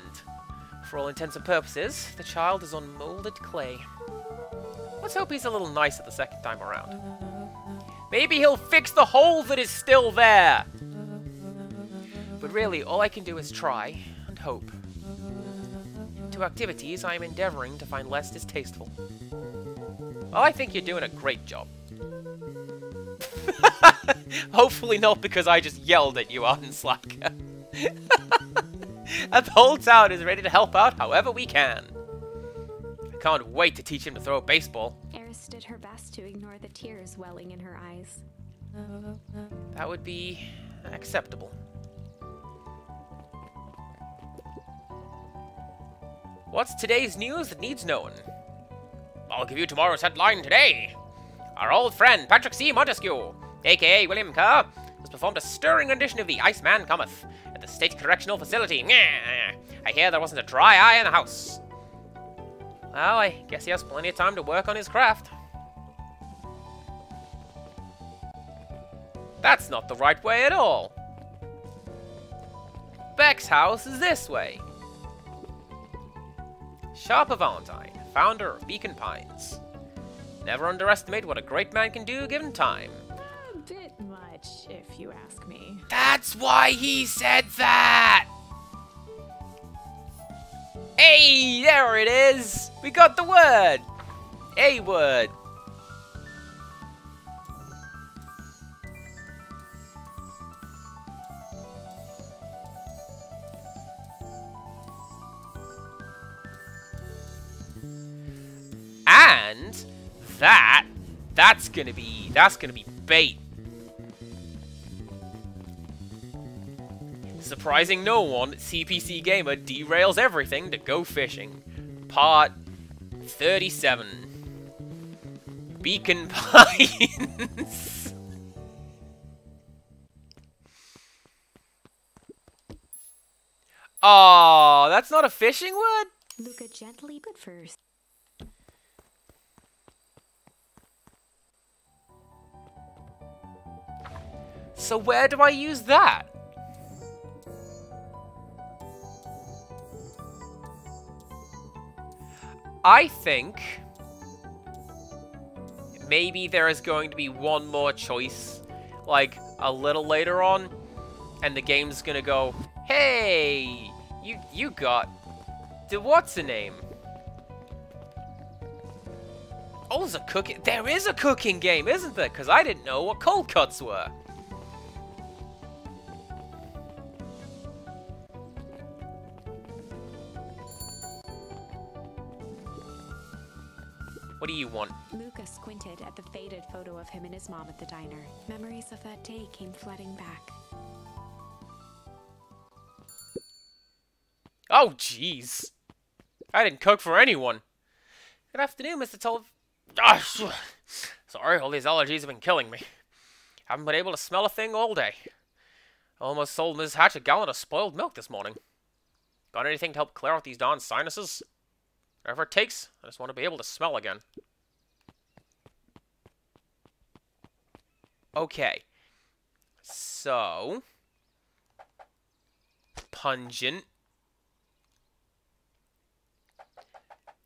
For all intents and purposes, the child is on molded clay. Let's hope he's a little nicer the second time around. Maybe he'll fix the hole that is still there! But really, all I can do is try and hope. to activities I am endeavoring to find less distasteful. Well, I think you're doing a great job. Hopefully not because I just yelled at you out in Slacker. And the whole town is ready to help out however we can. I can't wait to teach him to throw a baseball. Eris did her best to ignore the tears welling in her eyes. That would be acceptable. What's today's news that needs knowing? I'll give you tomorrow's headline today. Our old friend Patrick C. Montesquieu, aka William Kerr, has performed a stirring rendition of The Iceman Cometh at the State Correctional Facility. I hear there wasn't a dry eye in the house. Well, I guess he has plenty of time to work on his craft. That's not the right way at all. Beck's house is this way. Sharper Valentine, founder of Beacon Pines. Never underestimate what a great man can do given time. A bit much, if you ask me. That's why he said that! Hey, there it is! We got the word! A word. And that's gonna be bait. Surprising no one, CPC Gamer derails everything to go fishing. Part 37. Beacon Pines. Oh, that's not a fishing word? Luka gently but first. So where do I use that? I think maybe there is going to be one more choice, like a little later on, and the game's gonna go, hey, you got the what's the name? Oh, there's a cooking. There is a cooking game, isn't there? Because I didn't know what cold cuts were. What do you want? Luka squinted at the faded photo of him and his mom at the diner. Memories of that day came flooding back. Oh, jeez. I didn't cook for anyone. Good afternoon, Mr. Sorry, all these allergies have been killing me. Haven't been able to smell a thing all day. Almost sold Ms. Hatch a gallon of spoiled milk this morning. Got anything to help clear out these darn sinuses? Whatever it takes, I just want to be able to smell again. Okay. So. Pungent.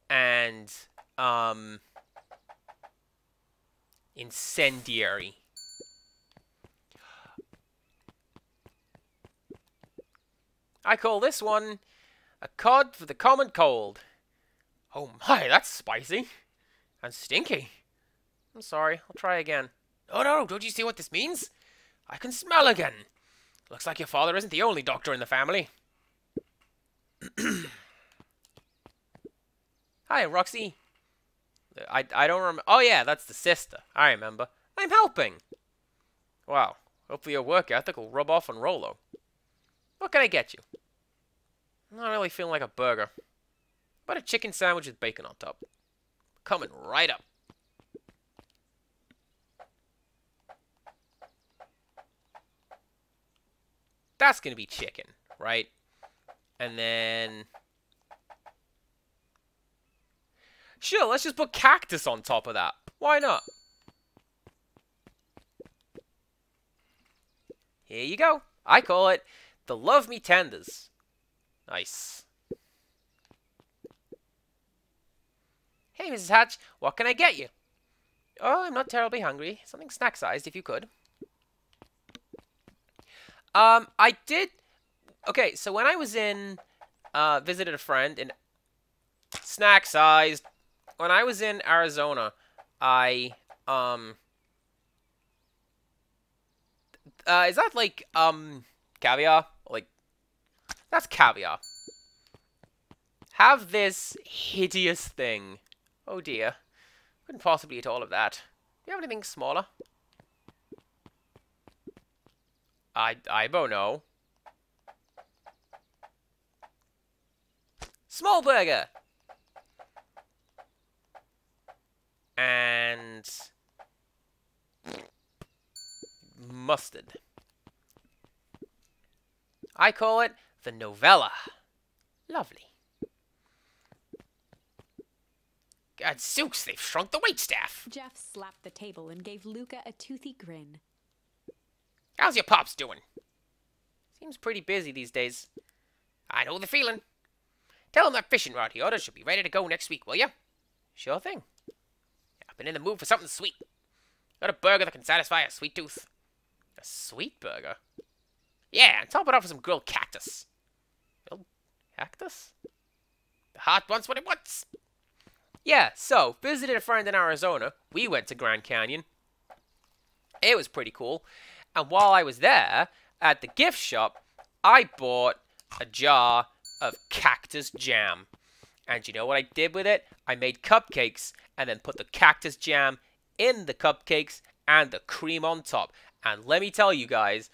And, incendiary. I call this one a cod for the common cold. Oh my, that's spicy. And stinky. I'm sorry, I'll try again. Oh no, don't you see what this means? I can smell again. Looks like your father isn't the only doctor in the family. Hi, Roxy. I don't remember. Oh yeah, that's the sister. I remember. I'm helping. Wow, hopefully your work ethic will rub off on Rolo. What can I get you? I'm not really feeling like a burger. But a chicken sandwich with bacon on top. Coming right up. That's gonna be chicken, right? And then... Sure, let's just put cactus on top of that. Why not? Here you go. I call it the Love Me Tenders. Nice. Hey, Mrs. Hatch, what can I get you? Oh, I'm not terribly hungry. Something snack-sized, if you could. I did... Okay, so when I was in... visited a friend in Snack sized. When I was in Arizona, I, is that like, caviar? Like, that's caviar. Have this hideous thing. Oh dear. Couldn't possibly eat all of that. Do you have anything smaller? I don't know. Small burger! And mustard. I call it the novella. Lovely. God, Zooks, they've shrunk the waitstaff. Jeff slapped the table and gave Luka a toothy grin. How's your pops doing? Seems pretty busy these days. I know the feeling. Tell him that fishing rod he ordered should be ready to go next week, will you? Sure thing. I've been in the mood for something sweet. Got a burger that can satisfy a sweet tooth. A sweet burger? Yeah, and top it off with some grilled cactus. Grilled cactus? The heart wants what it wants. Yeah, so, visited a friend in Arizona. We went to Grand Canyon. It was pretty cool. And while I was there, at the gift shop, I bought a jar of cactus jam. And you know what I did with it? I made cupcakes and then put the cactus jam in the cupcakes and the cream on top. And let me tell you guys,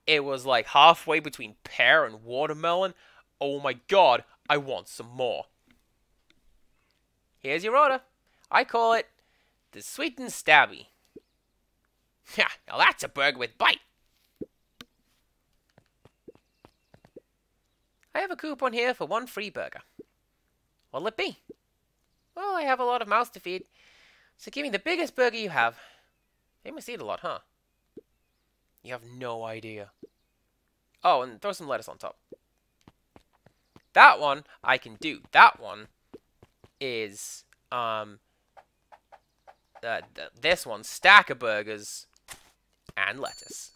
it was like halfway between pear and watermelon. Oh my god, I want some more. Here's your order. I call it the Sweet and Stabby. Yeah, now that's a burger with bite. I have a coupon here for one free burger. What'll it be? Well, I have a lot of mouths to feed, so give me the biggest burger you have. They must eat a lot, huh? You have no idea. Oh, and throw some lettuce on top. That one I can do. That one is, this one, stack of burgers and lettuce.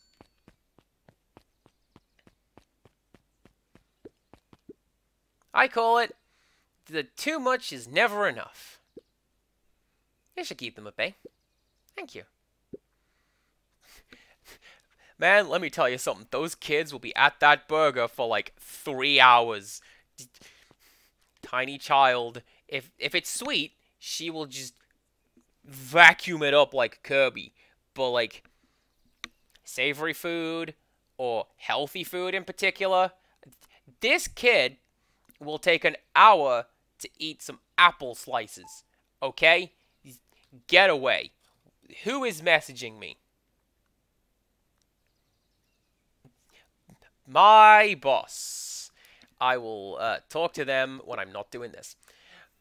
I call it the too much is never enough. You should keep them at bay. Thank you. Man, let me tell you something. Those kids will be at that burger for like 3 hours. Tiny child. If it's sweet, she will just vacuum it up like Kirby. But like savory food or healthy food in particular, this kid will take an hour to eat some apple slices. Okay? Get away. Who is messaging me? My boss. I will talk to them when I'm not doing this.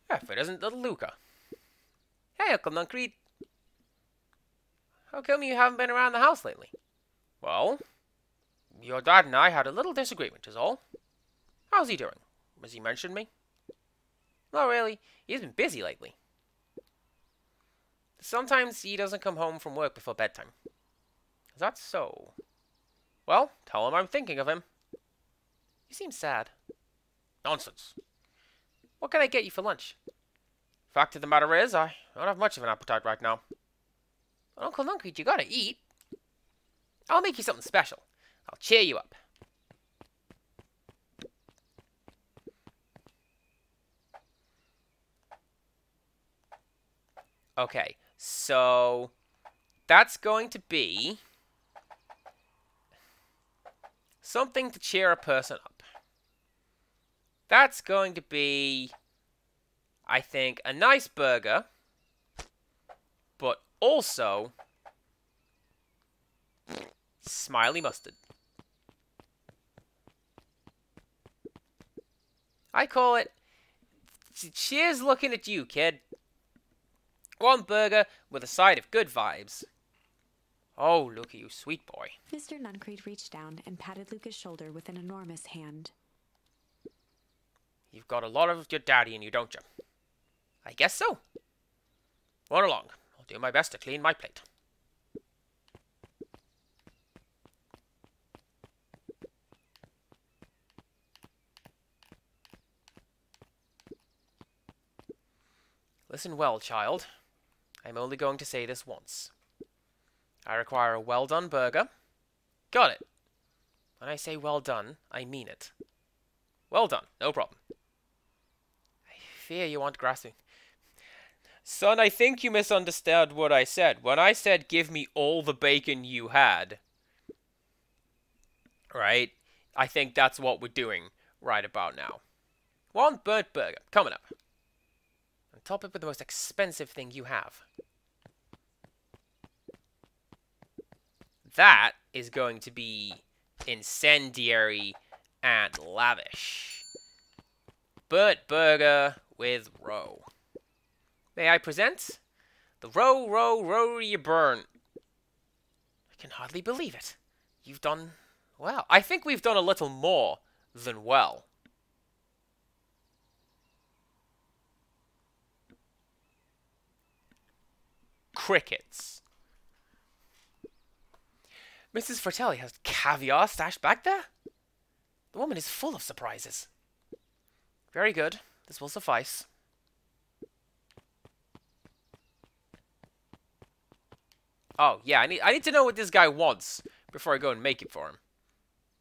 If it isn't little Luka. Hey, Uncle Nuncreed. How come you haven't been around the house lately? Well, your dad and I had a little disagreement is all. How's he doing? Has he mentioned me? Not really. He's been busy lately. Sometimes he doesn't come home from work before bedtime. Is that so? Well, tell him I'm thinking of him. You seem sad. Nonsense. What can I get you for lunch? Fact of the matter is, I don't have much of an appetite right now. But Uncle Nuncreed, you gotta eat. I'll make you something special. I'll cheer you up. Okay, so that's going to be something to cheer a person up. That's going to be, I think, a nice burger, but also smiley mustard. I call it, cheers looking at you, kid. One burger with a side of good vibes. Oh, look at you, sweet boy. Mr. Nuncreed reached down and patted Luka's shoulder with an enormous hand. You've got a lot of your daddy in you, don't you? I guess so. Run along. I'll do my best to clean my plate. Listen well, child. I'm only going to say this once. I require a well-done burger. Got it. When I say well done, I mean it. Well done, no problem. I fear you aren't grasping. Son, I think you misunderstood what I said. When I said give me all the bacon you had, right? I think that's what we're doing right about now. One burnt burger, coming up. And top it with the most expensive thing you have. That is going to be incendiary and lavish. Burnt burger with roe. May I present? The roe you burn. I can hardly believe it. You've done well. I think we've done a little more than well. Crickets. Mrs. Fratelli has caviar stashed back there? The woman is full of surprises. Very good. This will suffice. Oh, yeah, I need to know what this guy wants before I go and make it for him.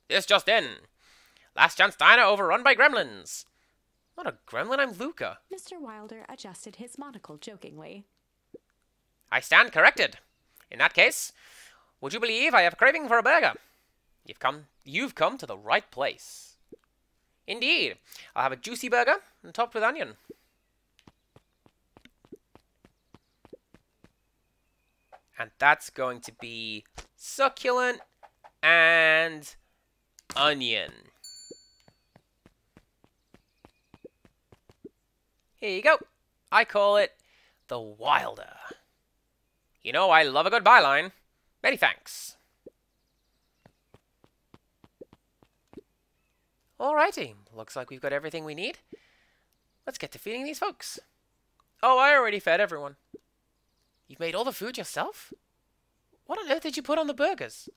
This just in. Last chance diner overrun by gremlins. Not a gremlin, I'm Luka. Mr. Wilder adjusted his monocle jokingly. I stand corrected. In that case, would you believe I have a craving for a burger? You've come to the right place. Indeed. I'll have a juicy burger and topped with onion. And that's going to be succulent and onion. Here you go. I call it the Wilder. You know I love a good byline. Many thanks. Alrighty, looks like we've got everything we need. Let's get to feeding these folks. Oh, I already fed everyone. You've made all the food yourself? What on earth did you put on the burgers?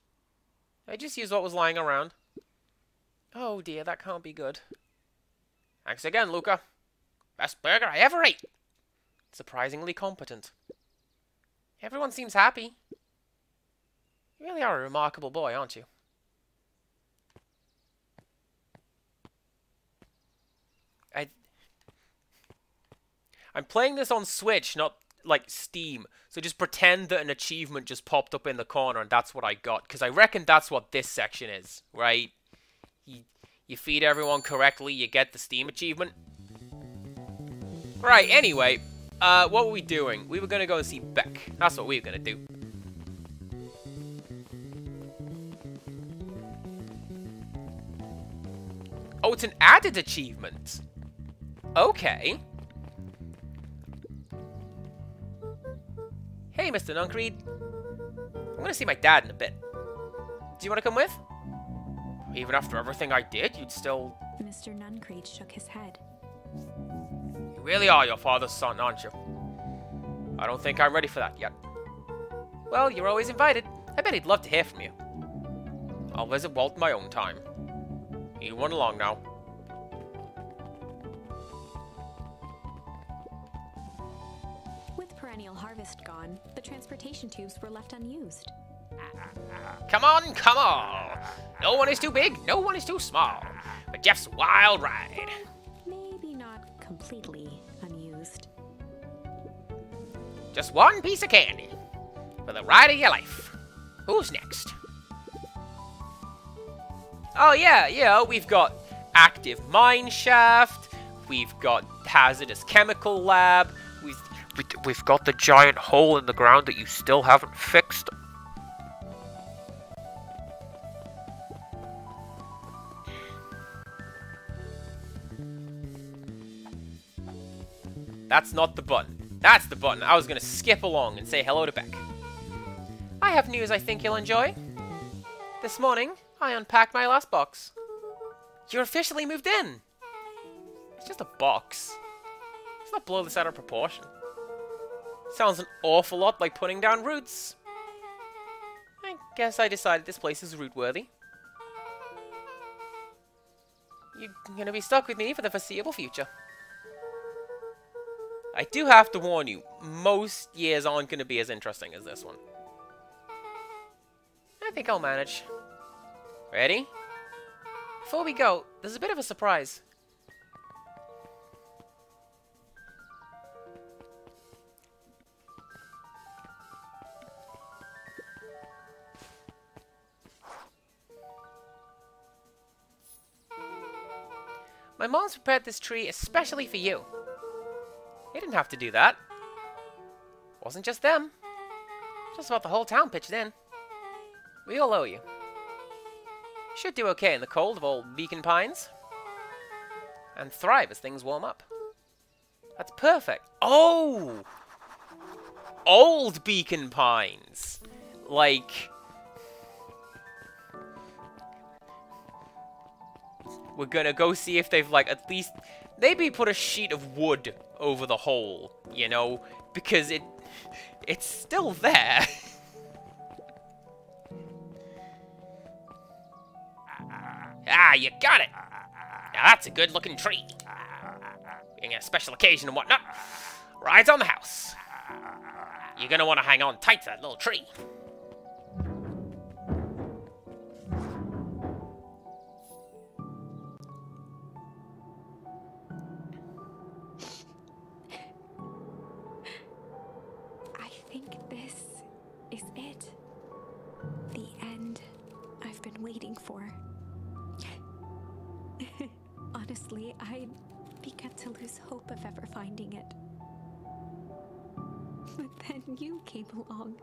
I just used what was lying around. Oh dear, that can't be good. Thanks again, Luka. Best burger I ever ate. Surprisingly competent. Everyone seems happy. You really are a remarkable boy, aren't you? I'm playing this on Switch, not like Steam. So just pretend that an achievement just popped up in the corner and that's what I got. Because I reckon that's what this section is, right? You feed everyone correctly, you get the Steam achievement. Right, anyway. What were we doing? We were going to go and see Beck. That's what we were going to do. Oh, it's an added achievement. Okay. Hey, Mr. Nuncreed. I'm going to see my dad in a bit. Do you want to come with? Even after everything I did, you'd still... Mr. Nuncreed shook his head. You really are your father's son, aren't you? I don't think I'm ready for that yet. Well, you're always invited. I bet he'd love to hear from you. I'll visit Walt in my own time. You run along now. With perennial harvest gone, the transportation tubes were left unused. Come on, come on! No one is too big, no one is too small. But Jeff's wild ride. Maybe not completely unused. Just one piece of candy. For the ride of your life. Who's next? Oh yeah, we've got active mine shaft. We've got hazardous chemical lab. We've got the giant hole in the ground that you still haven't fixed. That's not the button. That's the button. I was going to skip along and say hello to Beck. I have news I think you'll enjoy. This morning, I unpacked my last box. You're officially moved in. It's just a box. Let's not blow this out of proportion. Sounds an awful lot like putting down roots. I guess I decided this place is root-worthy. You're gonna be stuck with me for the foreseeable future. I do have to warn you, most years aren't going to be as interesting as this one. I think I'll manage. Ready? Before we go, there's a bit of a surprise. My mom's prepared this tree especially for you. You didn't have to do that. Wasn't just them. Just about the whole town pitched in. We all owe you. You should do okay in the cold of old Beacon Pines. And thrive as things warm up. That's perfect. Oh! Old Beacon Pines! Like... we're gonna go see if they've, like, at least... maybe put a sheet of wood over the hole, you know? Because it's still there. Ah, you got it! Now that's a good-looking tree. Being a special occasion and whatnot, rides on the house. You're gonna want to hang on tight to that little tree. I think this is it. The end I've been waiting for. Honestly, I began to lose hope of ever finding it. But then you came along.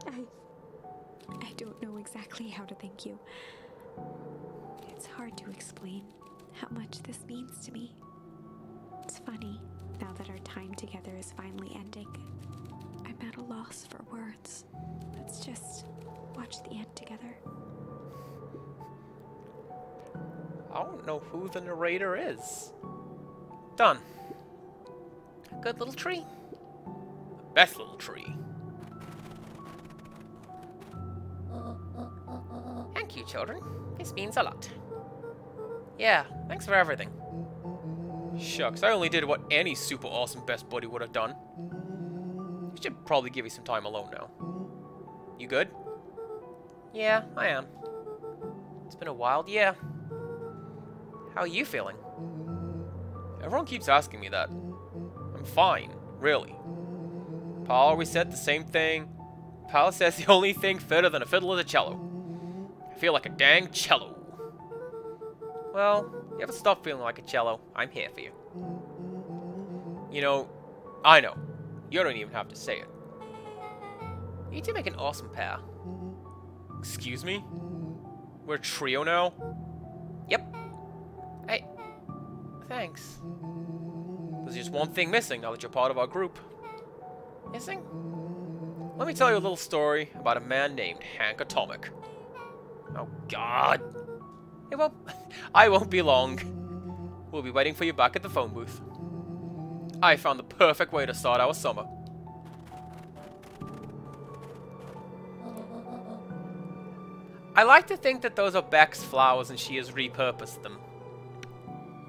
I don't know exactly how to thank you. It's hard to explain how much this means to me. It's funny, now that our time together is finally ending, I'm at a loss for words. Let's just watch the end together. I don't know who the narrator is. Done. Good little tree. Best little tree. Thank you, children. This means a lot. Yeah, thanks for everything. Shucks, I only did what any super awesome best buddy would have done. I should probably give you some time alone now. You good? Yeah, I am. It's been a wild year. How are you feeling? Everyone keeps asking me that. I'm fine, really. Pa always said the same thing. Pa says the only thing fitter than a fiddle is a cello. I feel like a dang cello. Well, you ever stop feeling like a cello, I'm here for you. You know, I know. You don't even have to say it. You two make an awesome pair. Excuse me? We're a trio now? Yep. Hey, thanks. There's just one thing missing now that you're part of our group. Missing? Let me tell you a little story about a man named Hank Atomic. Oh, God. I won't be long. We'll be waiting for you back at the phone booth. I found the perfect way to start our summer. I like to think that those are Beck's flowers and she has repurposed them.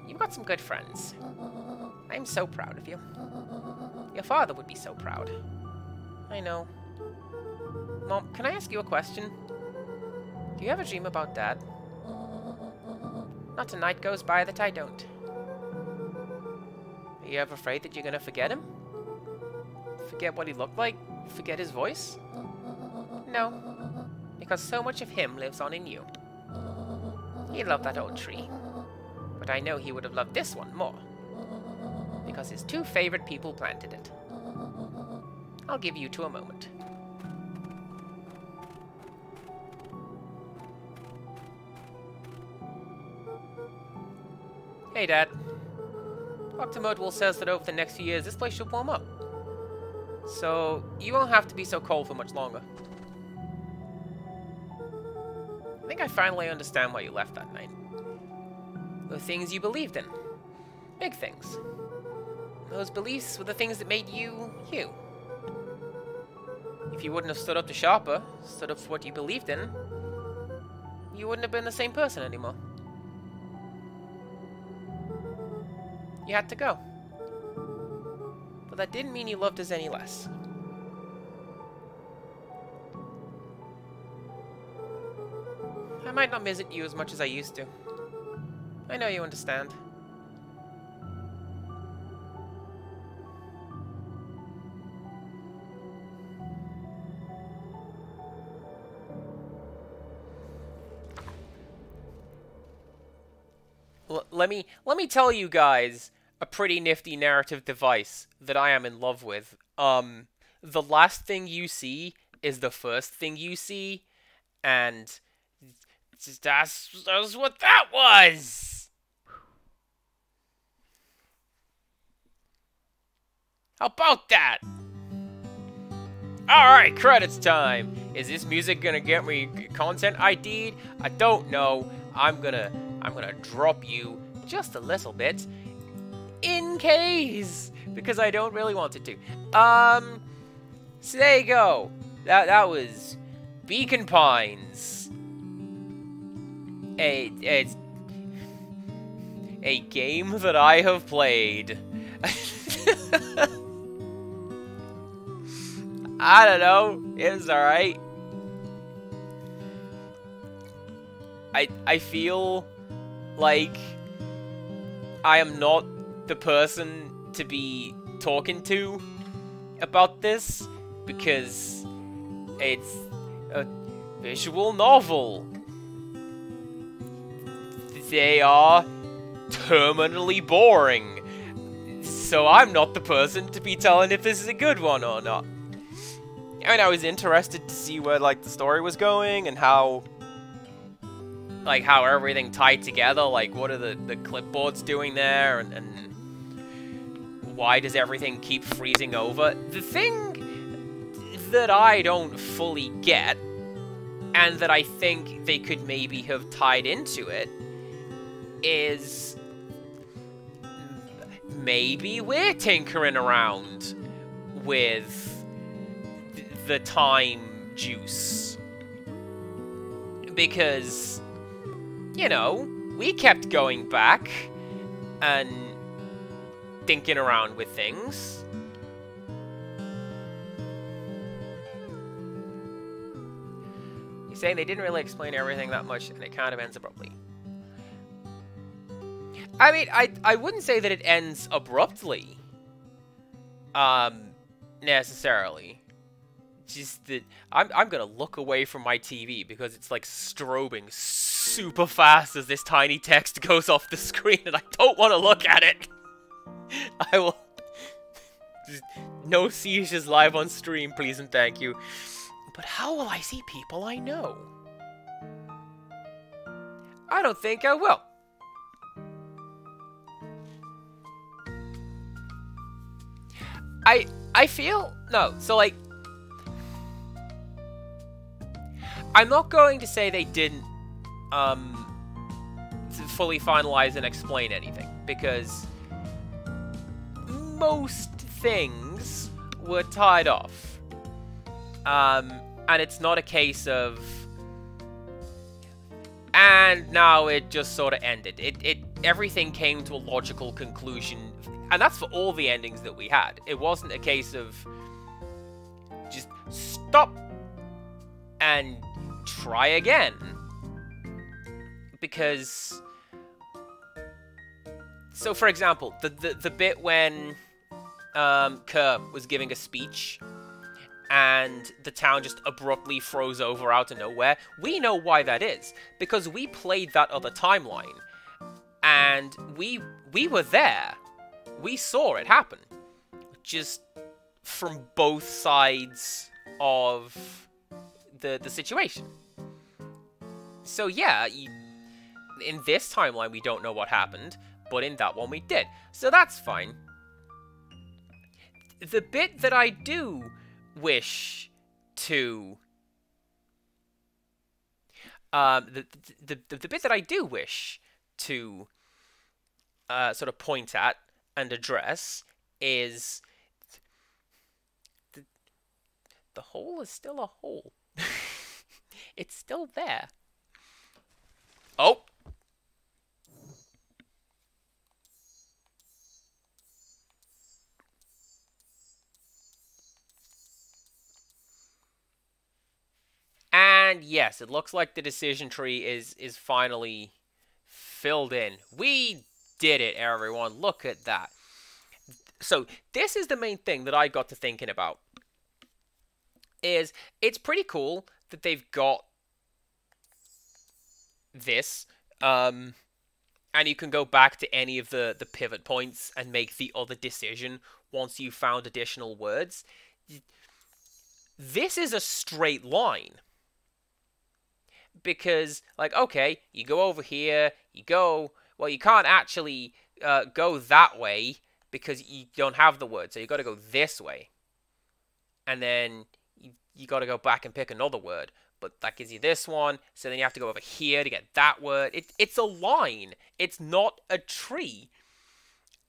You've got some good friends. I'm so proud of you. Your father would be so proud. I know. Mom, can I ask you a question? Do you ever dream about Dad? Not a night goes by that I don't. Are you ever afraid that you're gonna forget him? Forget what he looked like? Forget his voice? No. Because so much of him lives on in you. He loved that old tree. But I know he would have loved this one more. Because his two favorite people planted it. I'll give you two a moment. Hey, Dad. Dr. Mudwell says that over the next few years, this place should warm up. So, you won't have to be so cold for much longer. I think I finally understand why you left that night. The things you believed in. Big things. Those beliefs were the things that made you, you. If you wouldn't have stood up to Sharper, stood up for what you believed in, you wouldn't have been the same person anymore. You had to go. that didn't mean you loved us any less. I might not visit you as much as I used to. I know you understand. Let me tell you guys a pretty nifty narrative device that I am in love with. The last thing you see is the first thing you see, and that's what that was! How about that? Alright, credits time! Is this music gonna get me content ID'd? I don't know. I'm gonna drop you just a little bit in case, because I don't really want it to. So there you go. That was Beacon Pines. A game that I have played. I don't know. It was alright. I feel like I am not the person to be talking to about this, because it's a visual novel. They are terminally boring. So I'm not the person to be telling if this is a good one or not. I mean, I was interested to see where, like, the story was going and how everything tied together. Like, what are the clipboards doing there, and why does everything keep freezing over? The thing that I don't fully get, and that I think they could maybe have tied into it, is maybe we're tinkering around with the time juice. Because, you know, we kept going back and thinking around with things. You're saying they didn't really explain everything that much, and it kind of ends abruptly. I mean, I wouldn't say that it ends abruptly, necessarily. Just that I'm gonna look away from my TV because it's like strobing super fast as this tiny text goes off the screen, and I don't want to look at it. I will. Just no seizures live on stream, please and thank you. But how will I see people I know? I don't think I will. I feel, no, so like, I'm not going to say they didn't, fully finalize and explain anything, because most things were tied off, and it's not a case of, and now it just sort of ended. Everything came to a logical conclusion. And that's for all the endings that we had. It wasn't a case of just stop and try again. Because, so for example, the bit when Kerr was giving a speech and the town just abruptly froze over out of nowhere, we know why that is. Because we played that other timeline. And we were there. We saw it happen, just from both sides of the situation. So yeah, in this timeline we don't know what happened, but in that one we did. So that's fine. The bit that I do wish to... the bit that I do wish to sort of point at and address is the hole is still a hole. It's still there. Oh! yes, it looks like the decision tree is finally filled in. We did it, everyone. Look at that. So this is the main thing that I got to thinking about. Is it's pretty cool that they've got this, and you can go back to any of the pivot points and make the other decision once you've found additional words. This is a straight line. Because, like, okay, you go over here, you go... Well, you can't actually go that way because you don't have the word, so you got to go this way. And then you got to go back and pick another word. But that gives you this one, so then you have to go over here to get that word. It's a line. It's not a tree.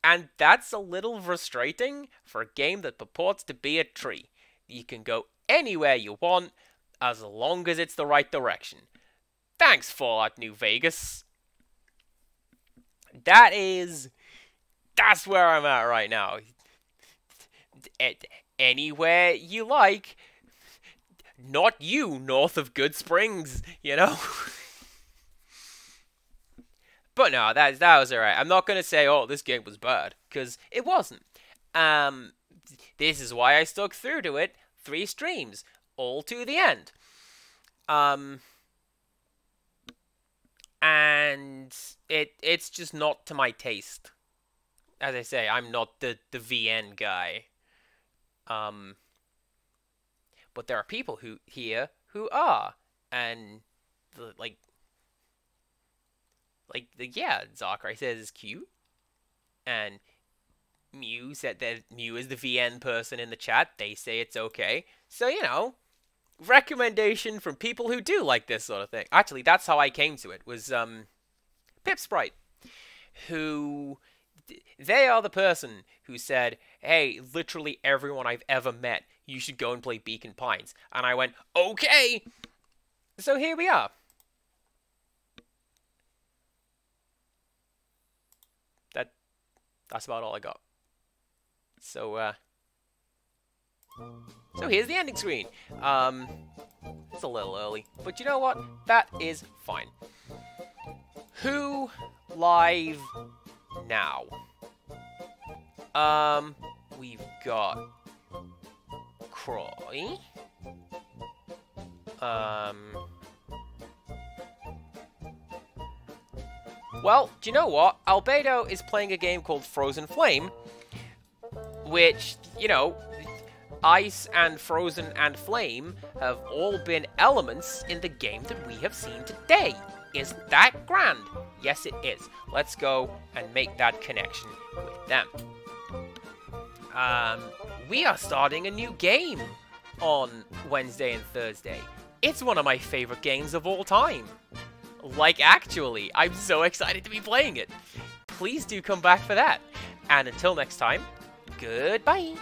And that's a little frustrating for a game that purports to be a tree. You can go anywhere you want, as long as it's the right direction. Thanks, Fallout New Vegas. That's where I'm at right now. Anywhere you like. Not you, north of Good Springs, you know? But no, that was alright. I'm not going to say, oh, this game was bad, because it wasn't. This is why I stuck through to it. 3 streams, all to the end. And it's just not to my taste. As I say, I'm not the VN guy. But there are people here who are, and yeah, Zachary says it's cute, and Mew said that Mew is the VN person in the chat. They say it's okay. So, you know, recommendation from people who do like this sort of thing. Actually, that's how I came to it, was Pip Sprite, who... They are the person who said, hey, literally everyone I've ever met, you should go and play Beacon Pines. And I went, okay! So here we are. That's about all I got. So here's the ending screen. It's a little early, but you know what? That is fine. Who live now? We've got Croy. Well, do you know what? Albedo is playing a game called Frozen Flame, which, you know, Ice and Frozen and Flame have all been elements in the game that we have seen today. Isn't that grand? Yes, it is. Let's go and make that connection with them. We are starting a new game on Wednesday and Thursday. It's one of my favorite games of all time. Like, actually, I'm so excited to be playing it. Please do come back for that. And until next time, goodbye.